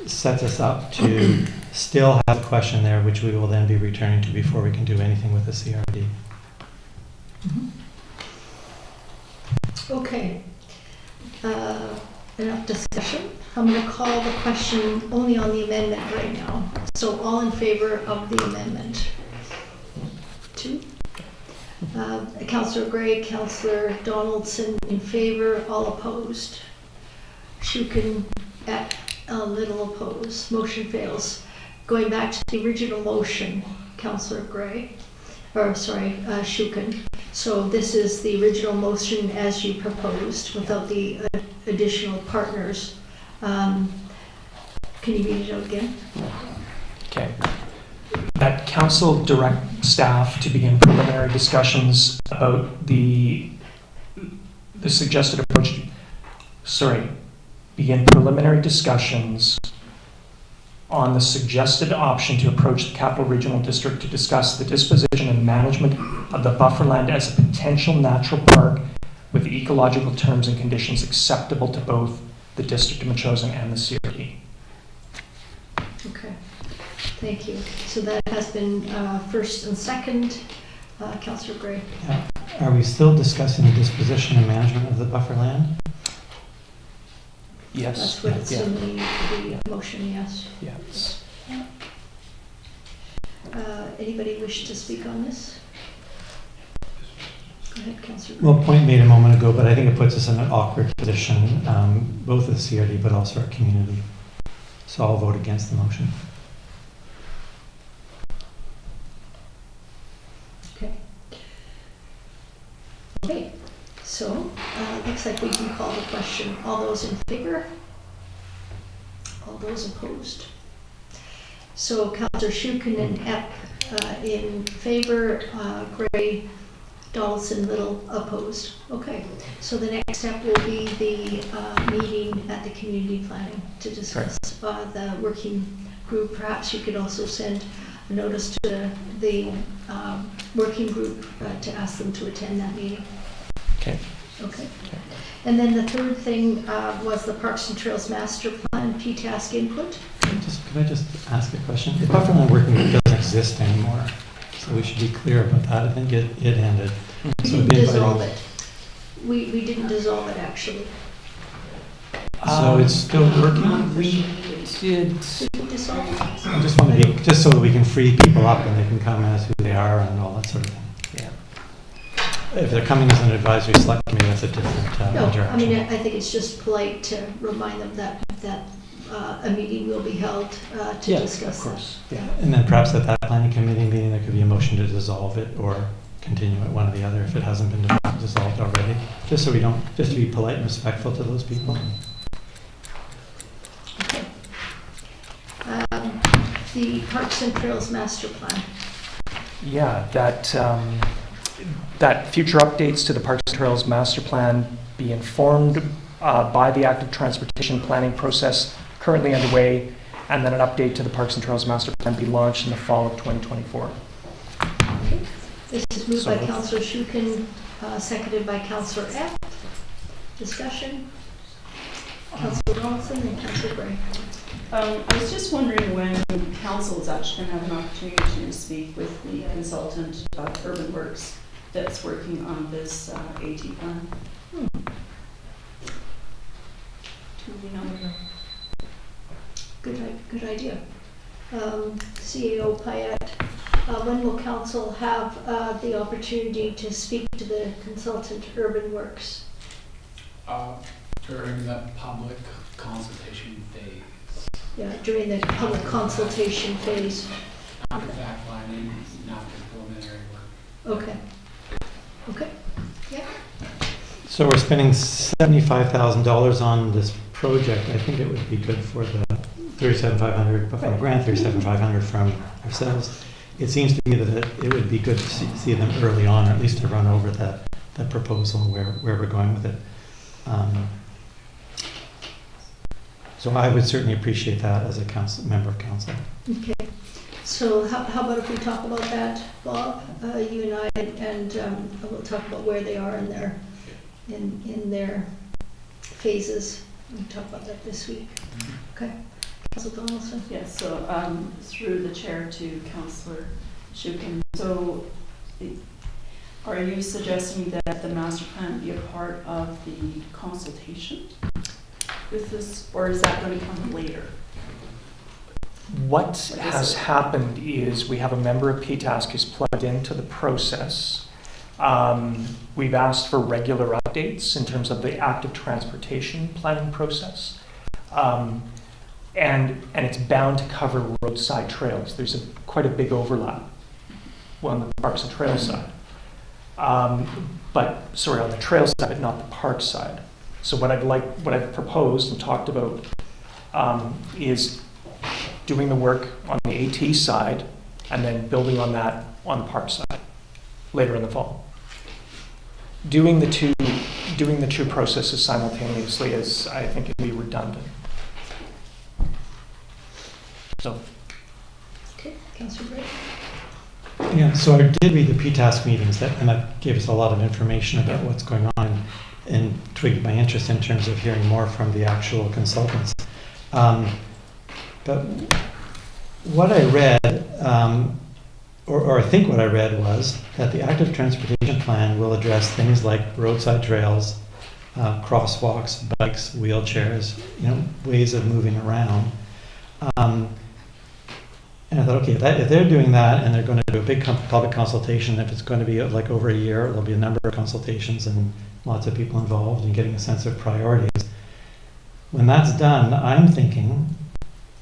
sets us up to still have a question there, which we will then be returning to before we can do anything with the CRD. Okay. Enough discussion. I'm going to call the question only on the amendment right now. So all in favor of the amendment? 2. Councillor Gray, Councillor Donaldson in favor, all opposed. Shukin at Little opposed. Motion fails. Going back to the original motion, Councillor Gray, or sorry, Shukin. So this is the original motion as you proposed without the additional partners. Can you read it out again? Okay. That council direct staff to begin preliminary discussions about the suggested approach. Begin preliminary discussions on the suggested option to approach the Capital Regional District to discuss the disposition and management of the bufferland as a potential natural park with ecological terms and conditions acceptable to both the District of Metchosin and the CRD. Okay, thank you. So that has been first and second. Councillor Gray. Yeah. Are we still discussing the disposition and management of the buffer land? Yes. That's what it's in the motion, yes. Yes. Anybody wish to speak on this? Go ahead, Councillor. Well, point made a moment ago, but I think it puts us in an awkward position, both as CRD but also our community. So I'll vote against the motion. Okay. Okay, so looks like we can call the question. All those in favor? All those opposed? So Councillor Shukin and Epp in favor, Gray, Donaldson, Little opposed. Okay, so the next step will be the meeting at the community planning to discuss the working group. Perhaps you could also send a notice to the working group to ask them to attend that meeting. Okay. Okay. And then the third thing was the Parks and Trails Master Plan PTASK input. Could I just ask a question? The bufferland working group doesn't exist anymore, so we should be clear about that. I think it ended. We So didn't it'd be dissolve inviting- it. We didn't dissolve it, actually. So it's still working? We did. Did we dissolve it? I just want to be, just so that we can free people up and they can come as who they are and all that sort of thing. Yeah. If they're coming as an advisory select committee, that's a different No, interaction. I mean, I think it's just polite to remind them that a meeting will be held to Yeah, discuss Of that. course. Yeah, and then perhaps at that planning committee meeting, there could be a motion to dissolve it or continue it, one or the other, if it hasn't been dissolved already. Just so we don't, just to be polite and respectful to those people. Okay. The Parks and Trails Master Plan. Yeah, that future updates to the Parks and Trails Master Plan be informed by the active transportation planning process currently underway, and then an update to the Parks and Trails Master Plan be launched in the fall of 2024. Okay. This is moved by So- Councillor Shukin, seconded by Councillor F. Discussion. Councillor Donaldson and Councillor Gray. I was just wondering when council is actually going to have an opportunity to speak with the consultant of Urban Works that's working on this AT plan. Do we know? Good idea. CAO Payette, when will council have the opportunity to speak to the consultant Urban Works? During the public consultation phase. Yeah, during the public consultation phase. After fact finding, after preliminary work. Okay. Okay. Yeah. So we're spending $75,000 on this project. I think it would be good for the 37,500, but from a grant 37,500 from ourselves. It seems to me that it would be good to see them early on, or at least to run over that proposal, where we're going with it. So I would certainly appreciate that as a member of council. Okay. So how about if we talk about that, Bob, you and I, and we'll talk about where they are in their phases. We'll talk about that this week. Okay. Councillor Donaldson? Yes, so through the chair to Councillor Shukin. So are you suggesting that the master plan be a part of the consultation with this, or is that going to come later? What has happened is we have a member of PTASC who's plugged into the process. We've asked for regular updates in terms of the active transportation planning process. And it's bound to cover roadside trails. There's quite a big overlap on the parks and trails side. But sorry, on the trail side, but not the park side. So what I've proposed and talked about is doing the work on the AT side and then building on that on the park side later in the fall. Doing the two processes simultaneously is, I think, it'd be redundant. So. Okay, Councillor Gray. Yeah, so I did read the PTASC meetings, and that gave us a lot of information about what's going on and tweaked my interest in terms of hearing more from the actual consultants. But what I read, or I think what I read was that the active transportation plan will address things like roadside trails, crosswalks, bikes, wheelchairs, ways of moving around. And I thought, okay, if they're doing that and they're going to do a big public consultation, if it's going to be like over a year, there'll be a number of consultations and lots of people involved and getting a sense of priorities. When that's done, I'm thinking,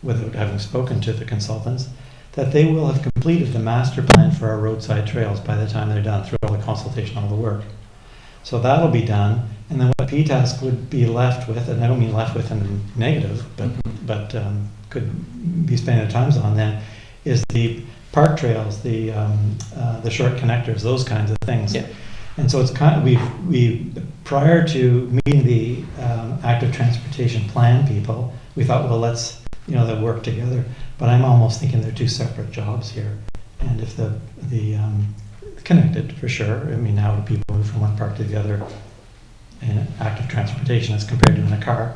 without having spoken to the consultants, that they will have completed the master plan for our roadside trails by the time they're done through all the consultation, all the work. So that'll be done, and then what PTASC would be left with, and I don't mean left with in the negative, but could be spending their times on then, is the park trails, the short connectors, those kinds of things. Yeah. And so it's kind of, we prior to meeting the active transportation plan people, we thought, well, let's they'll work together. But I'm almost thinking they're two separate jobs here. And if the connected for sure. I mean, how do people move from one park to the other in active transportation as compared to in a car?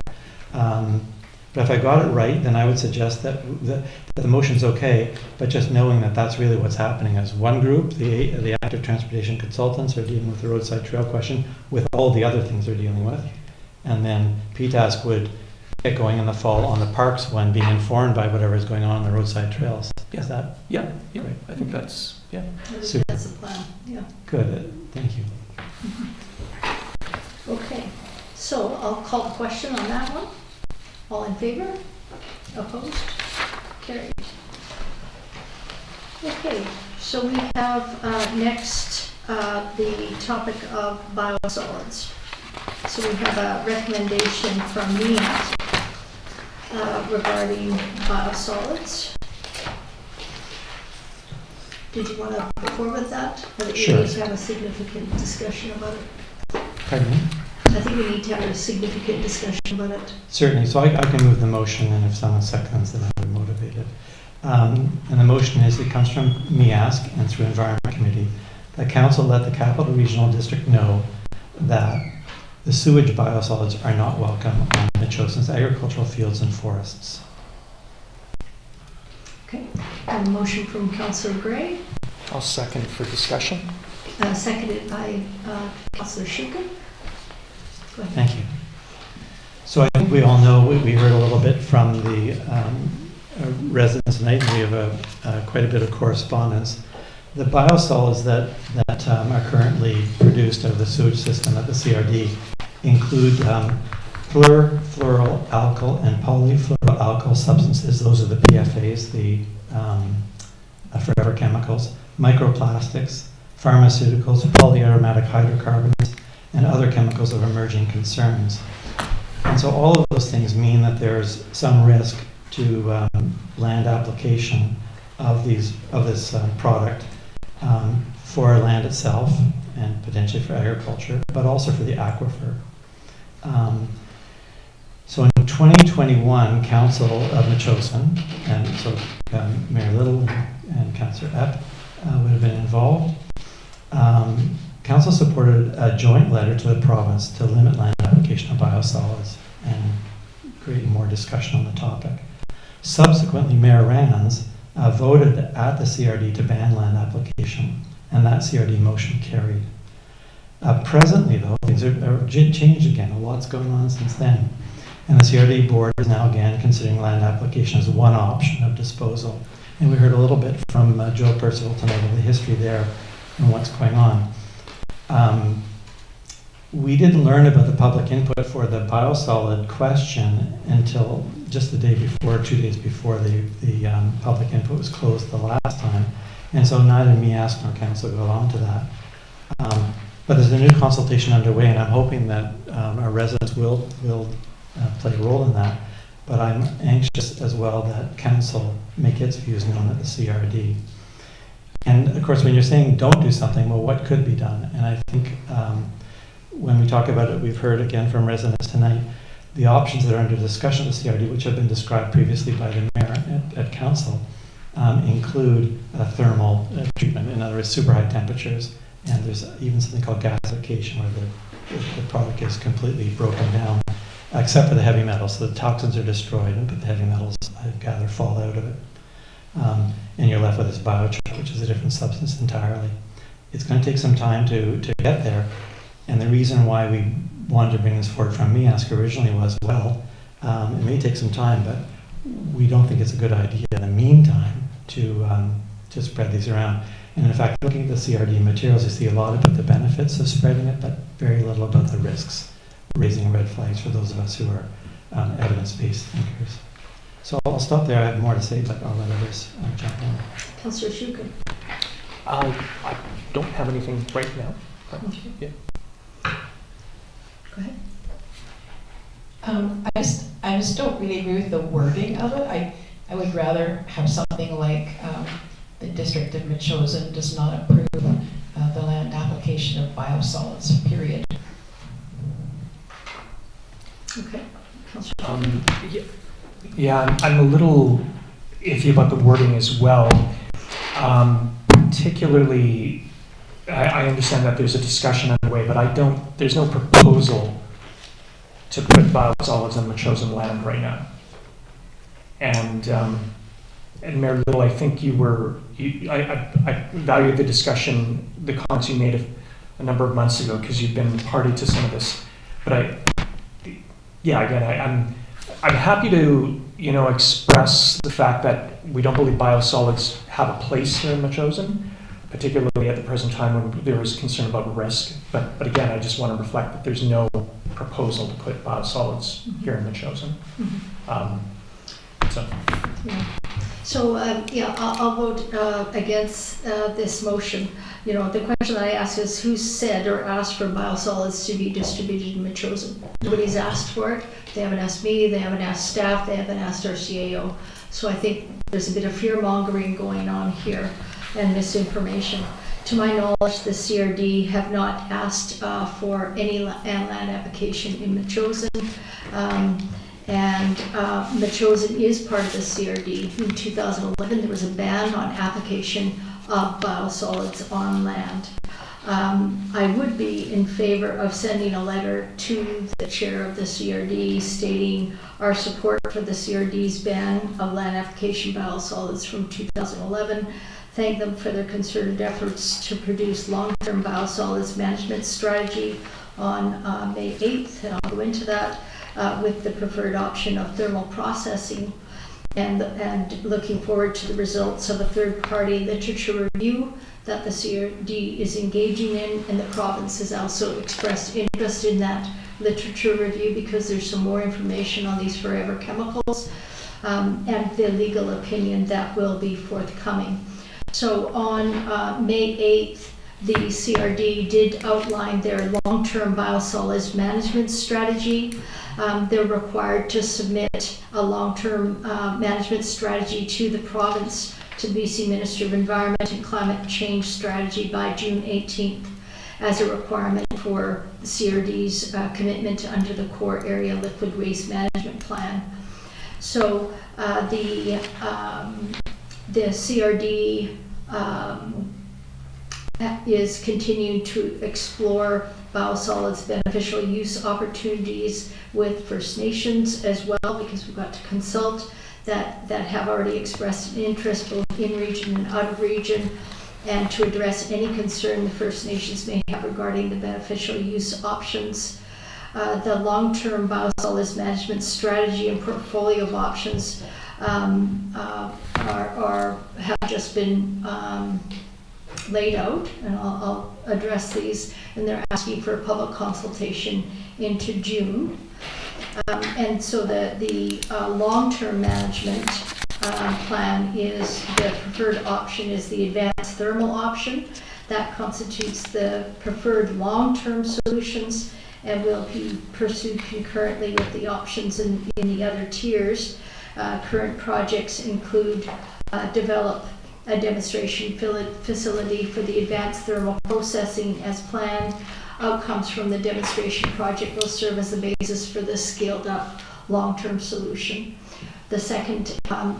But if I got it right, then I would suggest that the motion's okay, but just knowing that that's really what's happening as one group, the active transportation consultants are dealing with the roadside trail question with all the other things they're dealing with. And then PTASC would get going in the fall on the parks one, being informed by whatever is going on the roadside trails. Yeah. Is that? Yeah, yeah. I think that's, yeah. Super. That's the plan, yeah. Good, thank you. Okay, so I'll call the question on that one. All in favor? Opposed? Carried. Okay, so we have next the topic of biosolids. So we have a recommendation from NEAT regarding biosolids. Did you want to go forward with that? Or do Sure. we need to have a significant discussion about it? Pardon me? I think we need to have a significant discussion about it. Certainly, so I can move the motion, and if someone seconds, then I'll be motivated. And the motion is, it comes from MEASC and through Environment Committee, that Council let the Capital Regional District know that the sewage biosolids are not welcome on Metchosin's agricultural fields and forests. Okay, and a motion from Councillor Gray, I'll second for discussion. seconded by Councillor Shukin. Go ahead. Thank you. So I think we all know, we heard a little bit from the residents tonight, and we have quite a bit of correspondence. The biosolids that are currently produced out of the sewage system at the CRD include fluoroalkyl and polyfluoroalkyl substances. Those are the PFAs, the forever chemicals, microplastics, pharmaceuticals, polyaromatic hydrocarbons, and other chemicals of emerging concerns. And so all of those things mean that there's some risk to land application of this product for land itself and potentially for agriculture, but also for the aquifer. So in 2021, Council of Metchosin, and so Mayor Little and Councillor Epp would have been involved. Council supported a joint letter to the province to limit land application of biosolids and creating more discussion on the topic. Subsequently, Mayor Rands voted at the CRD to ban land application, and that CRD motion carried. Presently, though, things are changed again. A lot's going on since then. And the CRD board is now again considering land application as one option of disposal. And we heard a little bit from Joe Percival tonight of the history there and what's going on. We didn't learn about the public input for the biosolid question until just the day before, 2 days before the public input was closed the last time. And so neither me, ask, nor council got on to that. But there's a new consultation underway, and I'm hoping that our residents will play a role in that. But I'm anxious as well that council make its views known at the CRD. And of course, when you're saying don't do something, well, what could be done? And I think when we talk about it, we've heard again from residents tonight, the options that are under discussion at the CRD, which have been described previously by the mayor at council, include thermal treatment, in other words, super high temperatures. And there's even something called gasification, where the product is completely broken down, except for the heavy metals. So the toxins are destroyed, but the heavy metals, I gather, fall out of it. And you're left with this biochar, which is a different substance entirely. It's going to take some time to get there. And the reason why we wanted to bring this forward from MEASC originally was, well, it may take some time, but we don't think it's a good idea in the meantime to spread these around. And in fact, looking at the CRD materials, you see a lot about the benefits of spreading it, but very little about the risks, raising red flags for those of us who are evidence-based thinkers. So I'll stop there. I have more to say, but I'll let others jump in. Councillor Shukin. I don't have anything right now. Okay. Yeah. Go ahead. I just don't really agree with the wording of it. I would rather have something like the District of Metchosin does not approve the land application of biosolids, period. Okay. Yeah, I'm a little iffy about the wording as well. Particularly, I understand that there's a discussion underway, but there's no proposal to put biosolids on Metchosin land right now. And Mayor Little, I think I valued the discussion, the comments you made a number of months ago, because you've been party to some of this. But I'm happy to express the fact that we don't believe biosolids have a place here in Metchosin, particularly at the present time when there is concern about risk. But again, I just want to reflect that there's no proposal to put biosolids here in Metchosin. So, I'll vote against this motion. The question that I ask is who said or asked for biosolids to be distributed in Metchosin? Nobody's asked for it. They haven't asked me, they haven't asked staff, they haven't asked our CAO. So I think there's a bit of fear mongering going on here and misinformation. To my knowledge, the CRD have not asked for any land application in Metchosin. And Metchosin is part of the CRD. In 2011, there was a ban on application of biosolids on land. I would be in favor of sending a letter to the chair of the CRD stating our support for the CRD's ban of land application biosolids from 2011. Thank them for their concerted efforts to produce long-term biosolids management strategy on May 8th, and I'll go into that. With the preferred option of thermal processing, and looking forward to the results of a third-party literature review that the CRD is engaging in, and the province has also expressed interest in that literature review because there's some more information on these forever chemicals and the legal opinion that will be forthcoming. So on May 8th, the CRD did outline their long-term biosolids management strategy. They're required to submit a long-term management strategy to the province, to BC Minister of Environment and Climate Change Strategy by June 18th as a requirement for the CRD's commitment under the Core Area Liquid Waste Management Plan. So the CRD is continuing to explore biosolids beneficial use opportunities with First Nations as well, because we've got to consult that have already expressed an interest both in region and out of region, and to address any concern the First Nations may have regarding the beneficial use options. The long-term biosolids management strategy and portfolio of options have just been laid out, and I'll address these, and they're asking for a public consultation into June. And so the long-term management plan is, the preferred option is the advanced thermal option. That constitutes the preferred long-term solutions and will be pursued concurrently with the options in the other tiers. Current projects include develop a demonstration facility for the advanced thermal processing as planned. Outcomes from the demonstration project will serve as the basis for the scaled-up long-term solution. The second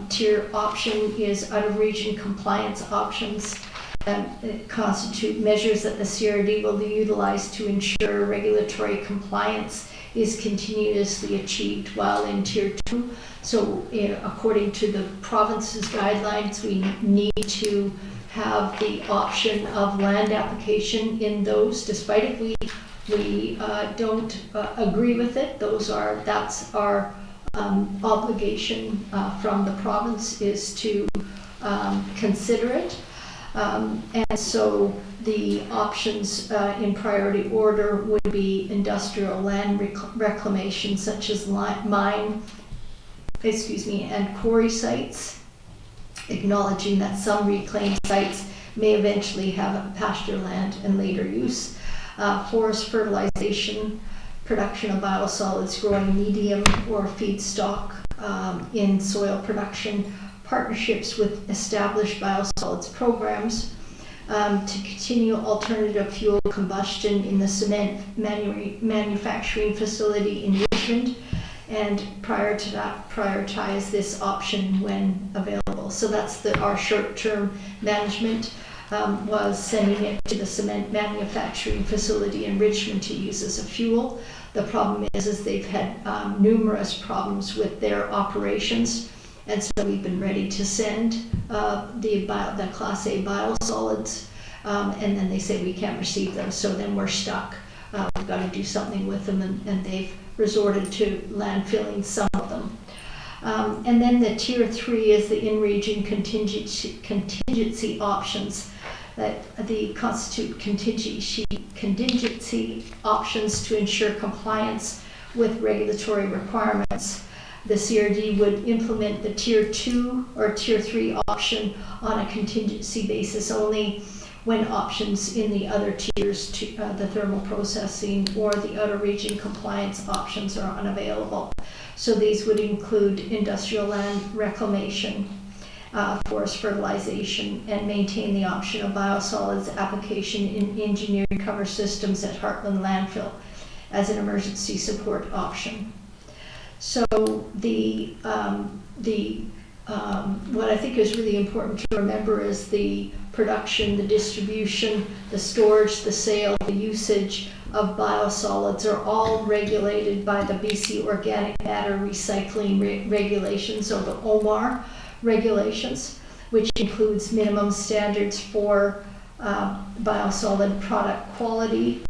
tier option is out-of-region compliance options that constitute measures that the CRD will utilize to ensure regulatory compliance is continuously achieved while in Tier 2. So according to the province's guidelines, we need to have the option of land application in those, despite if we don't agree with it. That's our obligation from the province, is to consider it. And so the options in priority order would be industrial land reclamation, such as mine, and quarry sites, acknowledging that some reclaimed sites may eventually have pasture land and later use. Forest fertilization, production of biosolids growing medium or feedstock in soil production, partnerships with established biosolids programs, to continue alternative fuel combustion in the cement manufacturing facility in Richmond, and prior to that, prioritize this option when available. So that's our short-term management, was sending it to the cement manufacturing facility in Richmond to use as a fuel. The problem is they've had numerous problems with their operations, and so we've been ready to send the Class A biosolids, and then they say we can't receive them, so then we're stuck. We've got to do something with them, and they've resorted to landfilling some of them. And then the Tier 3 is the in-region contingency options that constitute contingency options to ensure compliance with regulatory requirements. The CRD would implement the Tier 2 or Tier 3 option on a contingency basis only when options in the other tiers, the thermal processing or the outer region compliance options, are unavailable. So these would include industrial land reclamation, forest fertilization, and maintain the option of biosolids application in engineering cover systems at Heartland Landfill as an emergency support option. So what I think is really important to remember is the production, the distribution, the storage, the sale, the usage of biosolids are all regulated by the BC Organic Matter Recycling Regulations, or the OMAR regulations, which includes minimum standards for biosolid product quality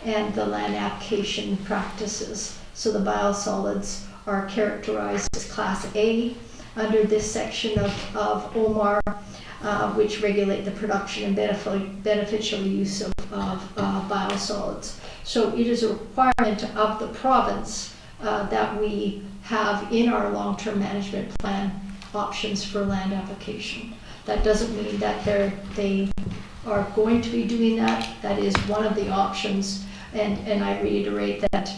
and the land application practices. So the biosolids are characterized as Class A under this section of OMAR, which regulate the production and beneficial use of biosolids. So it is a requirement of the province that we have in our long-term management plan options for land application. That doesn't mean that they are going to be doing that. That is one of the options, and I reiterate that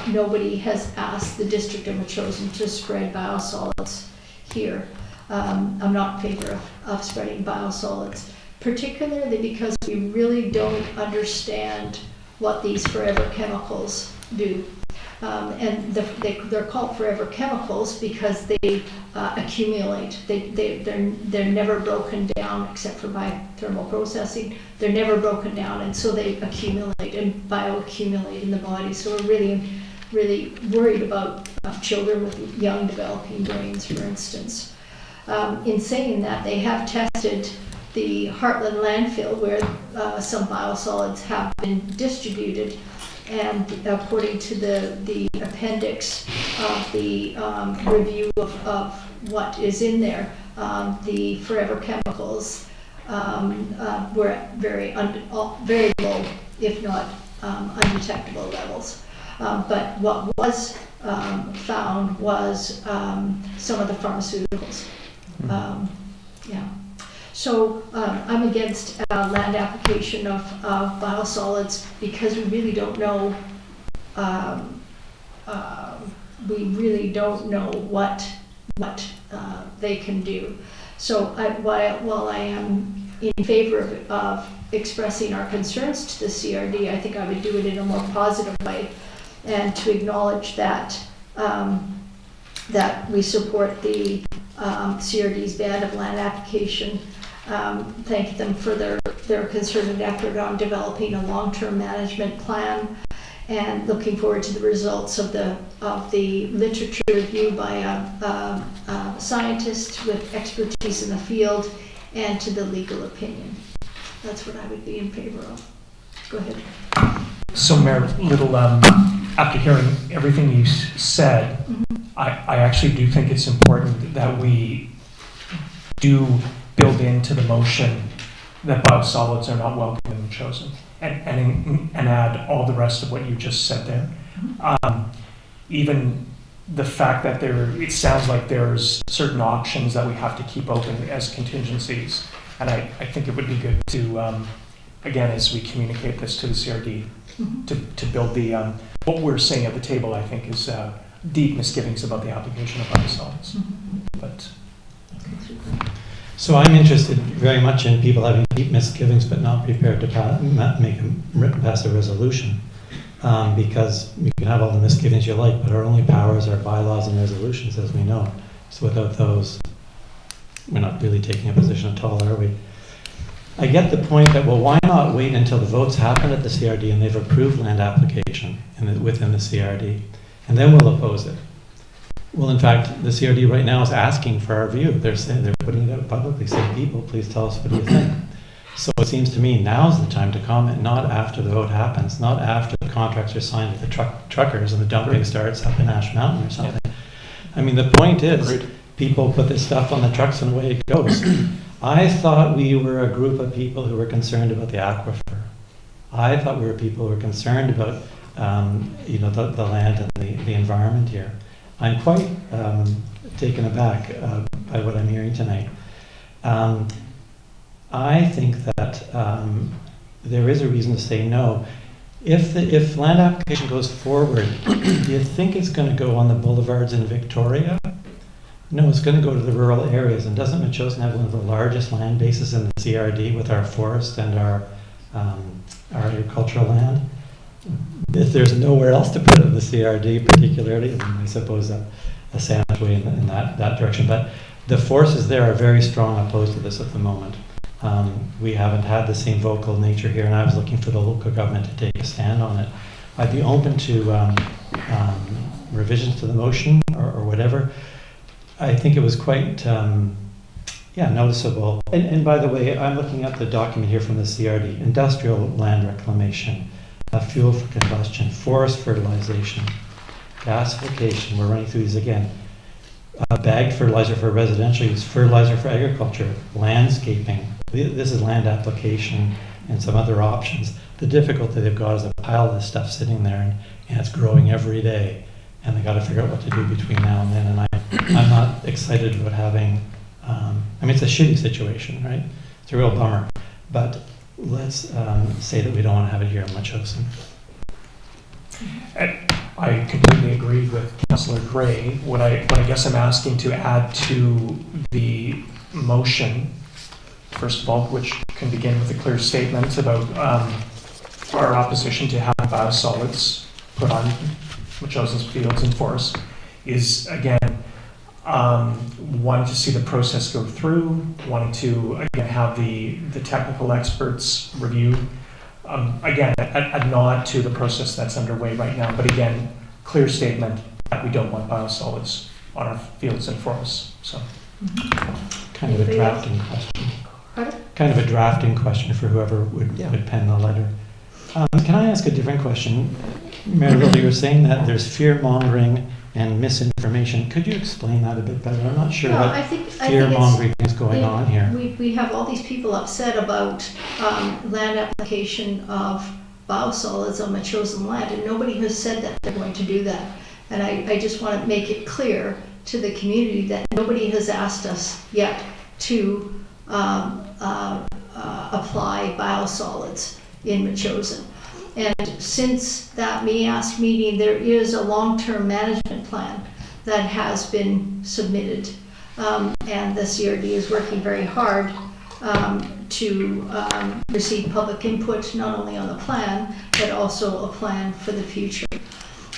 nobody has asked the District of Metchosin to spread biosolids here. I'm not in favor of spreading biosolids, particularly because we really don't understand what these forever chemicals do. And they're called forever chemicals because they accumulate. They're never broken down except for by thermal processing. They're never broken down, and so they accumulate and bioaccumulate in the body. So we're really really worried about children with young developing brains, for instance. In saying that, they have tested the Heartland landfill where some biosolids have been distributed, and according to the appendix of the review of what is in there, the forever chemicals were at very low, if not undetectable levels. But what was found was some of the pharmaceuticals. Yeah. So I'm against land application of biosolids because we really don't know. We really don't know what they can do. So while I am in favor of expressing our concerns to the CRD, I think I would do it in a more positive way, and to acknowledge that that we support the CRD's ban of land application. Thank them for their concerted effort on developing a long-term management plan, and looking forward to the results of the literature review by a scientist with expertise in the field, and to the legal opinion. That's what I would be in favor of. Go ahead. So Mayor Little, after hearing everything you said, I actually do think it's important that we do build into the motion that biosolids are not welcome and chosen, and add all the rest of what you just said there. Even the fact that it sounds like there's certain options that we have to keep open as contingencies, and I think it would be good to, again, as we communicate this to the CRD, to build the, what we're saying at the table, I think, is deep misgivings about the application of biosolids. But so I'm interested very much in people having deep misgivings but not prepared to pass a resolution. Because you can have all the misgivings you like, but our only powers are bylaws and resolutions, as we know. So without those, we're not really taking a position at all, are we? I get the point that, well, why not wait until the votes happen at the CRD and they've approved land application within the CRD, and then we'll oppose it. Well, in fact, the CRD right now is asking for our view. They're putting it out publicly, saying, people, please tell us, what do you think? So it seems to me now's the time to comment, not after the vote happens, not after the contracts are signed with the truckers and the dumping starts up in Ash Mountain or something. I mean, the point is, people put this stuff on the trucks and away it goes. I thought we were a group of people who were concerned about the aquifer. I thought we were people who were concerned about the land and the environment here. I'm quite taken aback by what I'm hearing tonight. I think that there is a reason to say no. If land application goes forward, do you think it's going to go on the boulevards in Victoria? No, it's going to go to the rural areas. And doesn't Metchosin have one of the largest land bases in the CRD with our forest and our agricultural land? If there's nowhere else to put it in the CRD, particularly, I suppose a sandwich way in that direction. But the forces there are very strong opposed to this at the moment. We haven't had the same vocal nature here, and I was looking for the local government to take a stand on it. I'd be open to revisions to the motion or whatever. I think it was quite noticeable. And by the way, I'm looking at the document here from the CRD: industrial land reclamation, fuel for combustion, forest fertilization, gasification. We're running through these again. Bagged fertilizer for residential use, fertilizer for agriculture, landscaping. This is land application and some other options. The difficulty they've got is a pile of this stuff sitting there, and it's growing every day, and they got to figure out what to do between now and then. And I'm not excited about having. It's a shitty situation, right? It's a real bummer. But let's say that we don't want to have it here in Metchosin. I completely agree with Councillor Gray. What I guess I'm asking to add to the motion, first of all, which can begin with a clear statement about our opposition to having biosolids put on Metchosin's fields and forests, is again wanting to see the process go through, wanting to again have the technical experts review. Again, a nod to the process that's underway right now, but again, clear statement that we don't want biosolids on our fields and forests, so. Kind of a drafting question. Pardon? Kind of a drafting question for whoever would pen the letter. Can I ask a different question? Maribel, you were saying that there's fear-mongering and misinformation. Could you explain that a bit better? I'm not sure No, what I think fear-mongering is going on here. We have all these people upset about land application of biosolids on my chosen land, and nobody has said that they're going to do that. And I just want to make it clear to the community that nobody has asked us yet to apply biosolids in Machosen. And since that MEASC meeting, there is a long-term management plan that has been submitted. And the CRD is working very hard to receive public input, not only on the plan, but also a plan for the future.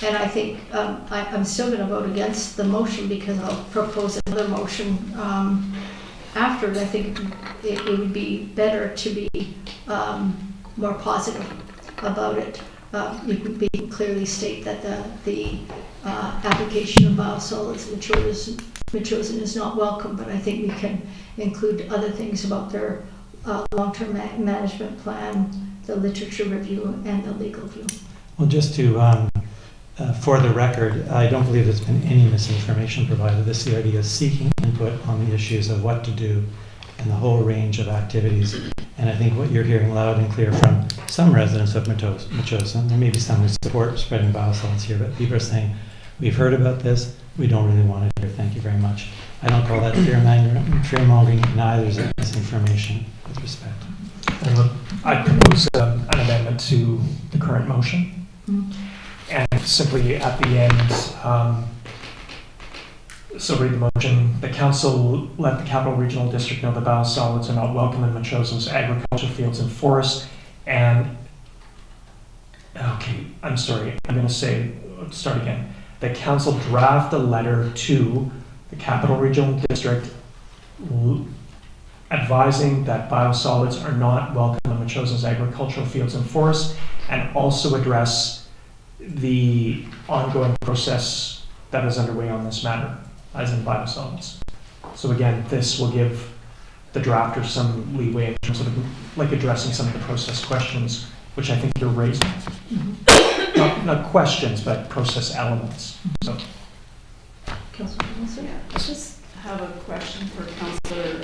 And I think I'm still going to vote against the motion because I'll propose another motion after. I think it would be better to be more positive about it. You can clearly state that the application of biosolids Machosen is not welcome, but I think we can include other things about their long-term management plan, the literature review, and the legal view. Well, just to, for the record, I don't believe there's been any misinformation provided. The CRD is seeking input on the issues of what to do and the whole range of activities. And I think what you're hearing loud and clear from some residents of Machosen, there may be some who support spreading biosolids here, but people are saying, we've heard about this, we don't really want it here, thank you very much. I don't call that fear-mongering, neither is it misinformation, with respect. And I propose an amendment to the current motion. And simply at the end, so read the motion. The council let the Capital Regional District know the biosolids are not welcome in Machosen's agricultural fields and forests. And, okay, I'm sorry, I'm going to start again. The council draft a letter to the Capital Regional District advising that biosolids are not welcome in Machosen's agricultural fields and forests, and also address the ongoing process that is underway on this matter, as in biosolids. So again, this will give the drafter some leeway in terms of like addressing some of the process questions, which I think you're raising. Not questions, but process elements. So. Councillor Wilson? Yeah, I just have a question for Councillor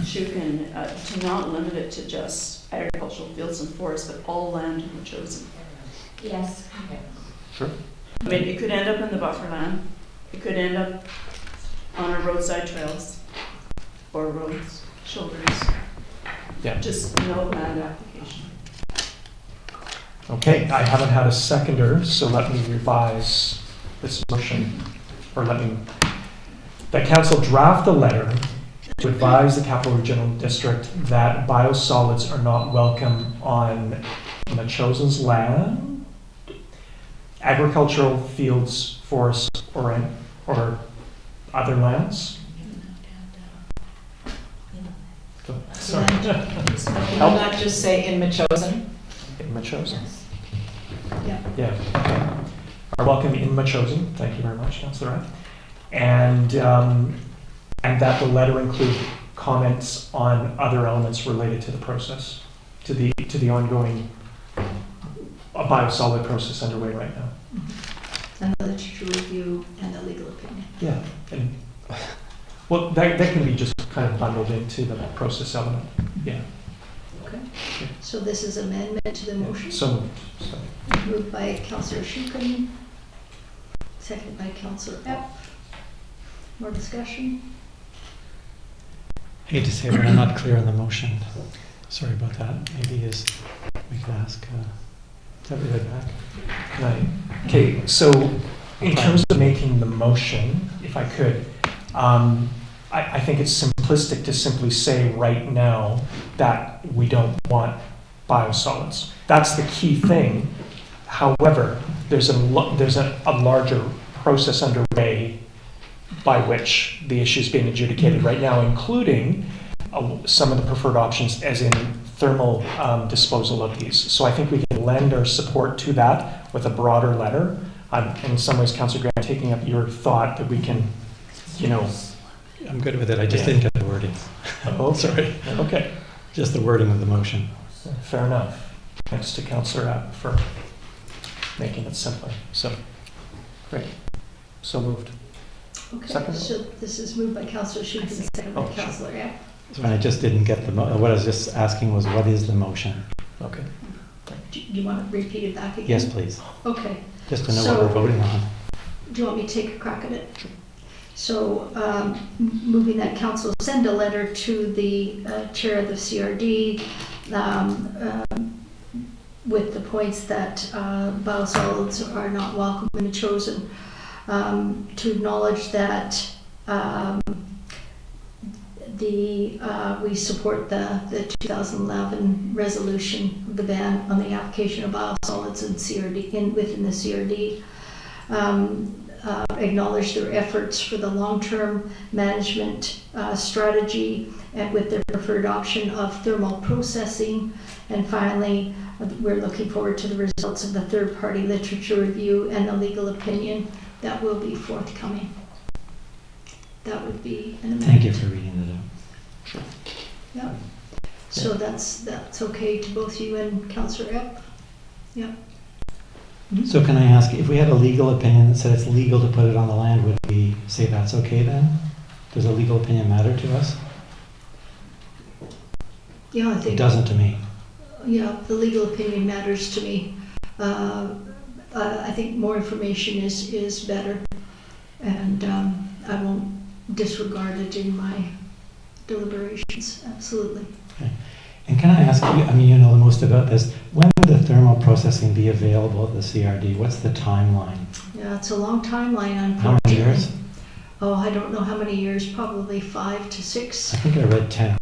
Shukin, to not limit it to just agricultural fields and forests, but all land in Machosen. Yes. Sure. I mean, it could end up in the buffer land. It could end up on our roadside trails or roads, shoulders. Yeah. Just no land application. Okay, I haven't had a seconder, so let me revise this motion, or the council draft a letter to advise the Capital Regional District that biosolids are not welcome on Machosen's land, agricultural fields, forests, or other lands. Sorry. Can not just say in Machosen? In Machosen. Yeah. Yeah. Okay. Are welcome in Machosen. Thank you very much, Councillor Wright. And that the letter include comments on other elements related to the process, to the ongoing biosolid process underway right now. And the literature review and the legal opinion. Yeah. And well, that can be just kind of bundled into the process element. Yeah. Okay. So this is amendment to the motion? So moved. So. Moved by Councillor Shukin, seconded by Councillor Epp. More discussion? I hate to say it, but I'm not clear on the motion. Sorry about that. Maybe we could ask, have we heard back? Right. Okay, so in terms of making the motion, if I could, I think it's simplistic to simply say right now that we don't want biosolids. That's the key thing. However, there's a larger process underway by which the issue is being adjudicated right now, including some of the preferred options, as in thermal disposal of these. So I think we can lend our support to that with a broader letter. I'm, in some ways, Councillor Grant, taking up your thought that we can, you know. I'm good with it, I just didn't get the wording. Oh, Sorry. Okay, Just the wording of the motion. fair enough. Thanks to Councillor App for making it simpler. So, great. So moved. Okay, Second. so this is moved by Councillor Schuman, seconded by Oh, sure. Councillor Yap. So I just didn't get what I was just asking was, what is the motion? Okay. Do you want to repeat it back again? Yes, please. Okay. Just to know So- what we're voting on. Do you want me to take a crack at it? So, moving that council send a letter to the chair of the CRD with the points that biosolids are not welcome in the chosen, to acknowledge that we support the 2011 resolution of the ban on the application of biosolids in CRD within the CRD. Acknowledge their efforts for the long-term management strategy and with their preferred option of thermal processing. And finally, we're looking forward to the results of the third-party literature review and the legal opinion that will be forthcoming. That would be an amendment. Thank you for reading that out. Sure. Yeah. So that's okay to both you and Councillor Epp? Yeah. So can I ask, if we had a legal opinion that said it's legal to put it on the land, would we say that's okay then? Does a legal opinion matter to us? Yeah, I think. It doesn't to me. Yeah, the legal opinion matters to me. I think more information is better, and I won't disregard it in my deliberations, absolutely. Okay. And can I ask you, I mean, you know the most about this, when would the thermal processing be available at the CRD? What's the timeline? Yeah, it's a long timeline, How unfortunately. many years? Oh, I don't know how many years, probably 5 to 6, I think I read 10.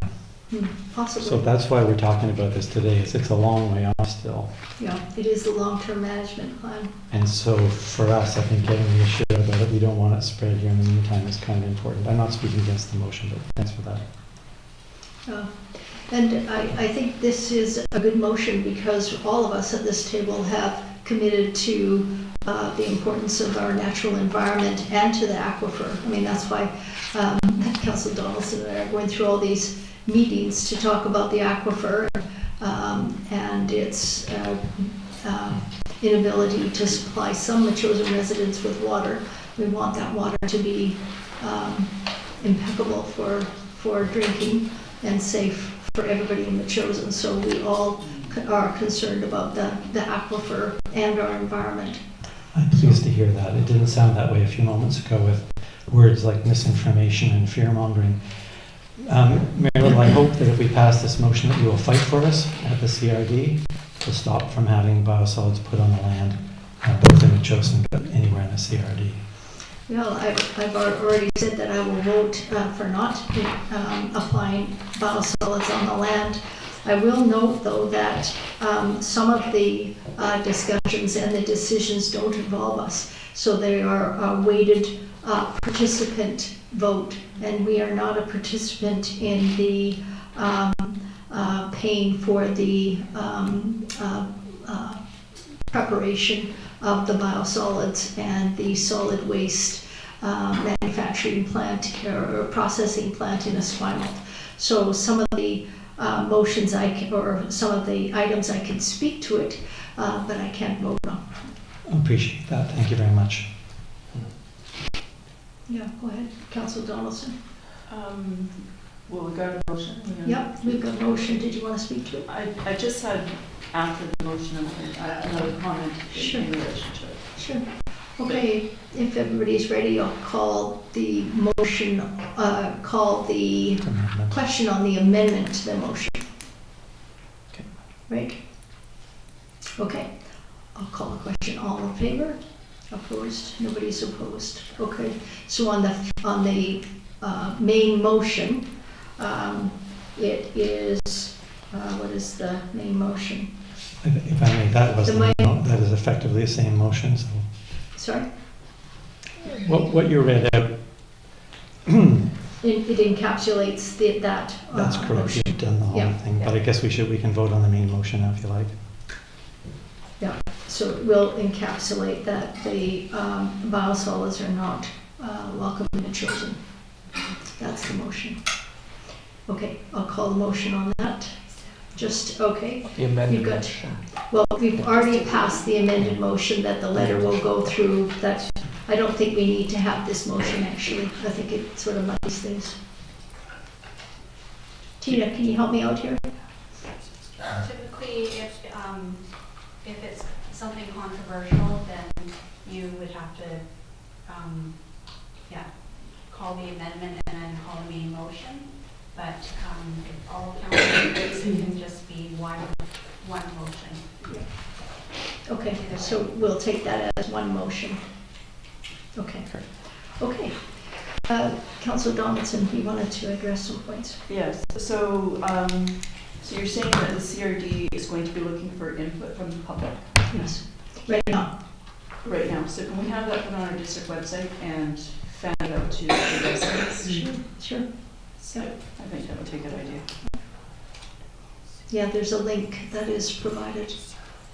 possibly. So that's why we're talking about this today, is it's a long way off still. Yeah, it is the long-term management plan. And so for us, I think getting the issue about it, we don't want it spread here in the meantime is kind of important. I'm not speaking against the motion, but thanks for that. And I think this is a good motion because all of us at this table have committed to the importance of our natural environment and to the aquifer. I mean, that's why Councillor Donaldson and I are going through all these meetings to talk about the aquifer and its inability to supply some Metchosin residents with water. We want that water to be impeccable for drinking and safe for everybody in Metchosin. So we all are concerned about the aquifer and our environment. I'm pleased to hear that. It didn't sound that way a few moments ago with words like misinformation and fear-mongering. Marilyn, I hope that if we pass this motion that you will fight for us at the CRD to stop from having biosolids put on the land, both in Metchosin but anywhere in the CRD. Well, I've already said that I will vote for not applying biosolids on the land. I will note, though, that some of the discussions and the decisions don't involve us. So they are a weighted participant vote, and we are not a participant in the paying for the preparation of the biosolids and the solid waste manufacturing plant or processing plant in Esquimalt. So some of the motions or some of the items I can speak to it, but I can't vote on. I appreciate that. Thank you very much. Yeah, go ahead, Councillor Donaldson. Well, we got a motion. Yep, we've got a motion. Did you want to speak to it? I just had, after the motion, another comment Sure. in relation to it. Sure. Okay, if everybody's ready, I'll call the motion, call the question on the amendment to the motion. Okay. Right? Okay, I'll call the question. All in favor? Opposed? Nobody's opposed. Okay, so on the main motion, it is, what is the main motion? If I may, that is effectively the same motion. So Sorry? what you read out, It encapsulates that. that's correct. motion. You've done the whole Yeah, thing, yeah. but I guess we can vote on the main motion now if you like. Yeah, So it will encapsulate that the biosolids are not welcome in the chosen. That's the motion. Okay, I'll call the motion on that. Just, okay. The amended You've got- motion. Well, we've already passed the amended motion that the letter will go through. That, I don't think we need to have this motion, actually. I think it sort of muddies things. Tina, can you help me out here? Typically, if it's something controversial, then you would have to, call the amendment and then call the main motion. But if all council agrees, it can just be one motion. Okay, so we'll take that as one motion. Okay. Okay. Councillor Donaldson, you wanted to address some points. Yes, so you're saying that the CRD is going to be looking for input from the public? Yes, right now. Right now, so can we have that put on our district website and fan it out to the residents? Sure. So I think that would be a good idea. Yeah, there's a link that is provided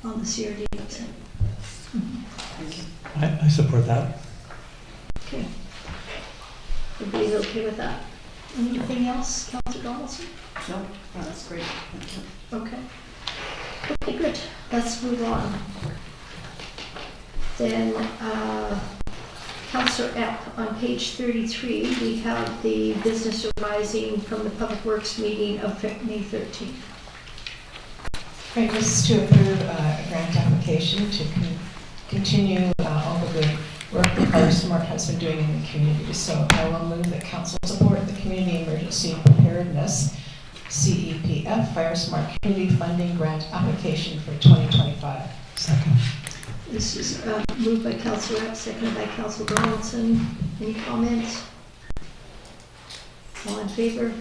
on the CRD website. Thank you. I support that. Okay. Everybody's okay with that? Anything else, Councillor Donaldson? No, that's great. Thank you. Okay. Okay, good. Let's move on. Then, Councillor Epp, on page 33, we have the business arising from the Public Works meeting of May 13th. Right, this is to approve a grant application to continue all the good work that FireSmart has been doing in the community. So I will move that council support the Community Emergency Preparedness CEPF FireSmart Community Funding Grant application for 2025. Second. This is moved by Councillor Epp, seconded by Councillor Donaldson. Any comments? All in favor?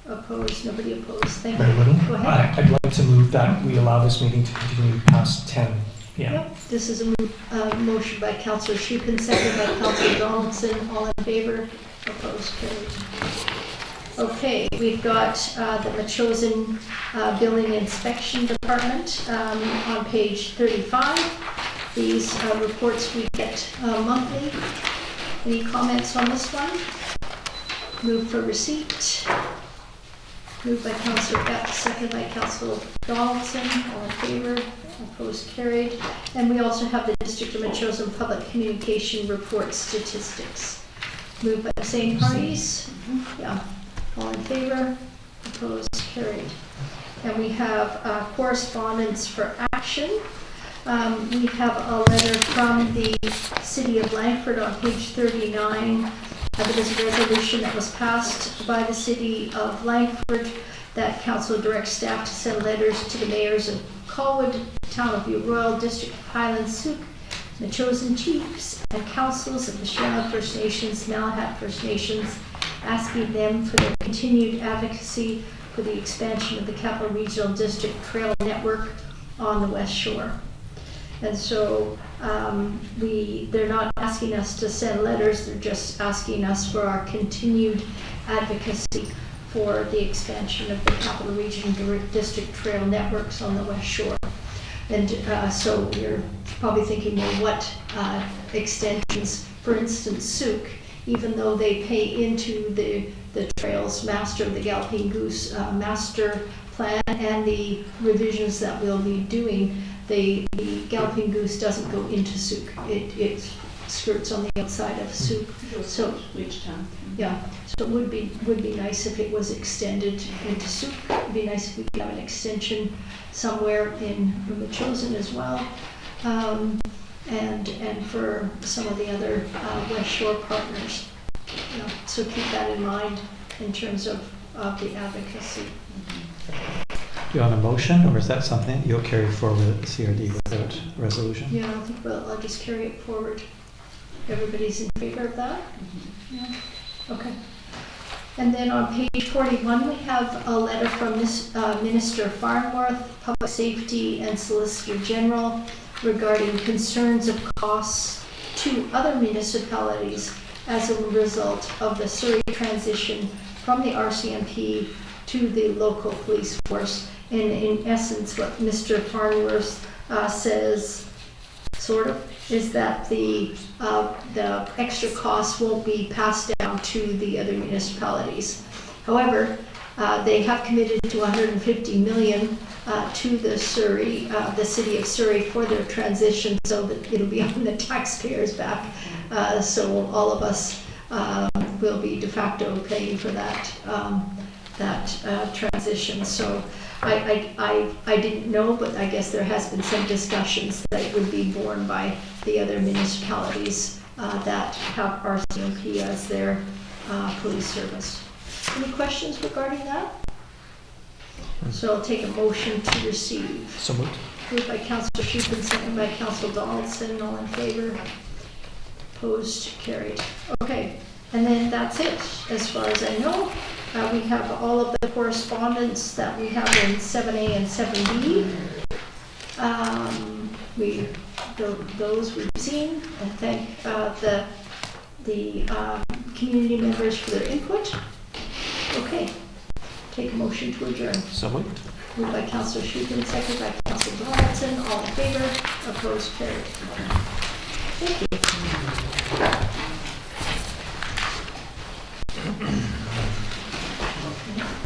Opposed? Nobody opposed? Thank you. Very little. Go ahead. I'd like to move that we allow this meeting to continue past 10 p.m. Yep, this is a motion by Councillor Schuppen, seconded by Councillor Donaldson. All in favor? Opposed? Carried. Okay, we've got the Metchosin Building Inspection Department on page 35. These reports we get monthly. Any comments on this one? Move for receipt. Moved by Councillor Epp, seconded by Councillor Donaldson. All in favor? Opposed? Carried. And we also have the District of Metchosin Public Communication Report Statistics. Moved by the same parties. Yeah. All in favor? Opposed? Carried. And we have correspondence for action. We have a letter from the City of Langford on page 39. It is a resolution that was passed by the City of Langford that council directs staff to send letters to the mayors of Colwood, Town of View Royal, District of Highlands, Souk, Metchosin chiefs, and councils of the Sharon First Nations, Malahat First Nations, asking them for their continued advocacy for the expansion of the Capital Regional District Trail Network on the West Shore. And so they're not asking us to send letters, they're just asking us for our continued advocacy for the expansion of the Capital Regional District Trail networks on the West Shore. And so you're probably thinking, well, what extensions, for instance, Souk, even though they pay into the trails master, the Galloping Goose master plan and the revisions that we'll be doing, the Galloping Goose doesn't go into Souk. It skirts on the outside of Souk. So Leechtown. yeah, so it would be nice if it was extended into Souk. It'd be nice if we could have an extension somewhere in Metchosin as well, and for some of the other West Shore partners. So keep that in mind in terms of the advocacy. Do you want a motion, or is that something that you'll carry forward at the CRD without resolution? Yeah, I think I'll just carry it forward. Everybody's in favor of that? Yeah. Okay. And then on page 41, we have a letter from Minister Farnworth, Public Safety and Solicitor General regarding concerns of costs to other municipalities as a result of the Surrey transition from the RCMP to the local police force. And in essence, what Mr. Farnworth says sort of, is that the extra costs won't be passed down to the other municipalities. However, they have committed to 150 million to the Surrey, the city of Surrey for their transition, so that it'll be on the taxpayers' back. So all of us will be de facto paying for that transition. So I didn't know, but I guess there has been some discussions that it would be borne by the other municipalities that have RCMP as their police service. Any questions regarding that? So I'll take a motion to receive. So moved. Moved by Councillor Schuppen, seconded by Councillor Donaldson. All in favor? Opposed? Carried. Okay, and then that's it, as far as I know. We have all of the correspondence that we have in 7A and 7B. Those we've seen, and thank the community members for their input. Okay, take a motion to adjourn. So moved. Moved by Councillor Schuppen, seconded by Councillor Donaldson. All in favor? Opposed? Carried. Thank you.